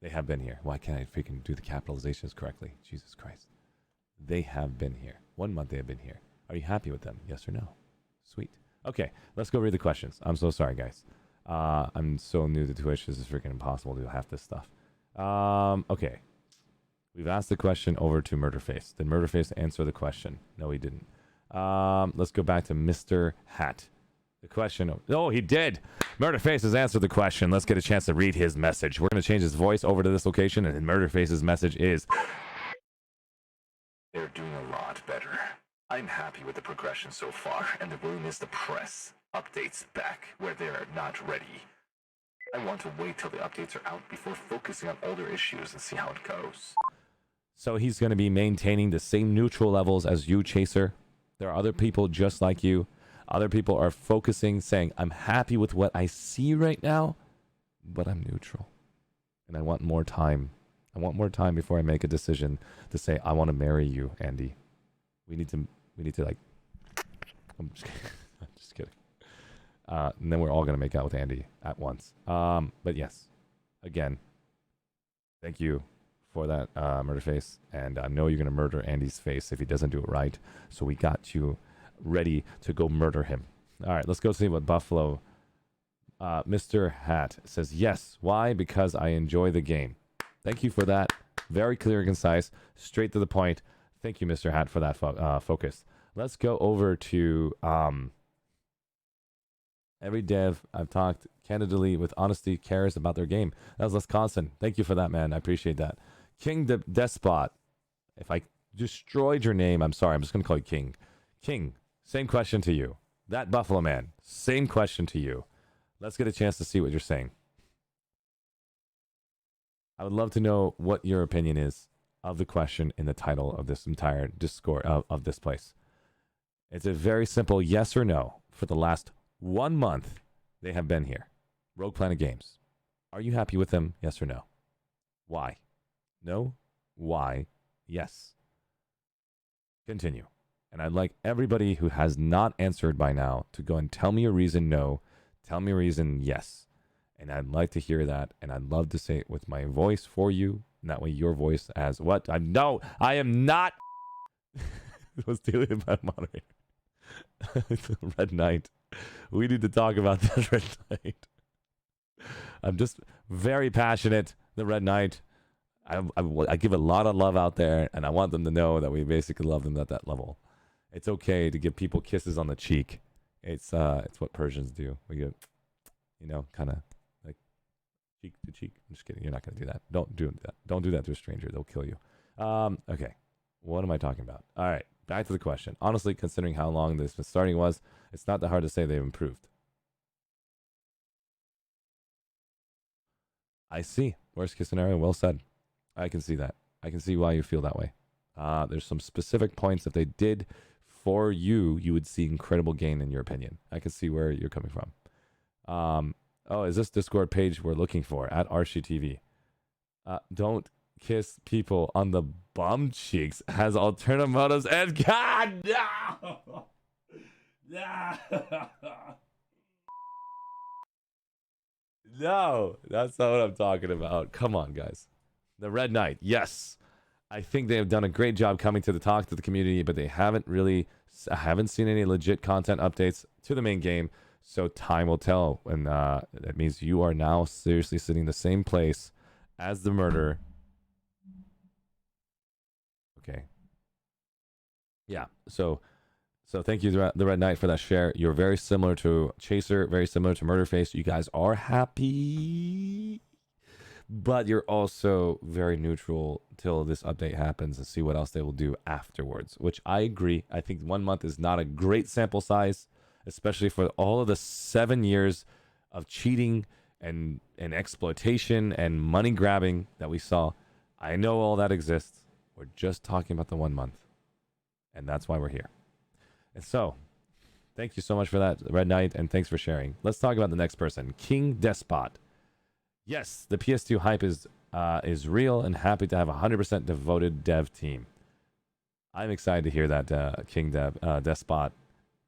They have been here. Why can't I freaking do the capitalizations correctly? Jesus Christ. They have been here. 1 month they have been here. Are you happy with them? Yes or no? Sweet. Okay, let's go read the questions. I'm so sorry, guys. I'm so new to Twitch. This is freaking impossible to do half this stuff. Okay. We've asked the question over to Murderface. Did Murderface answer the question? No, he didn't. Let's go back to Mr. Hat. The question. Oh, he did. Murderface has answered the question. Let's get a chance to read his message. We're going to change his voice over to this location, and Murderface's message is... They're doing a lot better. I'm happy with the progression so far, and the willingness to press updates back where they're not ready. I want to wait till the updates are out before focusing on older issues and see how it goes. So he's going to be maintaining the same neutral levels as you, Chaser. There are other people just like you. Other people are focusing, saying, I'm happy with what I see right now, but I'm neutral. And I want more time. I want more time before I make a decision to say, I want to marry you, Andy. We need to like, I'm just kidding. I'm just kidding. And then we're all going to make out with Andy at once. But yes, again, thank you for that murder face. And I know you're going to murder Andy's face if he doesn't do it right. So we got you ready to go murder him. All right, let's go see what Buffalo, Mr. Hat says. Yes. Why? Because I enjoy the game. Thank you for that. Very clear and concise, straight to the point. Thank you, Mr. Hat, for that focus. Let's go over to every dev I've talked candidly with honesty cares about their game. That was Wisconsin. Thank you for that, man. I appreciate that. King Despot. If I destroyed your name, I'm sorry. I'm just going to call you King. King, same question to you. That Buffalo Man, same question to you. Let's get a chance to see what you're saying. I would love to know what your opinion is of the question in the title of this entire Discord of this place. It's a very simple yes or no. For the last 1 month, they have been here. Rogue Planet Games. Are you happy with them? Yes or no? Why? No? Why? Yes. Continue. And I'd like everybody who has not answered by now to go and tell me a reason no, tell me a reason yes. And I'd like to hear that, and I'd love to say it with my voice for you, and that way your voice as what? I am not. It was deleted by moderator. Red Knight. We need to talk about that, Red Knight. I'm just very passionate, the Red Knight. I give a lot of love out there, and I want them to know that we basically love them at that level. It's okay to give people kisses on the cheek. It's what Persians do. We get, kind of like cheek to cheek. I'm just kidding. You're not going to do that. Don't do that. Don't do that to a stranger. They'll kill you. Okay. What am I talking about? All right. Back to the question. Honestly, considering how long this starting was, it's not that hard to say they've improved. I see. Worst case scenario. Well said. I can see that. I can see why you feel that way. There's some specific points that they did for you, you would see incredible gain in your opinion. I can see where you're coming from. Oh, is this Discord page we're looking for at ArsheeTV? Don't kiss people on the bum cheeks. Has alternative motives and God no. No, that's not what I'm talking about. Come on, guys. The Red Knight, yes. I think they have done a great job coming to talk to the community, but they haven't seen any legit content updates to the main game. So time will tell, and that means you are now seriously sitting in the same place as the murderer. Okay. Yeah. So thank you, the Red Knight, for that share. You're very similar to Chaser, very similar to Murderface. You guys are happy, but you're also very neutral till this update happens and see what else they will do afterwards, which I agree. I think 1 month is not a great sample size, especially for all of the 7 years of cheating and exploitation and money grabbing that we saw. I know all that exists. We're just talking about the 1 month, and that's why we're here. And so, thank you so much for that, Red Knight, and thanks for sharing. Let's talk about the next person, King Despot. Yes, the PS2 hype is real, and happy to have a 100% devoted dev team. I'm excited to hear that, King Despot,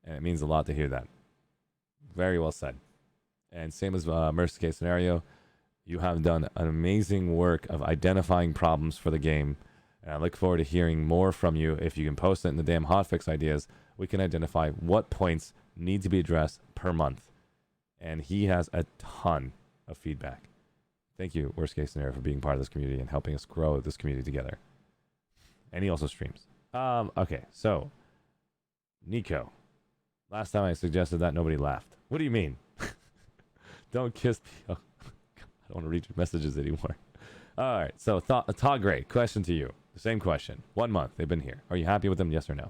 and it means a lot to hear that. Very well said. And same as Mercy Case Scenario, you have done an amazing work of identifying problems for the game, and I look forward to hearing more from you. If you can post it in the damn hotfix ideas, we can identify what points need to be addressed per month. And he has a ton of feedback. Thank you, Worst Case Scenario, for being part of this community and helping us grow this community together. And he also streams. Okay, so Nico. Last time I suggested that, nobody laughed. What do you mean? Don't kiss me. Oh, I don't want to read your messages anymore. All right, so Togray, question to you. The same question. 1 month. They've been here. Are you happy with them? Yes or no?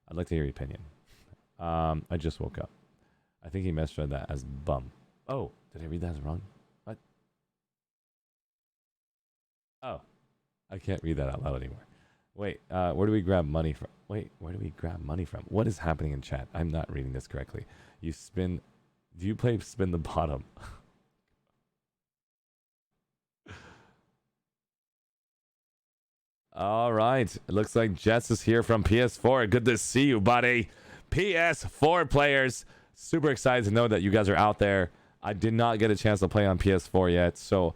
I'd like to hear your opinion. I just woke up. I think he misread that as bum. Oh, did I read that as wrong? What? Oh, I can't read that out loud anymore. Wait, where do we grab money from? Wait, where do we grab money from? What is happening in chat? I'm not reading this correctly. You spin... Do you play spin the bottom? All right. It looks like Jets is here from PS4. Good to see you, buddy. PS4 players. Super excited to know that you guys are out there. I did not get a chance to play on PS4 yet, so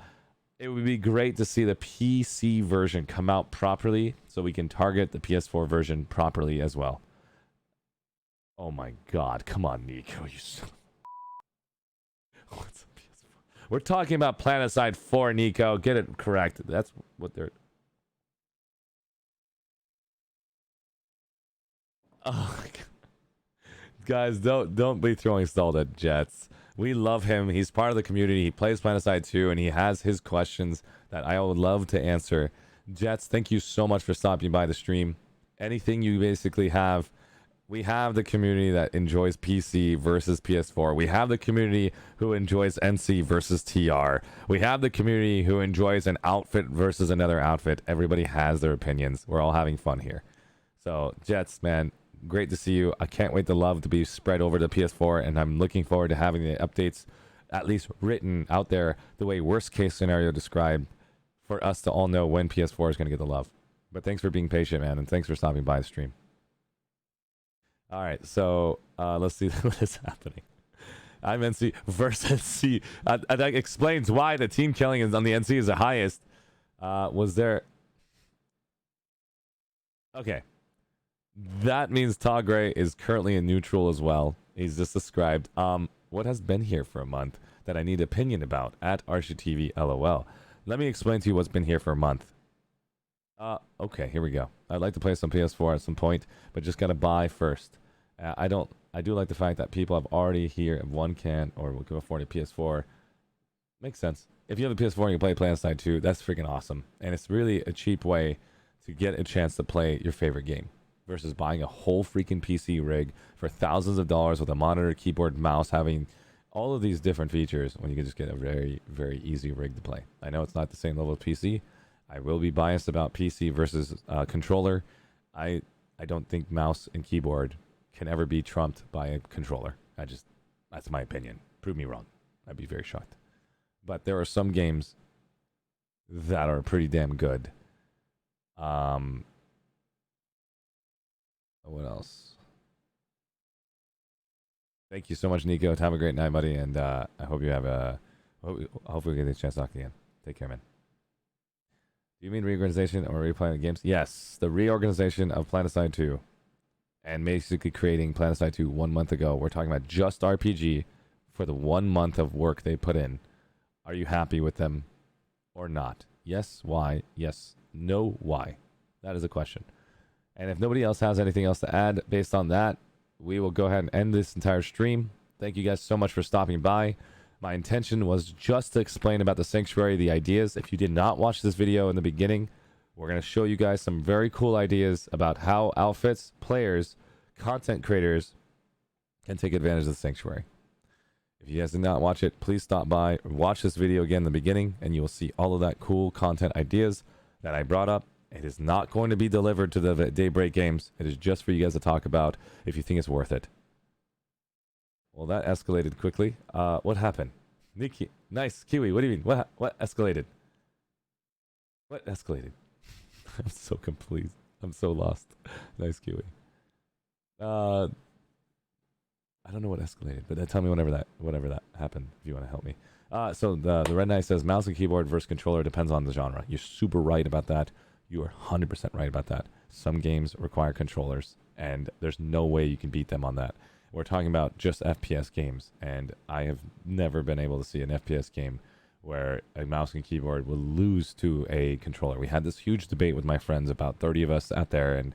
it would be great to see the PC version come out properly so we can target the PS4 version properly as well. Oh my god. Come on, Nico. You son... What's a PS4? We're talking about Planetside 4, Nico. Get it correct. That's what they're... Oh my god. Guys, don't be throwing salt at Jets. We love him. He's part of the community. He plays Planetside 2, and he has his questions that I would love to answer. Jets, thank you so much for stopping by the stream. Anything you basically have, we have the community that enjoys PC versus PS4. We have the community who enjoys NC versus TR. We have the community who enjoys an outfit versus another outfit. Everybody has their opinions. We're all having fun here. So, Jets, man, great to see you. I can't wait the love to be spread over to PS4, and I'm looking forward to having the updates at least written out there the way worst case scenario described for us to all know when PS4 is going to get the love. But thanks for being patient, man, and thanks for stopping by the stream. All right, so let's see what is happening. I'm NC versus NC. That explains why the team killing is on the NC is the highest. Was there... Okay. That means Tagre is currently in neutral as well. He's just described. What has been here for a month that I need opinion about at ArsheeTV LOL. Let me explain to you what's been here for a month. Okay, here we go. I'd like to play some PS4 at some point, but just gotta buy first. I do like the fact that people have already here one can or will go afford a PS4. Makes sense. If you have a PS4 and you play Planetside 2, that's freaking awesome. And it's really a cheap way to get a chance to play your favorite game versus buying a whole freaking PC rig for thousands of dollars with a monitor, keyboard, mouse, having all of these different features when you can just get a very, very easy rig to play. I know it's not the same level of PC. I will be biased about PC versus controller. I don't think mouse and keyboard can ever be trumped by a controller. That's my opinion. Prove me wrong. I'd be very shocked. But there are some games that are pretty damn good. What else? Thank you so much, Nico. Have a great night, buddy, and I hope you have a... Hopefully we get a chance to talk again. Take care, man. Do you mean reorganization or replaying the games? Yes, the reorganization of Planetside 2. And basically creating Planetside 2 1 month ago. We're talking about just RPG for the 1 month of work they put in. Are you happy with them or not? Yes, why? Yes, no, why? That is a question. And if nobody else has anything else to add based on that, we will go ahead and end this entire stream. Thank you guys so much for stopping by. My intention was just to explain about the Sanctuary, the ideas. If you did not watch this video in the beginning, we're going to show you guys some very cool ideas about how outfits, players, content creators can take advantage of the Sanctuary. If you guys did not watch it, please stop by, watch this video again in the beginning, and you will see all of that cool content ideas that I brought up. It is not going to be delivered to the Daybreak games. It is just for you guys to talk about if you think it's worth it. Well, that escalated quickly. What happened? Nikki, nice. Kiwi, what do you mean? What escalated? What escalated? I'm so complete. I'm so lost. Nice, Kiwi. I don't know what escalated, but tell me whatever that happened if you want to help me. So the Red Knight says mouse and keyboard versus controller depends on the genre. You're super right about that. You are 100% right about that. Some games require controllers, and there's no way you can beat them on that. We're talking about just FPS games, and I have never been able to see an FPS game where a mouse and keyboard will lose to a controller. We had this huge debate with my friends, about 30 of us out there, and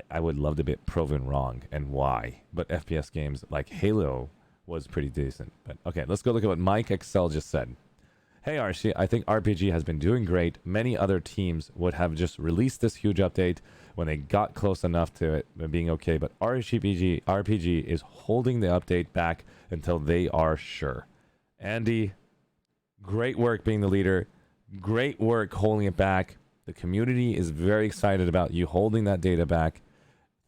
I would love to be proven wrong, and why. But FPS games like Halo was pretty decent. But okay, let's go look at what Mike Excel just said. Hey Archie, I think RPG has been doing great. Many other teams would have just released this huge update when they got close enough to it being okay, but RPG is holding the update back until they are sure. Andy, great work being the leader. Great work holding it back. The community is very excited about you holding that data back.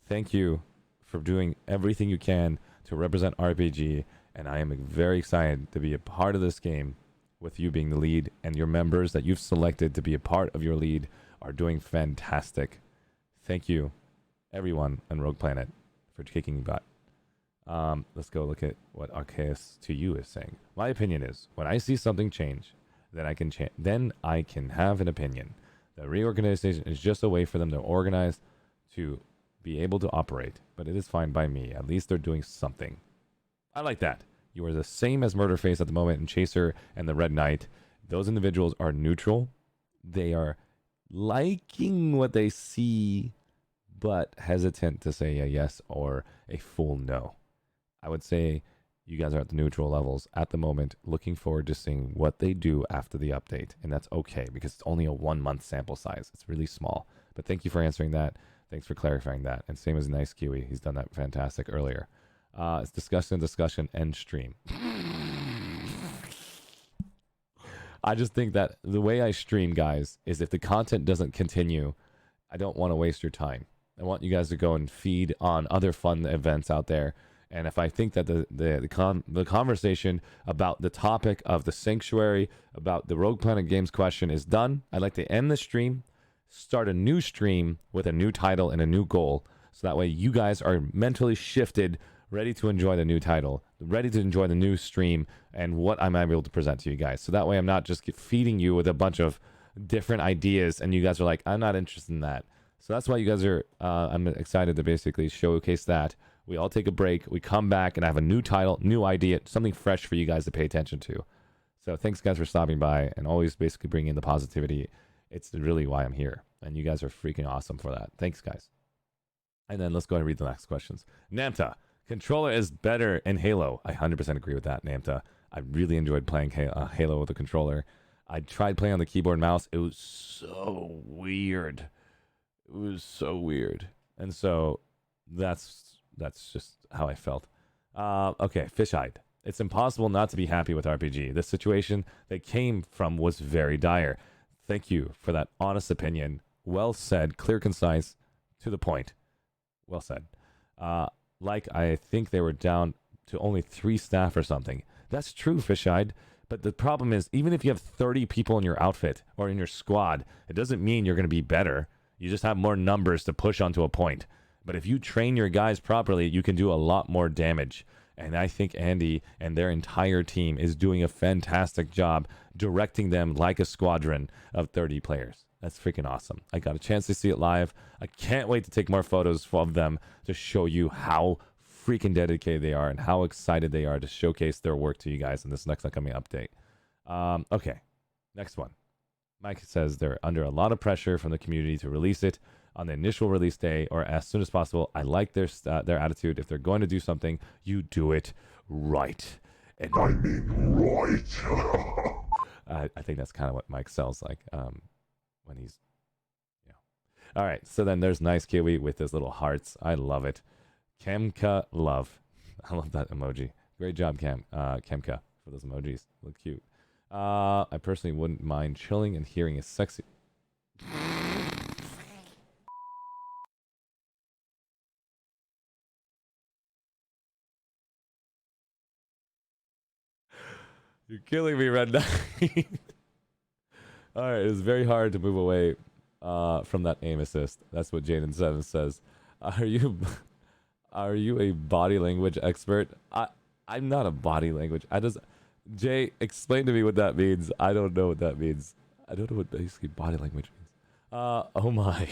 Thank you for doing everything you can to represent RPG, and I am very excited to be a part of this game with you being the lead, and your members that you've selected to be a part of your lead are doing fantastic. Thank you, everyone on Rogue Planet, for kicking butt. Let's go look at what Arceus to you is saying. My opinion is, when I see something change, then I can have an opinion. The reorganization is just a way for them to organize to be able to operate, but it is fine by me. At least they're doing something. I like that. You are the same as Murderface at the moment and Chaser and the Red Knight. Those individuals are neutral. They are liking what they see, but hesitant to say a yes or a full no. I would say you guys are at the neutral levels at the moment, looking forward to seeing what they do after the update. And that's okay, because it's only a 1 month sample size. It's really small. But thank you for answering that. Thanks for clarifying that. And same as Nice Kiwi. He's done that fantastic earlier. It's discussion, end stream. I just think that the way I stream, guys, is if the content doesn't continue, I don't want to waste your time. I want you guys to go and feed on other fun events out there. And if I think that the conversation about the topic of the Sanctuary, about the Rogue Planet Games question is done, I'd like to end the stream, start a new stream with a new title and a new goal. So that way you guys are mentally shifted, ready to enjoy the new title, ready to enjoy the new stream and what I'm able to present to you guys. So that way I'm not just feeding you with a bunch of different ideas and you guys are like, I'm not interested in that. So that's why you guys are, I'm excited to basically showcase that. We all take a break, we come back and I have a new title, new idea, something fresh for you guys to pay attention to. So thanks guys for stopping by and always basically bringing in the positivity. It's really why I'm here. And you guys are freaking awesome for that. Thanks guys. And then let's go ahead and read the next questions. Namta. Controller is better in Halo. I 100% agree with that, Namta. I really enjoyed playing Halo with the controller. I tried playing on the keyboard and mouse. It was so weird. It was so weird. And so that's just how I felt. Okay, Fish-Eyed. It's impossible not to be happy with RPG. The situation they came from was very dire. Thank you for that honest opinion. Well said, clear, concise, to the point. Well said. Like, I think they were down to only 3 staff or something. That's true, Fish-Eyed. But the problem is, even if you have 30 people in your outfit or in your squad, it doesn't mean you're going to be better. You just have more numbers to push onto a point. But if you train your guys properly, you can do a lot more damage. And I think Andy and their entire team is doing a fantastic job directing them like a squadron of 30 players. That's freaking awesome. I got a chance to see it live. I can't wait to take more photos of them to show you how freaking dedicated they are and how excited they are to showcase their work to you guys in this next upcoming update. Okay, next one. Mike says they're under a lot of pressure from the community to release it on the initial release day or as soon as possible. I like their attitude. If they're going to do something, you do it right. And I mean right. I think that's kind of what Mike sells like when he's, All right, so then there's Nice Kiwi with his little hearts. I love it. Kemka love. I love that emoji. Great job, Kemka, for those emojis. Look cute. I personally wouldn't mind chilling and hearing a sexy... You're killing me, Red Knight. All right, it was very hard to move away from that aim assist. That's what Jaden7 says. Are you a body language expert? I'm not a body language. Jay, explain to me what that means. I don't know what that means. I don't know what basically body language means. Oh my.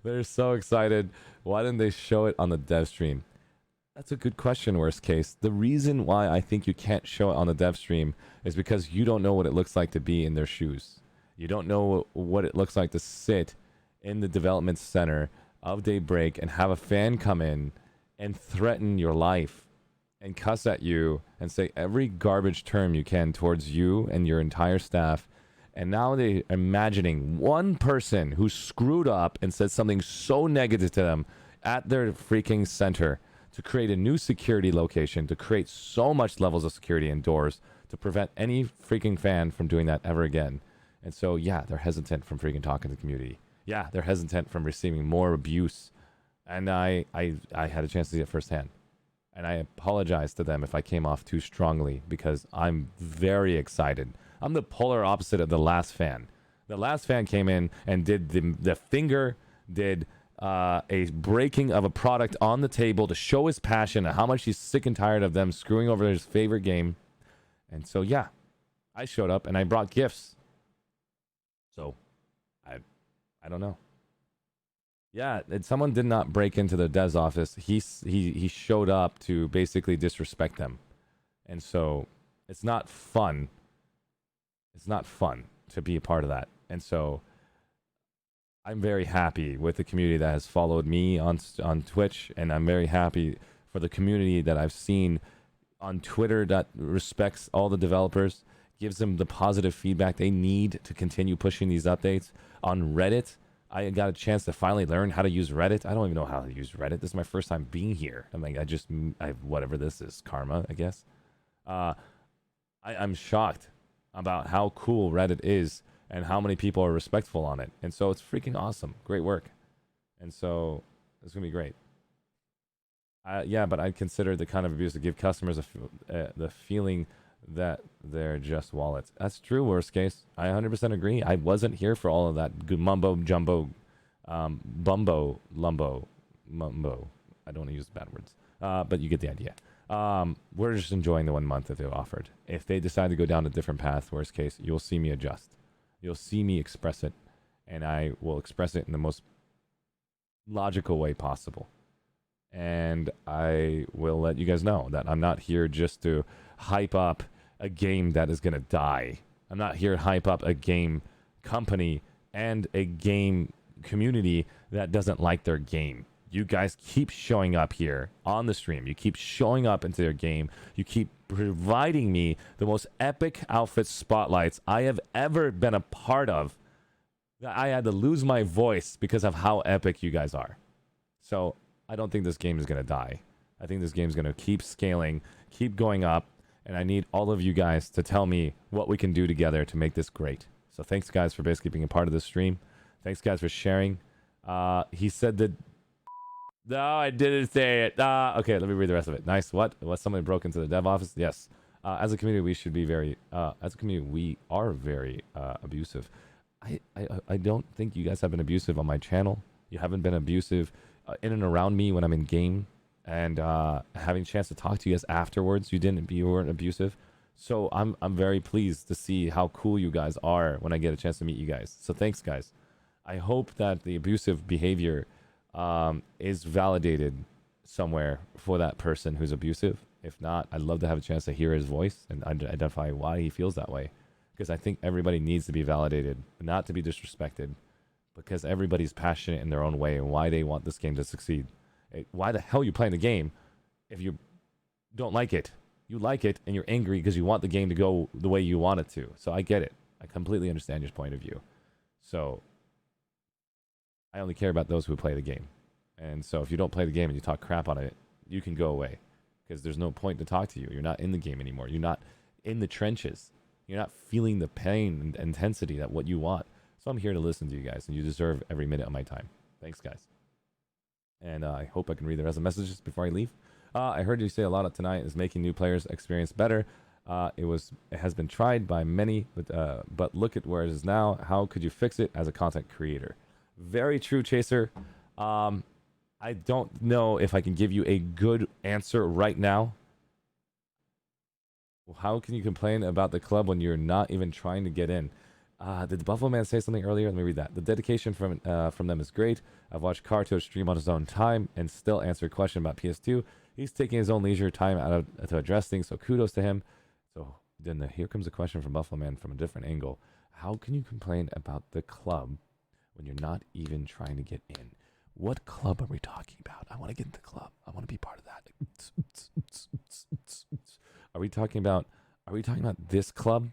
They're so excited. Why didn't they show it on the dev stream? That's a good question, worst case. The reason why I think you can't show it on the dev stream is because you don't know what it looks like to be in their shoes. You don't know what it looks like to sit in the development center of Daybreak and have a fan come in and threaten your life and cuss at you and say every garbage term you can towards you and your entire staff. And now they're imagining one person who screwed up and said something so negative to them at their freaking center to create a new security location, to create so much levels of security indoors to prevent any freaking fan from doing that ever again. And so, yeah, they're hesitant from freaking talking to the community. Yeah, they're hesitant from receiving more abuse. And I had a chance to see it firsthand. And I apologize to them if I came off too strongly because I'm very excited. I'm the polar opposite of the last fan. The last fan came in and did the finger, did a breaking of a product on the table to show his passion and how much he's sick and tired of them screwing over his favorite game. And so, yeah, I showed up and I brought gifts. So, I don't know. Yeah, someone did not break into the dev's office. He showed up to basically disrespect them. And so, it's not fun. It's not fun to be a part of that. And so, I'm very happy with the community that has followed me on Twitch, and I'm very happy for the community that I've seen on Twitter that respects all the developers, gives them the positive feedback they need to continue pushing these updates. On Reddit, I got a chance to finally learn how to use Reddit. I don't even know how to use Reddit. This is my first time being here. I'm like, whatever this is, karma, I guess. I'm shocked about how cool Reddit is and how many people are respectful on it. And so it's freaking awesome. Great work. And so it's going to be great. Yeah, but I'd consider the kind of abuse to give customers the feeling that they're just wallets. That's true, worst case. I 100% agree. I wasn't here for all of that mumbo jumbo, bumbo, lumbo, mumbo. I don't want to use bad words. But you get the idea. We're just enjoying the 1 month that they've offered. If they decide to go down a different path, worst case, you'll see me adjust. You'll see me express it, and I will express it in the most logical way possible. And I will let you guys know that I'm not here just to hype up a game that is going to die. I'm not here to hype up a game company and a game community that doesn't like their game. You guys keep showing up here on the stream. You keep showing up into their game. You keep providing me the most epic outfit spotlights I have ever been a part of. I had to lose my voice because of how epic you guys are. So I don't think this game is going to die. I think this game is going to keep scaling, keep going up, and I need all of you guys to tell me what we can do together to make this great. So thanks, guys, for basically being a part of this stream. Thanks, guys, for sharing. He said that... No, I didn't say it. Okay, let me read the rest of it. Nice. What? Was somebody broke into the dev office? Yes. As a community, we should be very... as a community, we are very abusive. I don't think you guys have been abusive on my channel. You haven't been abusive in and around me when I'm in game. And having a chance to talk to you guys afterwards, you weren't abusive. So I'm very pleased to see how cool you guys are when I get a chance to meet you guys. So thanks, guys. I hope that the abusive behavior is validated somewhere for that person who's abusive. If not, I'd love to have a chance to hear his voice and identify why he feels that way. Because I think everybody needs to be validated, not to be disrespected. Because everybody's passionate in their own way and why they want this game to succeed. Why the hell are you playing the game if you don't like it? You like it and you're angry because you want the game to go the way you want it to. So I get it. I completely understand your point of view. So I only care about those who play the game. And so if you don't play the game and you talk crap on it, you can go away. Because there's no point to talk to you. You're not in the game anymore. You're not in the trenches. You're not feeling the pain and intensity that what you want. So I'm here to listen to you guys, and you deserve every minute of my time. Thanks, guys. And I hope I can read the rest of the messages before I leave. I heard you say a lot of tonight is making new players experience better. It has been tried by many, but look at where it is now. How could you fix it as a content creator? Very true, Chaser. I don't know if I can give you a good answer right now. How can you complain about the club when you're not even trying to get in? Did the Buffalo Man say something earlier? Let me read that. The dedication from them is great. I've watched Carto stream on his own time and still answer a question about PS2. He's taking his own leisure time to address things, so kudos to him. So then here comes a question from Buffalo Man from a different angle. How can you complain about the club when you're not even trying to get in? What club are we talking about? I want to get in the club. I want to be part of that. Are we talking about this club?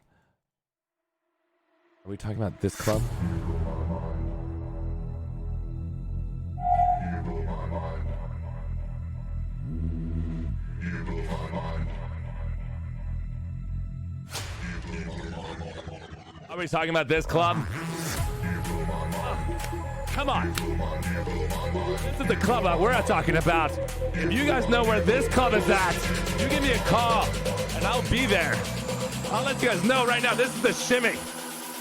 Are we talking about this club? Are we talking about this club? Come on. This is the club that we're talking about. If you guys know where this club is at, you give me a call and I'll be there. I'll let you guys know right now. This is the shimmy.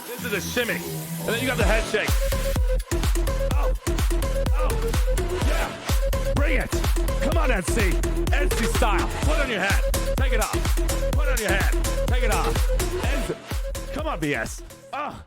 This is the shimmy. And then you got the head shake. Oh. Yeah. Bring it. Come on, NC. NC style. Put on your hat. Take it off. Put on your hat. Take it off. NC. Come on, BS. Oh.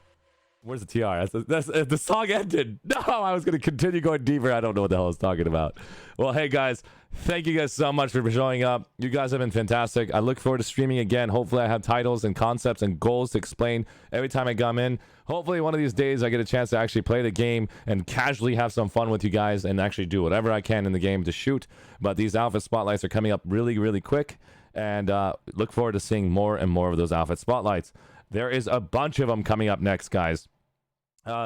Where's the TR? That's the song ended. No, I was going to continue going deeper. I don't know what the hell I was talking about. Well, hey, guys. Thank you guys so much for showing up. You guys have been fantastic. I look forward to streaming again. Hopefully, I have titles and concepts and goals to explain every time I come in. Hopefully, one of these days, I get a chance to actually play the game and casually have some fun with you guys and actually do whatever I can in the game to shoot. But these outfit spotlights are coming up really, really quick. And look forward to seeing more and more of those outfit spotlights. There is a bunch of them coming up next, guys.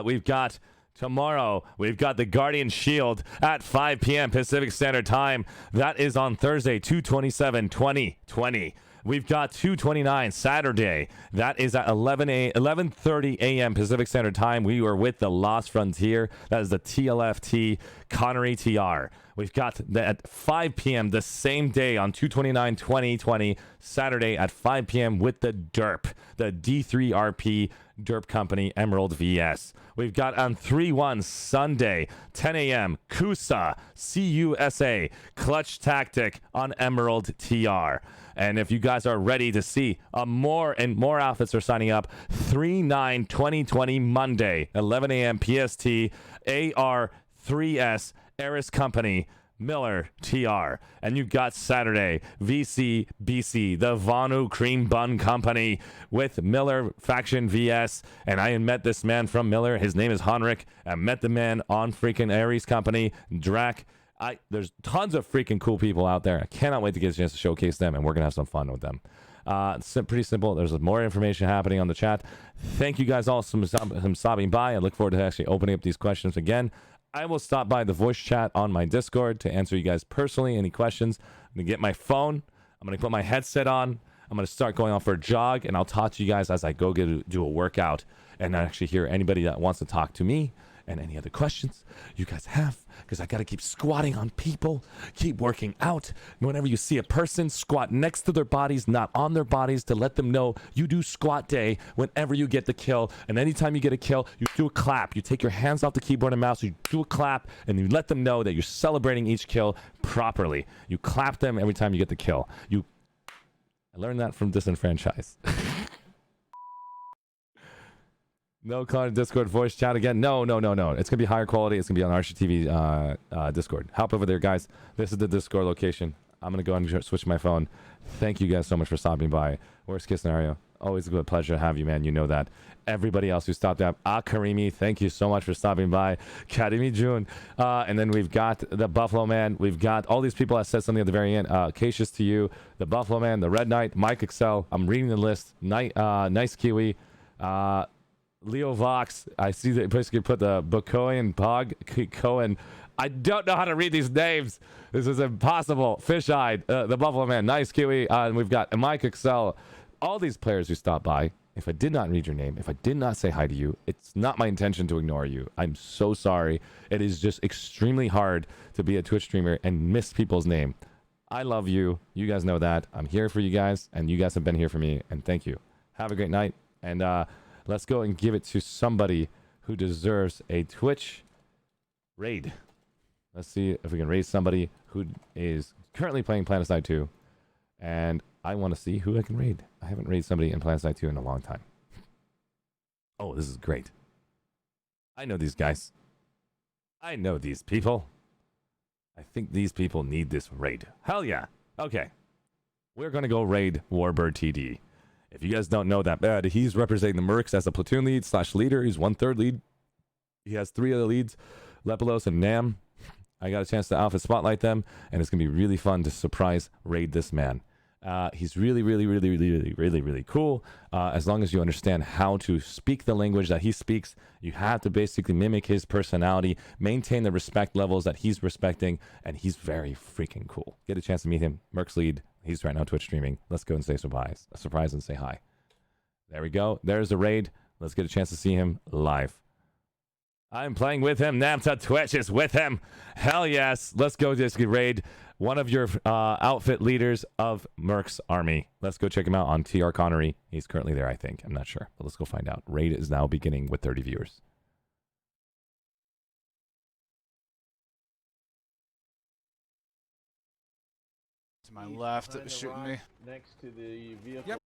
We've got tomorrow, we've got the Guardian Shield at 5 p.m. Pacific Standard Time. That is on Thursday, 2/27/2020. We've got 2/29 Saturday. That is at 11:30 a.m. Pacific Standard Time. We were with the Lost Frontier. That is the TLFT Connery TR. We've got at 5 p.m. the same day on 2/29/2020, Saturday at 5 p.m. with the DERP, the D3RP Derp Company Emerald VS. We've got on 3/1 Sunday, 10 a.m. CUSA, CUSA, Clutch Tactic on Emerald TR. And if you guys are ready to see more and more outfits are signing up, 3/9/2020 Monday, 11 a.m. PST, AR3S, Eris Company, Miller TR. And you got Saturday, VCBC, the Vanu Cream Bun Company with Miller Faction VS. And I met this man from Miller. His name is Henrik. I met the man on freaking Aries Company, Drac. There's tons of freaking cool people out there. I cannot wait to get a chance to showcase them, and we're going to have some fun with them. It's pretty simple. There's more information happening on the chat. Thank you guys all for stopping by. I look forward to actually opening up these questions again. I will stop by the voice chat on my Discord to answer you guys personally any questions. I'm going to get my phone. I'm going to put my headset on. I'm going to start going off for a jog, and I'll talk to you guys as I go do a workout and actually hear anybody that wants to talk to me and any other questions you guys have, because I got to keep squatting on people, keep working out. Whenever you see a person, squat next to their bodies, not on their bodies, to let them know you do squat day whenever you get the kill. And anytime you get a kill, you do a clap. You take your hands off the keyboard and mouse, you do a clap, and you let them know that you're celebrating each kill properly. You clap them every time you get the kill. I learned that from Disenfranchise. No Cloud Discord voice chat again. No. It's going to be higher quality. It's going to be on ArsheeTV Discord. Hop over there, guys. This is the Discord location. I'm going to go and switch my phone. Thank you guys so much for stopping by. Worst case scenario. Always a good pleasure to have you, man. You know that. Everybody else who stopped up. Karimi, thank you so much for stopping by. Kadimi June. And then we've got the Buffalo Man. We've got all these people that said something at the very end. Cautious to you. The Buffalo Man. The Red Knight. Mike Excel. I'm reading the list. Nice Kiwi. Leo Vox, I see that basically put the Bukoyan Bog Cohen. I don't know how to read these names. This is impossible. Fish-eyed, the Buffalo Man, Nice Kiwi, and we've got Mike Excel. All these players who stopped by. If I did not read your name, if I did not say hi to you, it's not my intention to ignore you. I'm so sorry. It is just extremely hard to be a Twitch streamer and miss people's name. I love you. You guys know that. I'm here for you guys, and you guys have been here for me, and thank you. Have a great night, and let's go and give it to somebody who deserves a Twitch raid. Let's see if we can raid somebody who is currently playing Planetside 2. And I want to see who I can raid. I haven't raided somebody in Planetside 2 in a long time. Oh, this is great. I know these guys. I know these people. I think these people need this raid. Hell yeah. Okay. We're going to go raid Warbird TD. If you guys don't know that bad, he's representing the Mercs as a platoon lead / leader. He's 1/3 lead. He has 3 other leads, Lepelos and Nam. I got a chance to outfit spotlight them, and it's going to be really fun to surprise raid this man. He's really, really, really, really, really, really, really cool. As long as you understand how to speak the language that he speaks, you have to basically mimic his personality, maintain the respect levels that he's respecting, and he's very freaking cool. Get a chance to meet him. Merc's Lead. He's right now Twitch streaming. Let's go and say surprise and say hi. There we go. There's the raid. Let's get a chance to see him live. I'm playing with him. Namta Twitch is with him. Hell yes. Let's go just raid one of your outfit leaders of Merc's army. Let's go check him out on TR Connery. He's currently there, I think. I'm not sure, but let's go find out. Raid is now beginning with 30 viewers. To my left, it was shooting me. Next to the vehicle. Yep.